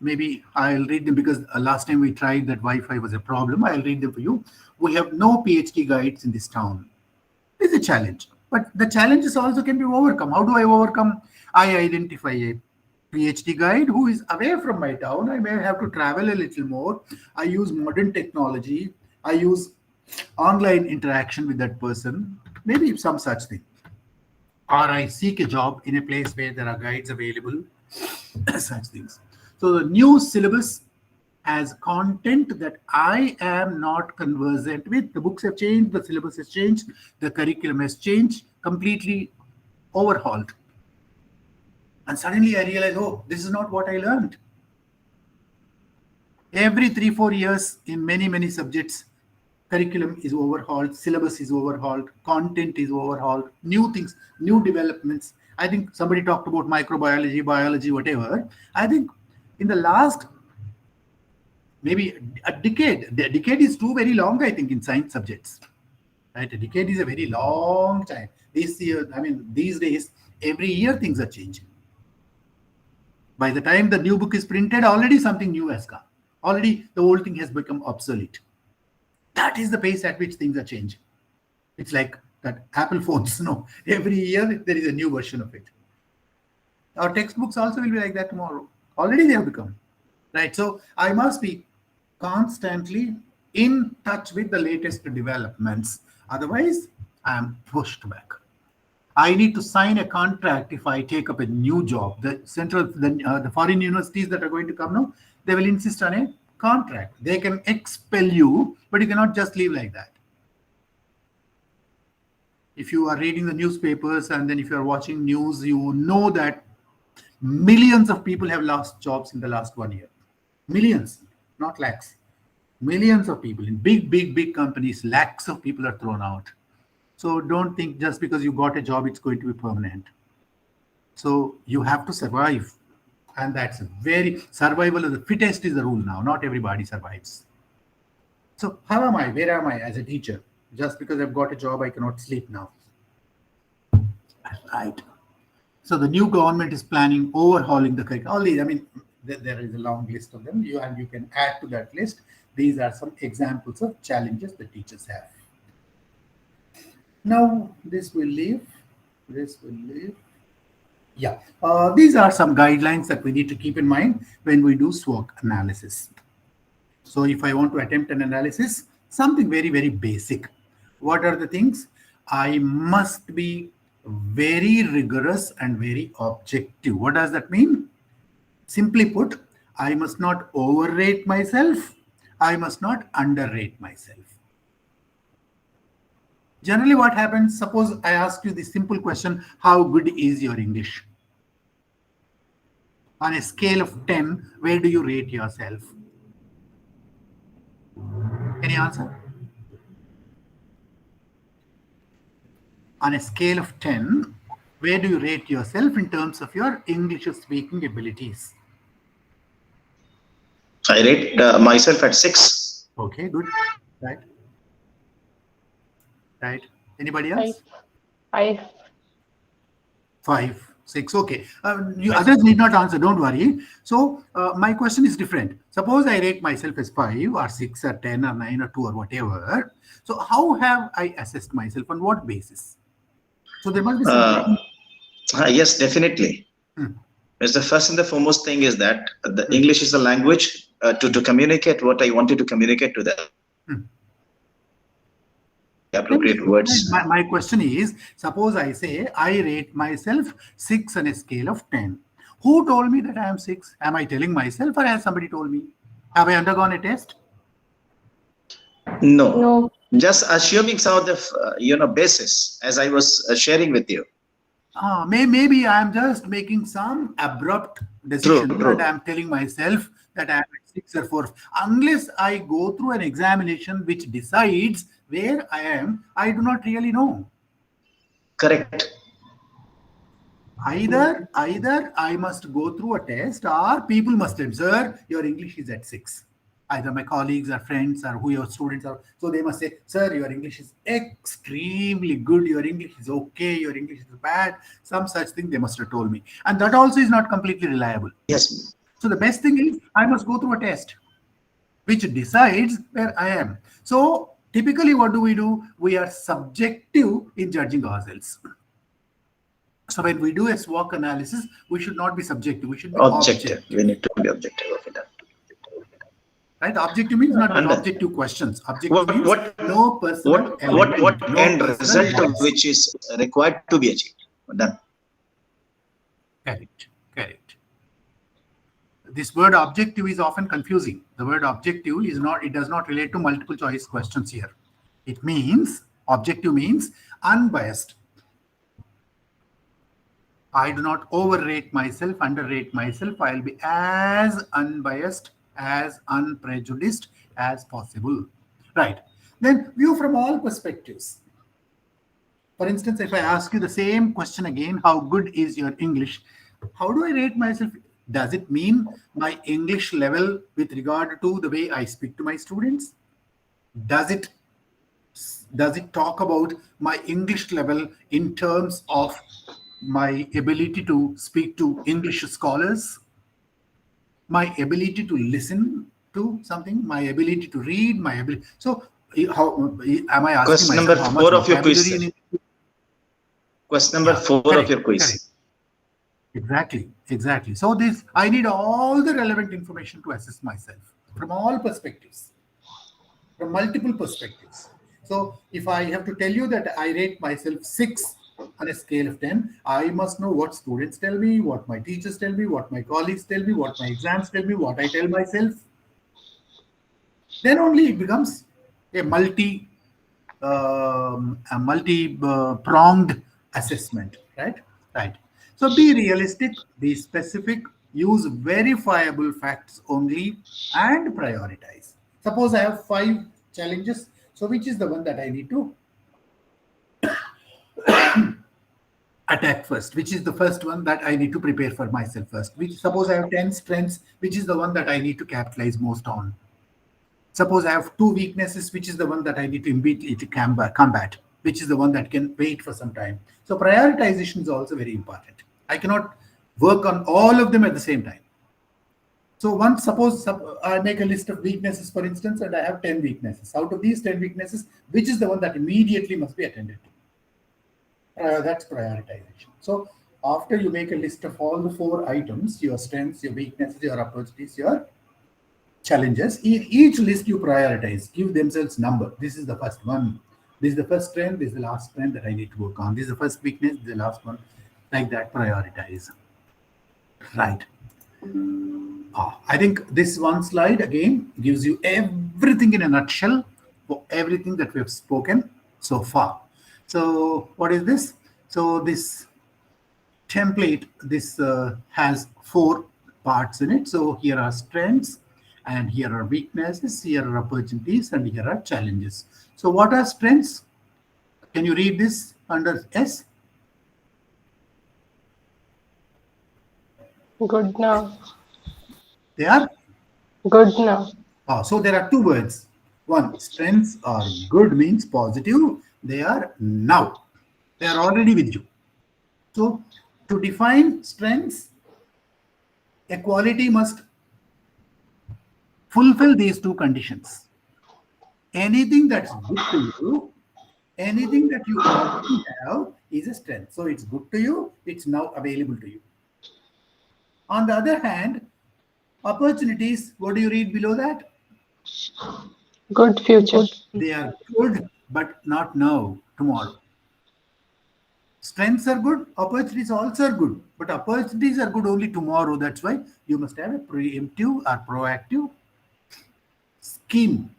Maybe I'll read them because last time we tried that Wi-Fi was a problem. I'll read them for you. We have no PhD guides in this town. It's a challenge. But the challenges also can be overcome. How do I overcome? I identify a PhD guide who is away from my town. I may have to travel a little more. I use modern technology. I use online interaction with that person. Maybe some such thing. Or I seek a job in a place where there are guides available. Such things. So the new syllabus as content that I am not conversant with. The books have changed, the syllabus has changed, the curriculum has changed, completely overhauled. And suddenly I realized, oh, this is not what I learned. Every 3-4 years in many subjects, curriculum is overhauled, syllabus is overhauled, content is overhauled, new things, new developments. I think somebody talked about microbiology, biology, whatever. I think in the last maybe a decade, the decade is too very long, I think, in science subjects. Right? A decade is a very long time. This year, I mean, these days, every year things are changing. By the time the new book is printed, already something new has come. Already the old thing has become obsolete. That is the pace at which things are changing. It's like that Apple phones, every year there is a new version of it. Our textbooks also will be like that tomorrow. Already they have become. Right? So I must be constantly in touch with the latest developments. Otherwise, I am pushed back. I need to sign a contract if I take up a new job. The foreign universities that are going to come now, they will insist on a contract. They can expel you, but you cannot just leave like that. If you are reading the newspapers and then if you are watching news, you know that millions of people have lost jobs in the last 1 year. Millions, not lakhs. Millions of people in big companies, lakhs of people are thrown out. So don't think just because you got a job, it's going to be permanent. So you have to survive. And that's very survival of the fittest is the rule now. Not everybody survives. So how am I? Where am I as a teacher? Just because I've got a job, I cannot sleep now. Right. So the new government is planning overhauling the curriculum. I mean, there is a long list of them. You can add to that list. These are some examples of challenges the teachers have. Now this will leave. This will leave. Yeah, these are some guidelines that we need to keep in mind when we do SWOC analysis. So if I want to attempt an analysis, something very basic. What are the things? I must be very rigorous and very objective. What does that mean? Simply put, I must not overrate myself. I must not underrate myself. Generally what happens, suppose I ask you the simple question, how good is your English? On a scale of 10, where do you rate yourself? Any answer? On a scale of 10, where do you rate yourself in terms of your English speaking abilities? I rate myself at 6. Okay, good. Right. Right. Anybody else? 5. 5, 6. Okay. You others need not answer. Don't worry. So my question is different. Suppose I rate myself as 5 or 6 or 10 or 9 or 2 or whatever. So how have I assessed myself? On what basis? So there must be something. Yes, definitely. Because the first and the foremost thing is that the English is a language to communicate what I wanted to communicate to them. Appropriate words. My question is, suppose I say I rate myself 6 on a scale of 10. Who told me that I am 6? Am I telling myself or has somebody told me? Have I undergone a test? No. Just assuming some of the basis as I was sharing with you. Maybe I am just making some abrupt decision True. and I am telling myself that I am at 6 or 4. Unless I go through an examination which decides where I am, I do not really know. Correct. Either I must go through a test or people must say, sir, your English is at 6. Either my colleagues or friends or who your students are. So they must say, sir, your English is extremely good. Your English is okay. Your English is bad. Some such thing they must have told me. And that also is not completely reliable. Yes. So the best thing is I must go through a test which decides where I am. So typically what do? We are subjective in judging ourselves. So when we do a SWOC analysis, we should not be subjective. We should be objective. We need to be objective. Okay, done. Right? Objective means not objective questions. Objective means no personal what end result which is required to be achieved. Done. Correct. this word objective is often confusing. The word objective is not, it does not relate to multiple choice questions here. It means, objective means unbiased. I do not overrate myself, underrate myself. I'll be as unbiased, as unprejudiced as possible. Right. Then view from all perspectives. For instance, if I ask you the same question again, how good is your English? How do I rate myself? Does it mean my English level with regard to the way I speak to my students? Does it talk about my English level in terms of my ability to speak to English scholars, my ability to listen to something, my ability to read, my ability? So, how am I asking Question myself number how 4 much of your quiz, vocabulary sir. in English? Question number 4 correct, of your quiz. correct. Exactly. So this, I need all the relevant information to assess myself from all perspectives, from multiple perspectives. So if I have to tell you that I rate myself 6 on a scale of 10, I must know what students tell me, what my teachers tell me, what my colleagues tell me, what my exams tell me, what I tell myself. Then only it becomes a multi-pronged assessment, right? Right. So be realistic, be specific, use verifiable facts only, and prioritize. Suppose I have 5 challenges. So which is the one that I need to attack first? Which is the first one that I need to prepare for myself first? Which, suppose I have 10 strengths, which is the one that I need to capitalize most on? Suppose I have 2 weaknesses, which is the one that I need to combat, which is the one that can wait for some time. So prioritization is also very important. I cannot work on all of them at the same time. So once, suppose I make a list of weaknesses, for instance, and I have 10 weaknesses. Out of these 10 weaknesses, which is the one that immediately must be attended to? That's prioritization. So after you make a list of all the 4 items, your strengths, your weaknesses, your opportunities, your challenges, each list you prioritize, give themselves number. This is the first one. This is the first strength. This is the last strength that I need to work on. This is the first weakness. This is the last one. Like that, prioritize. Right. I think this one slide again gives you everything in a nutshell for everything that we have spoken so far. So what is this? So this template, this has 4 parts in it. So here are strengths, and here are weaknesses, here are opportunities, and here are challenges. So what are strengths? Can you read this under S? Good now. They are? Good now. So there are 2 words. One, strengths are good means positive. They are now. They are already with you. So to define strengths, a quality must fulfill these 2 conditions. Anything that's good to you, anything that you already have is a strength. So it's good to you, it's now available to you. On the other hand, opportunities, what do you read below that? Good future. They are good, but not now, tomorrow. Strengths are good, opportunities also are good, but opportunities are good only tomorrow. That's why you must have a preemptive or proactive scheme,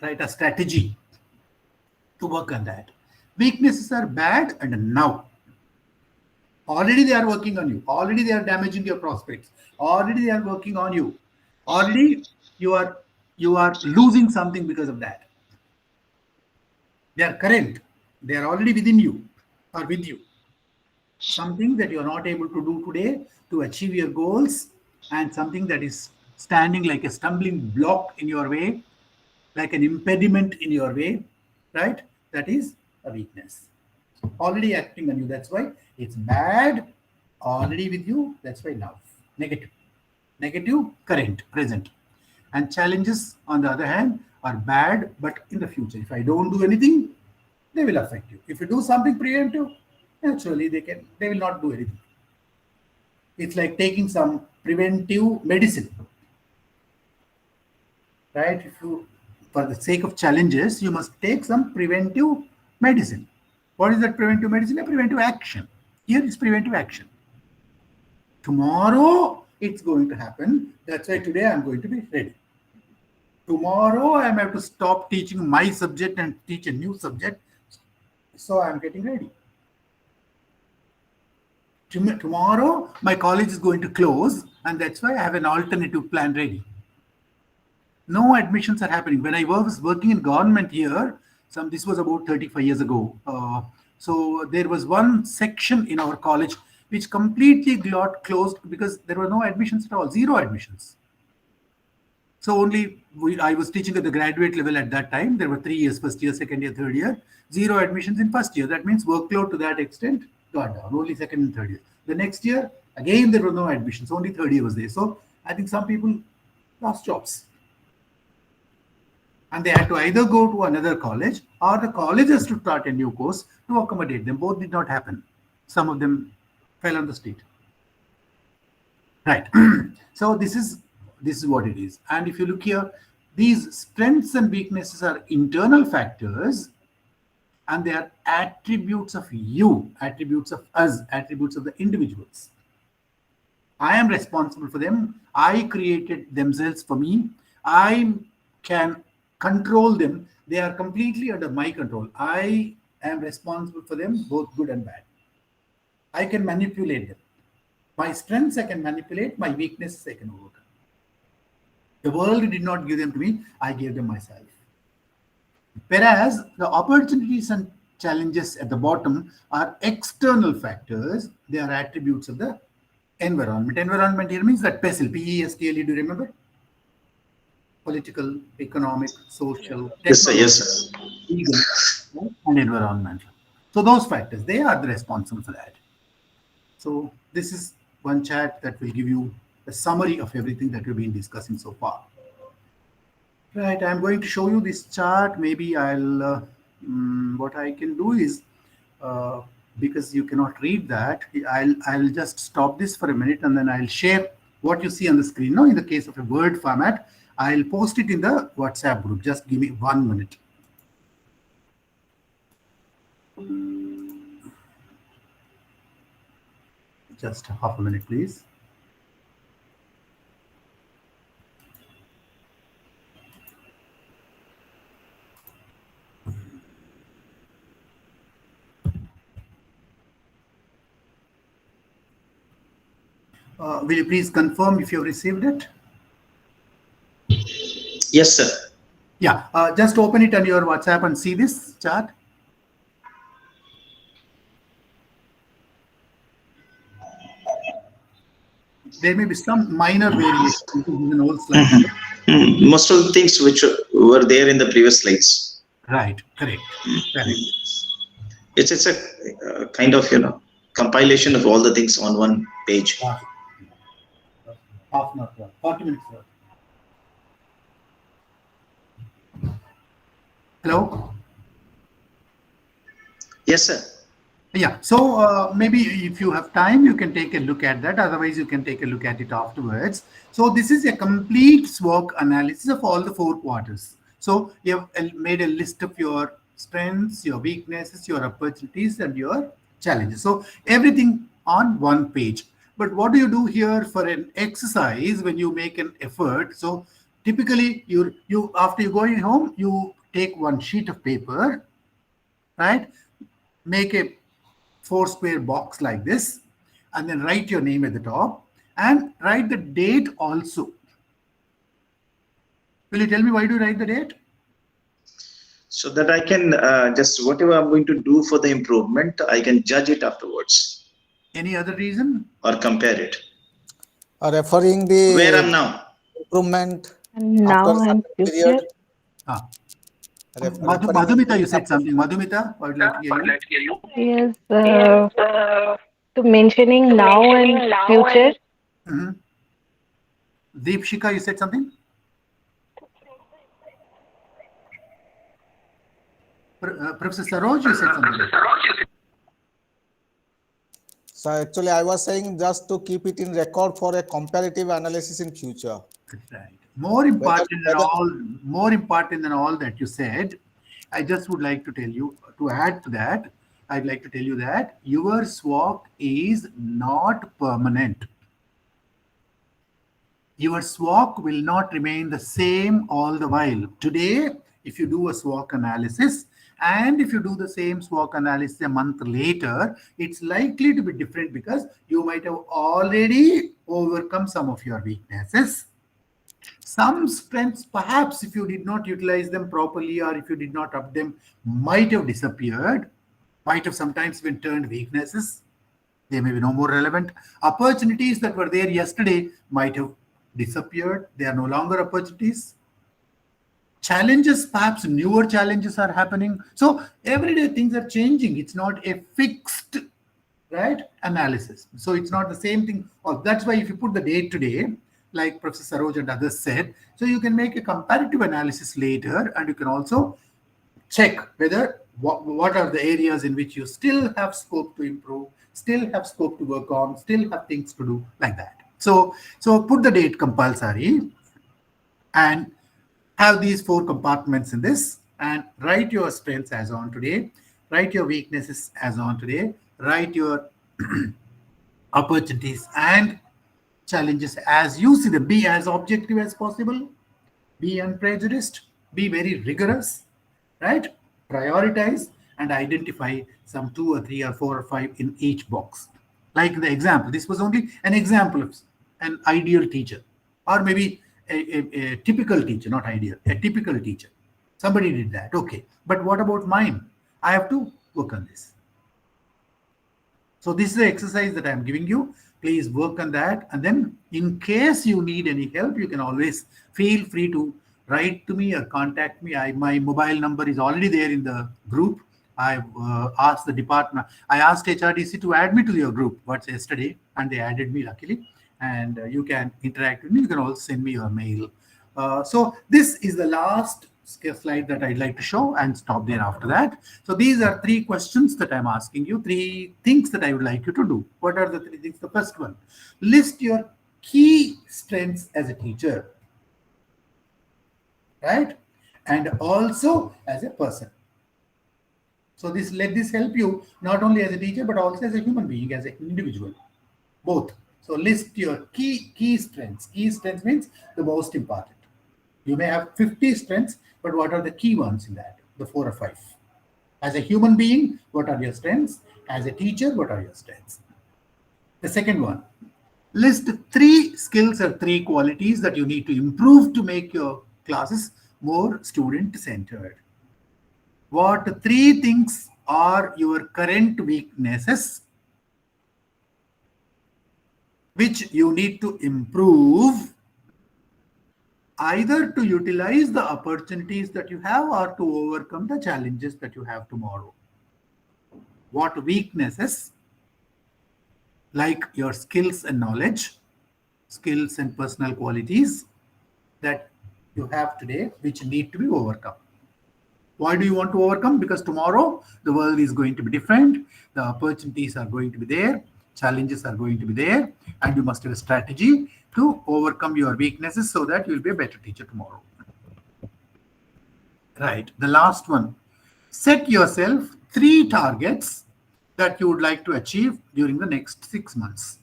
right? A strategy to work on that. Weaknesses are bad and now. Already they are working on you. Already they are damaging your prospects. Already they are working on you. Already you are losing something because of that. They are current. They are already within you or with you. Something that you are not able to do today to achieve your goals, and something that is standing like a stumbling block in your way, like an impediment in your way, right? That is a weakness. Already acting on you. That's why it's bad. Already with you. That's why now. Negative. Negative, current, present. And challenges, on the other hand, are bad, but in the future. If I don't do anything, they will affect you. If you do something preemptive, naturally they will not do anything. It's like taking some preventive medicine, right? If you, for the sake of challenges, you must take some preventive medicine. What is that preventive medicine? A preventive action. Here is preventive action. Tomorrow, It's going to happen. That's why today I'm going to be ready. Tomorrow I have to stop teaching my subject and teach a new subject. So I'm getting ready. Tomorrow my college is going to close, and that's why I have an alternative plan ready. No admissions are happening. When I was working in government here, this was about 35 years ago. So there was one section in our college which completely got closed because there were no admissions at all, zero admissions. So I was teaching at the graduate level at that time. There were 3 years, first year, second year, third year, zero admissions in first year. That means workload to that extent got down, only second and third year. The next year, again, there were no admissions, only third year was there. So I think some people lost jobs. And they had to either go to another college or the college has to start a new course to accommodate them. Both did not happen. Some of them fell on the street. Right. So this is what it is. And if you look here, these strengths and weaknesses are internal factors, and they are attributes of you, attributes of us, attributes of the individuals. I am responsible for them. I created themselves for me. I can control them. They are completely under my control. I am responsible for them, both good and bad. I can manipulate them. My strengths I can manipulate, my weaknesses I can overcome. The world did not give them to me, I gave them myself. Whereas the opportunities and challenges at the bottom are external factors. They are attributes of the environment. Environment here means that PESTL, P-E-S-T-L-E, do you remember? Political, economic, social, yes, sir, yes, sir. Legal, and environmental. So those factors, they are the responsible for that. So this is one chat that will give you a summary of everything that we've been discussing so far. Right, I'm going to show you this chart. Maybe I'll, what I can do is, because you cannot read that, I'll just stop this for a minute and then I'll share what you see on the screen. Now, in the case of a Word format, I'll post it in the WhatsApp group. Just give me 1 minute. Just half a minute, please. Will you please confirm if you have received it? Yes, sir. Yeah, just open it on your WhatsApp and see this chart. There may be some minor variations in an old slide. Most of the things which were there in the previous slides. Right, correct. It's a kind of, compilation of all the things on one page. Half an hour, 40 minutes. Hello? Yes, sir. Yeah, so maybe if you have time, you can take a look at that. Otherwise, you can take a look at it afterwards. So this is a complete SWOC analysis of all the 4 quarters. So you have made a list of your strengths, your weaknesses, your opportunities, and your challenges. So everything on one page. But what do you do here for an exercise when you make an effort? So typically, you after you going home, you take one sheet of paper, right? Make a 4-square box like this, and then write your name at the top and write the date also. Will you tell me why do you write the date? So that I can just whatever I'm going to do for the improvement, I can judge it afterwards. Any other reason? Or compare it. Referring the where I'm now. Improvement Now and future. Madhumita, you said something. Madhumita, I would like to hear you. Yes, to mentioning now and future. Deepshika, you said something? Professor Saroj, you said something. So actually, I was saying just to keep it in record for a comparative analysis in future. Right. More important than all that you said, I just would like to tell you, to add to that, I'd like to tell you that your SWOC is not permanent. Your SWOC will not remain the same all the while. Today, if you do a SWOC analysis, and if you do the same SWOC analysis a month later, it's likely to be different because you might have already overcome some of your weaknesses. Some strengths, perhaps if you did not utilize them properly or if you did not up them, might have disappeared, might have sometimes been turned weaknesses. They may be no more relevant. Opportunities that were there yesterday might have disappeared. They are no longer opportunities. Challenges, perhaps newer challenges are happening. So every day things are changing. It's not a fixed, right, analysis. So it's not the same thing. Oh, that's why if you put the date today, like Professor Saroj and others said, so you can make a comparative analysis later, and you can also check whether what are the areas in which you still have scope to improve, still have scope to work on, still have things to do, like that. So put the date compulsory and have these 4 compartments in this, and write your strengths as on today, write your weaknesses as on today, write your opportunities and challenges as you see them. Be as objective as possible, be unprejudiced, be very rigorous, right? Prioritize and identify some 2 or 3 or 4 or 5 in each box. Like the example, this was only an example of an ideal teacher, or maybe a typical teacher, not ideal, a typical teacher. Somebody did that, okay. But what about mine? I have to work on this. So this is the exercise that I'm giving you. Please work on that. And then in case you need any help, you can always feel free to write to me or contact me. My mobile number is already there in the group. I've asked the department. I asked HRDC to add me to your group yesterday, and they added me luckily. And you can interact with me. You can also send me your mail. So this is the last slide that I'd like to show and stop there after that. So these are 3 questions that I'm asking you, 3 things that I would like you to do. What are the 3 things? The first one, list your key strengths as a teacher, right? And also as a person. So let this help you not only as a teacher, but also as a human being, as an individual, both. So list your key strengths. Key strengths means the most important. You may have 50 strengths, but what are the key ones in that? The 4 or 5. As a human being, what are your strengths? As a teacher, what are your strengths? The second one, list 3 skills or 3 qualities that you need to improve to make your classes more student-centered. What 3 things are your current weaknesses which you need to improve, either to utilize the opportunities that you have or to overcome the challenges that you have tomorrow? What weaknesses, like your skills and knowledge, skills and personal qualities that you have today, which need to be overcome? Why do you want to overcome? Because tomorrow the world is going to be different. The opportunities are going to be there. Challenges are going to be there. And you must have a strategy to overcome your weaknesses so that you'll be a better teacher tomorrow. Right. The last one. Set yourself 3 targets that you would like to achieve during the next 6 months.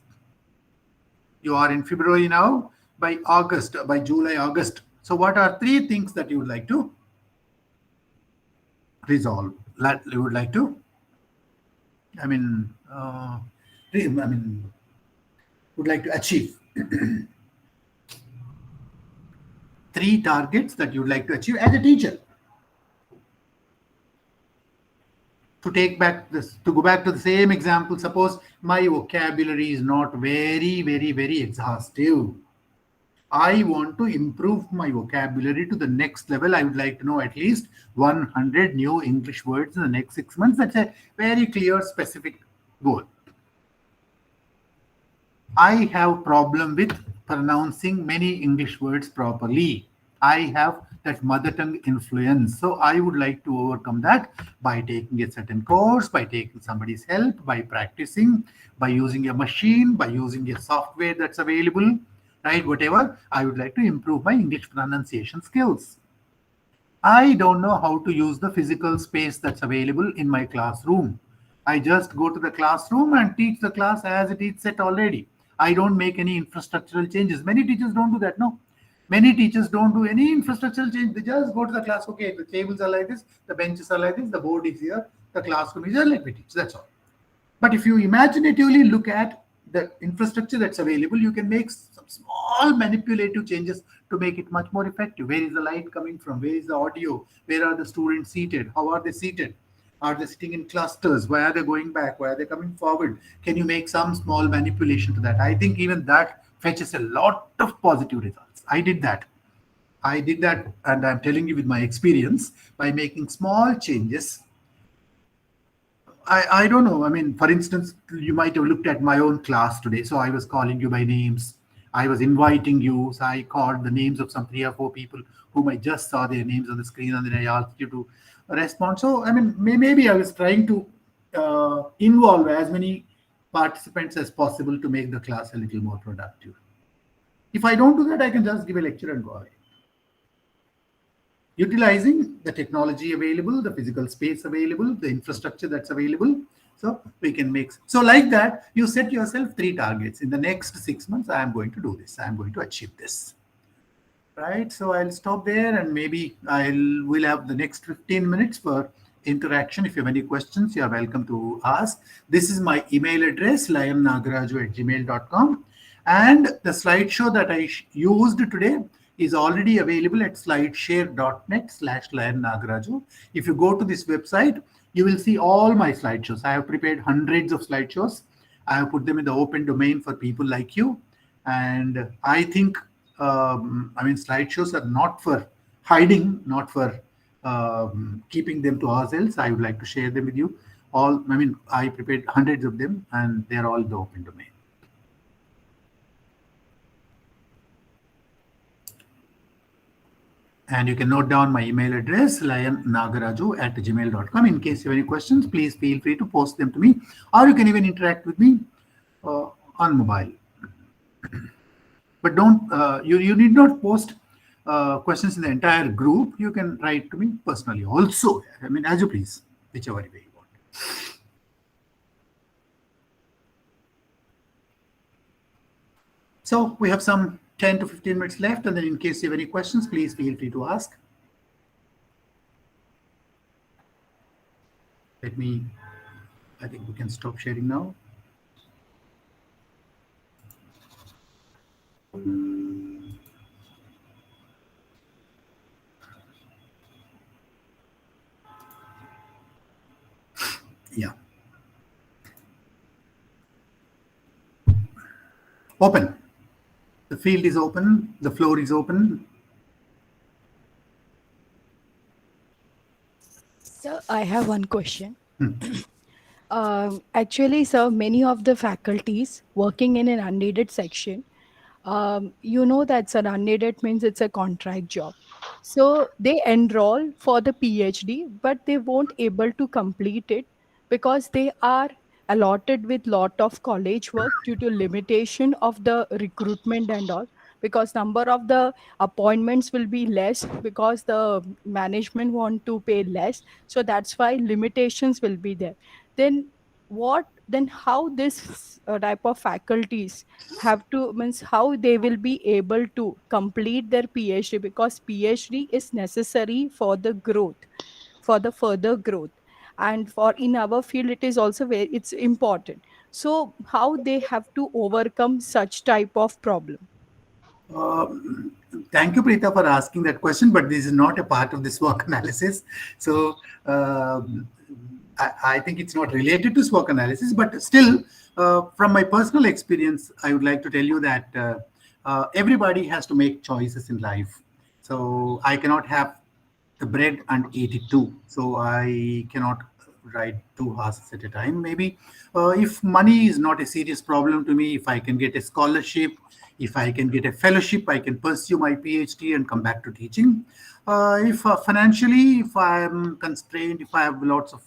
You are in February now. By July, August. So what are 3 things that you would like to resolve? That you would like to, would like to achieve. 3 targets that you would like to achieve as a teacher. To go back to the same example, suppose my vocabulary is not very, very, very exhaustive. I want to improve my vocabulary to the next level. I would like to know at least 100 new English words in the next 6 months. That's a very clear, specific goal. I have problem with pronouncing many English words properly. I have that mother tongue influence. So I would like to overcome that by taking a certain course, by taking somebody's help, by practicing, by using a machine, by using a software that's available, right? Whatever, I would like to improve my English pronunciation skills. I don't know how to use the physical space that's available in my classroom. I just go to the classroom and teach the class as it is set already. I don't make any infrastructural changes. Many teachers don't do that. No, many teachers don't do any infrastructural change. They just go to the class. Okay, the tables are like this, the benches are like this, the board is here, the classroom is here. Let me teach. That's all. But if you imaginatively look at the infrastructure that's available, you can make some small manipulative changes to make it much more effective. Where is the light coming from? Where is the audio? Where are the students seated? How are they seated? Are they sitting in clusters? Why are they going back? Why are they coming forward? Can you make some small manipulation to that? I think even that fetches a lot of positive results. I did that. And I'm telling you with my experience, by making small changes. I don't know. I mean, for instance, you might have looked at my own class today. So I was calling you by names. I was inviting you. So I called the names of some 3 or 4 people whom I just saw their names on the screen, and then I asked you to respond. So, I mean, maybe I was trying to involve as many participants as possible to make the class a little more productive. If I don't do that, I can just give a lecture and go away. Utilizing the technology available, the physical space available, the infrastructure that's available. So we can make, so like that, you set yourself 3 targets. In the next 6 months, I am going to do this. I am going to achieve this. Right. So I'll stop there, and maybe we'll have the next 15 minutes for interaction. If you have any questions, you're welcome to ask. This is my email address, nagaRAJU@gmail.com. And the slideshow that I used today is already available at slideshare.net/nagaRAJU. If you go to this website, you will see all my slideshows. I have prepared hundreds of slideshows. I have put them in the open domain for people like you. And I think, slideshows are not for hiding, not for keeping them to ourselves. I would like to share them with you. I prepared hundreds of them, and they're all in the open domain. And you can note down my email address, nagaRAJU@gmail.com. In case you have any questions, please feel free to post them to me, or you can even interact with me on mobile. But don't, you need not post questions in the entire group. You can write to me personally also. I mean, as you please, whichever way you want. So we have some 10 to 15 minutes left, and then in case you have any questions, please feel free to ask. I think we can stop sharing now. Yeah. Open. The field is open. The floor is open. So I have one question. Actually, sir, many of the faculties working in an unneeded section, you know that's an unneeded means it's a contract job. So they enroll for the PhD, but they won't able to complete it because they are allotted with lot of college work due to limitation of the recruitment and all, because number of the appointments will be less because the management want to pay less. So that's why limitations will be there. Then how this type of faculties have to, means how they will be able to complete their PhD, because PhD is necessary for the growth, for the further growth, and for in our field it is also very, it's important. So how they have to overcome such type of problem? Thank you, Preeta, for asking that question, but this is not a part of the SWOC analysis. So I think it's not related to SWOC analysis, but still, from my personal experience, I would like to tell you that everybody has to make choices in life. So I cannot have the bread and eat it too. So I cannot write 2 horses at a time. Maybe if money is not a serious problem to me, if I can get a scholarship, if I can get a fellowship, I can pursue my PhD and come back to teaching. If financially, if I am constrained, if I have lots of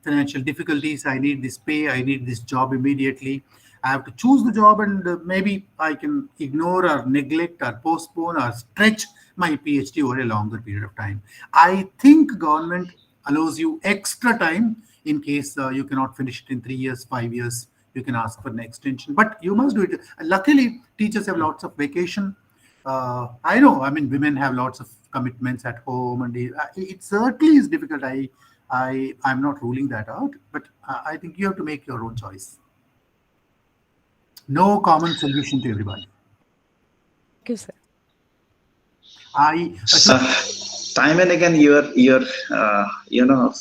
financial difficulties, I need this pay, I need this job immediately, I have to choose the job, and maybe I can ignore or neglect or postpone or stretch my PhD over a longer period of time. I think government allows you extra time in case you cannot finish it in 3 years, 5 years. you can ask for an extension, but you must do it. Luckily, teachers have lots of vacation. I know, I mean, women have lots of commitments at home, and it certainly is difficult. I'm not ruling that out, but I think you have to make your own choice. No common solution to everybody. Thank you, sir. Time and again, you're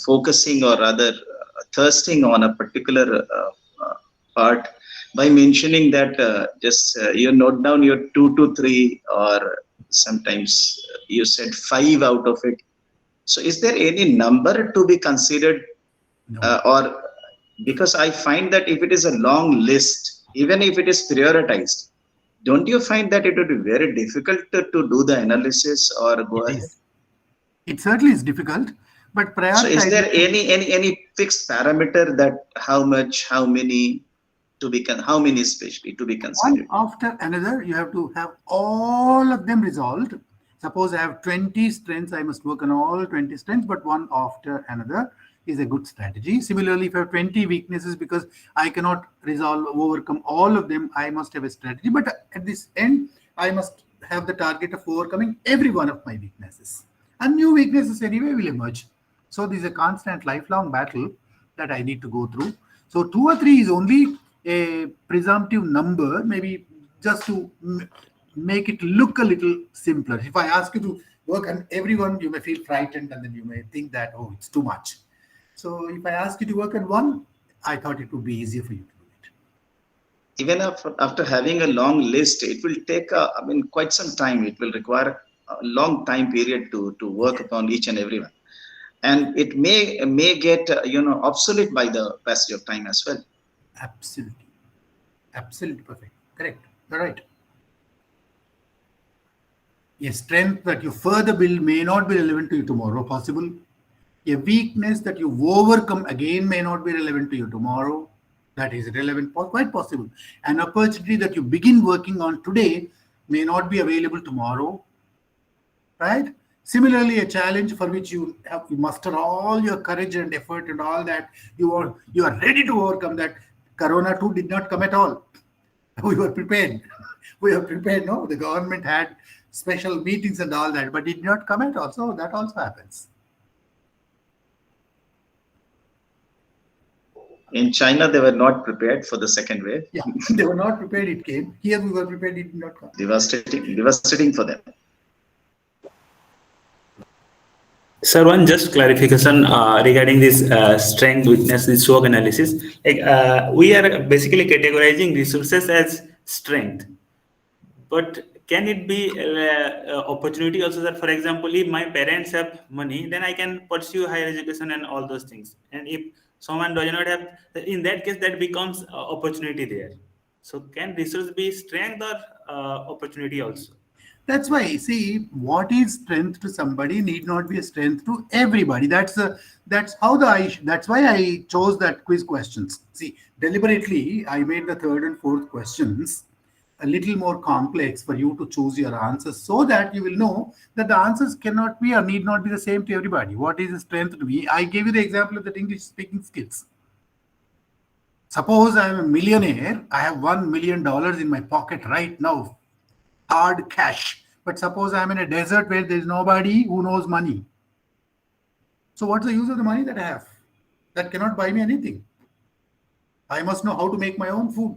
focusing or rather thirsting on a particular part by mentioning that you note down your 2 to 3, or sometimes you said 5 out of it. So is there any number to be considered? No. Or because I find that if it is a long list, even if it is prioritized, don't you find that it would be very difficult to do the analysis or go ahead? It certainly is difficult, but so is there any fixed parameter that how much, how many to be how many especially to be considered? One after another, you have to have all of them resolved. Suppose I have 20 strengths, I must work on all 20 strengths, but one after another is a good strategy. Similarly, if I have 20 weaknesses, because I cannot overcome all of them, I must have a strategy. But at this end, I must have the target of overcoming every one of my weaknesses. And new weaknesses anyway will emerge. So this is a constant lifelong battle that I need to go through. So 2 or 3 is only a presumptive number, maybe just to make it look a little simpler. If I ask you to work on everyone, you may feel frightened, and then you may think that, oh, it's too much. So if I ask you to work on one, I thought it would be easier for you to do it. Even after having a long list, it will take quite some time. It will require a long time period to work upon each and every one, and it may get obsolete by the passage of time as well. Absolutely perfect. Correct. You're right. A strength that you further build may not be relevant to you tomorrow, possible. A weakness that you overcome again may not be relevant to you tomorrow. That is relevant, quite possible. An opportunity that you begin working on today may not be available tomorrow, right? Similarly, a challenge for which you muster all your courage and effort and all that, you are ready to overcome that. Corona too did not come at all. We were prepared. We were prepared. No, the government had special meetings and all that, but it did not come at all. So that also happens. In China, they were not prepared for the second wave. Yeah, they were not prepared. It came. Here we were prepared. It did not come. Devastating for them. Sir, one just clarification regarding this strength, weakness, this SWOC analysis. Like we are basically categorizing resources as strength, but can it be opportunity also that, for example, if my parents have money, then I can pursue higher education and all those things. And if someone does not have, in that case, that becomes opportunity there. So can resource be strength or opportunity also? That's why, see, what is strength to somebody need not be a strength to everybody. That's why I chose that quiz questions. See, deliberately, I made the 3rd and 4th questions a little more complex for you to choose your answers, so that you will know that the answers cannot be or need not be the same to everybody. What is a strength to me? I gave you the example of the English speaking skills. Suppose I am a millionaire, I have $1 million in my pocket right now, hard cash. But suppose I'm in a desert where there's nobody who knows money. So what's the use of the money that I have? That cannot buy me anything. I must know how to make my own food.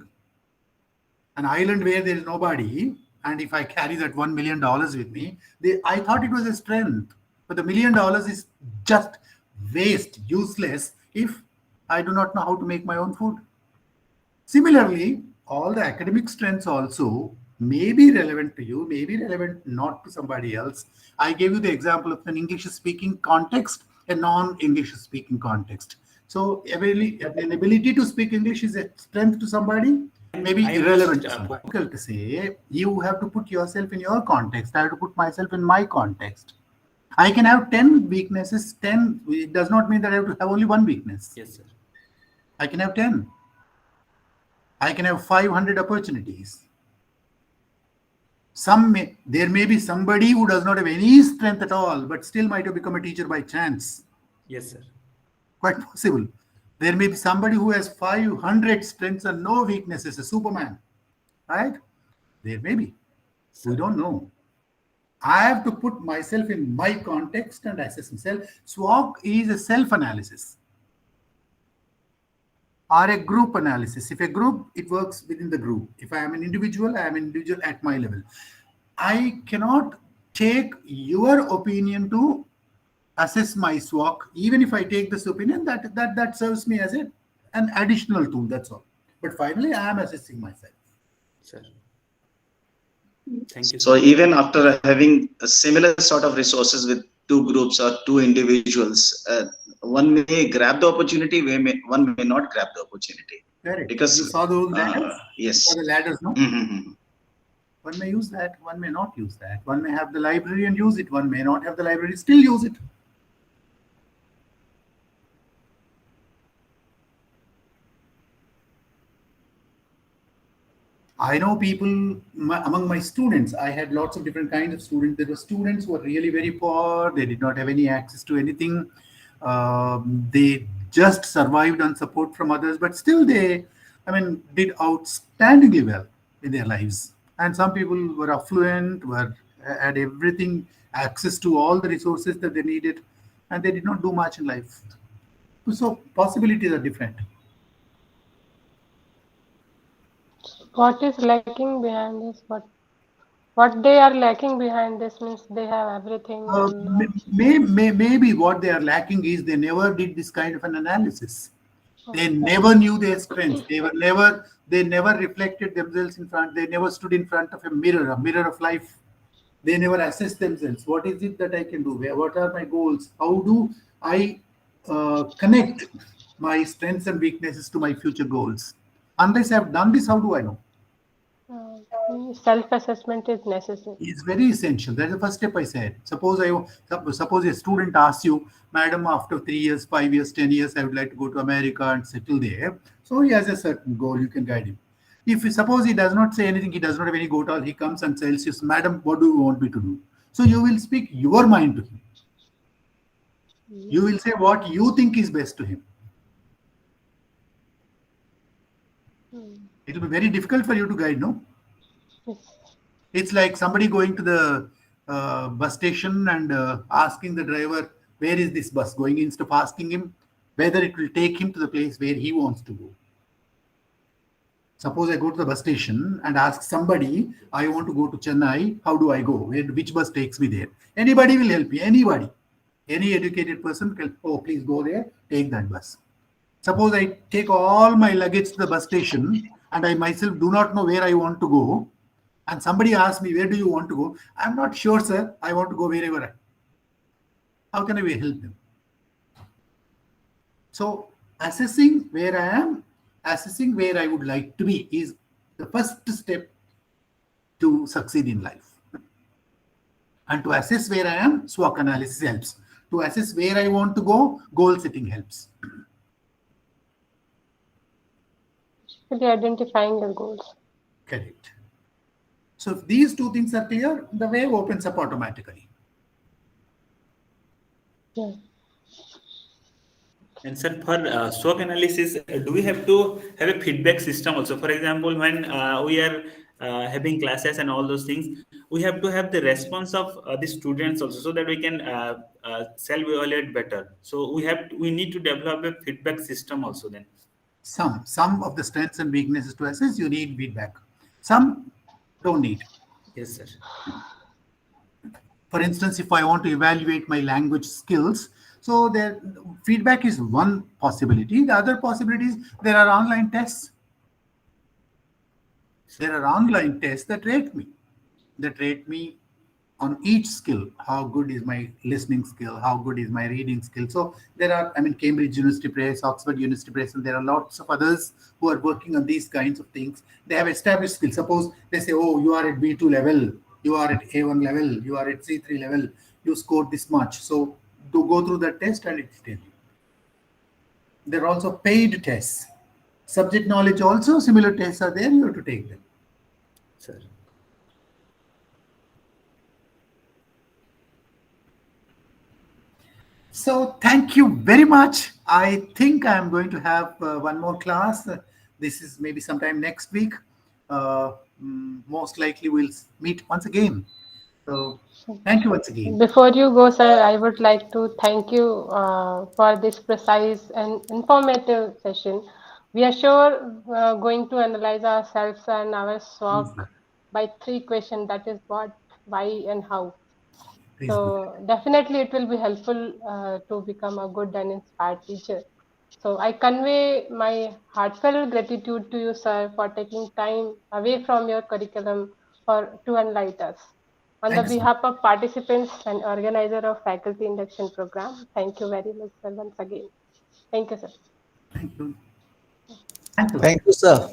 An island where there is nobody, and if I carry that $1 million with me, I thought it was a strength. But the $1 million is just waste, useless, if I do not know how to make my own food. Similarly, all the academic strengths also may be relevant to you, may be relevant not to somebody else. I gave you the example of an English-speaking context, a non-English speaking context. So an ability to speak English is a strength to somebody, maybe irrelevant to somebody. Difficult to say. You have to put yourself in your context. I have to put myself in my context. I can have 10 weaknesses. 10, it does not mean that I have to have only one weakness. Yes, sir. I can have 10. I can have 500 opportunities. There may be somebody who does not have any strength at all, but still might have become a teacher by chance. Yes, sir. Quite possible. There may be somebody who has 500 strengths and no weaknesses, a Superman, right? There may be. We don't know. I have to put myself in my context and assess myself. SWOC is a self-analysis or a group analysis. If a group, it works within the group. If I am an individual, I am an individual at my level. I cannot take your opinion to assess my SWOC. Even if I take this opinion, that serves me as an additional tool. That's all. But finally, I am assessing myself. Sir. Thank you. So even after having a similar sort of resources with two groups or two individuals, one may grab the opportunity, one may not grab the opportunity. Correct. Because you saw those ladders? Yes. You saw the ladders, no? One may use that, one may not use that. One may have the library and use it. One may not have the library, still use it. I know people among my students. I had lots of different kinds of students. There were students who were really very poor. They did not have any access to anything. They just survived on support from others, but still they, did outstandingly well in their lives. And some people were affluent, had everything, access to all the resources that they needed, and they did not do much in life. So possibilities are different. What is lacking behind this? What they are lacking behind this means they have everything. Maybe what they are lacking is they never did this kind of an analysis. They never knew their strengths. They never reflected themselves in front. They never stood in front of a mirror of life. They never assessed themselves. What is it that I can do? What are my goals? How do I connect my strengths and weaknesses to my future goals? Unless I have done this, how do I know? Self-assessment is necessary. It's very essential. That's the first step I said. Suppose a student asks you, Madam, after 3 years, 5 years, 10 years, I would like to go to America and settle there. So he has a certain goal, you can guide him. If suppose he does not say anything, he does not have any goal at all, he comes and tells you, Madam, what do you want me to do? So you will speak your mind to him. You will say what you think is best to him. It will be very difficult for you to guide, no? It's like somebody going to the bus station and asking the driver, where is this bus going, instead of asking him whether it will take him to the place where he wants to go. Suppose I go to the bus station and ask somebody, I want to go to Chennai, how do I go? Which bus takes me there? Anybody will help me, anybody. Any educated person will, oh, please go there, take that bus. Suppose I take all my luggage to the bus station and I myself do not know where I want to go, and somebody asks me, where do you want to go? I'm not sure, sir. I want to go wherever. How can I help them? So assessing where I am, assessing where I would like to be is the first step to succeed in life. And to assess where I am, SWOC analysis helps. To assess where I want to go, goal setting helps. Identifying your goals. Correct. So if these two things are clear, the way opens up automatically. Yeah. And sir, for SWOC analysis, do we have to have a feedback system also? For example, when we are having classes and all those things, we have to have the response of the students also, so that we can self-evaluate better. So we need to develop a feedback system also then. Some of the strengths and weaknesses to assess, you need feedback. Some don't need. Yes, sir. For instance, if I want to evaluate my language skills, so their feedback is one possibility. The other possibility is there are online tests. There are online tests that rate me on each skill. How good is my listening skill? How good is my reading skill? So there are, Cambridge University Press, Oxford University Press, and there are lots of others who are working on these kinds of things. They have established skills. Suppose they say, oh, you are at B2 level, you are at A1 level, you are at C3 level, you scored this much. So to go through that test and it will tell you. There are also paid tests. Subject knowledge also, similar tests are there, you have to take them. Sir. So thank you very much. I think I'm going to have one more class. This is maybe sometime next week. Most likely we'll meet once again. So thank you once again. Before you go, sir, I would like to thank you for this precise and informative session. We are sure going to analyze ourselves and our SWOC by 3 questions, that is what, why, and how. So definitely it will be helpful to become a good and inspired teacher. So I convey my heartfelt gratitude to you, sir, for taking time away from your curriculum to enlighten us. On the Thank you, sir. behalf of participants and organizer of faculty induction program, thank you very much, sir, once again. Thank you, sir. Thank you. Thank you. Thank you, sir.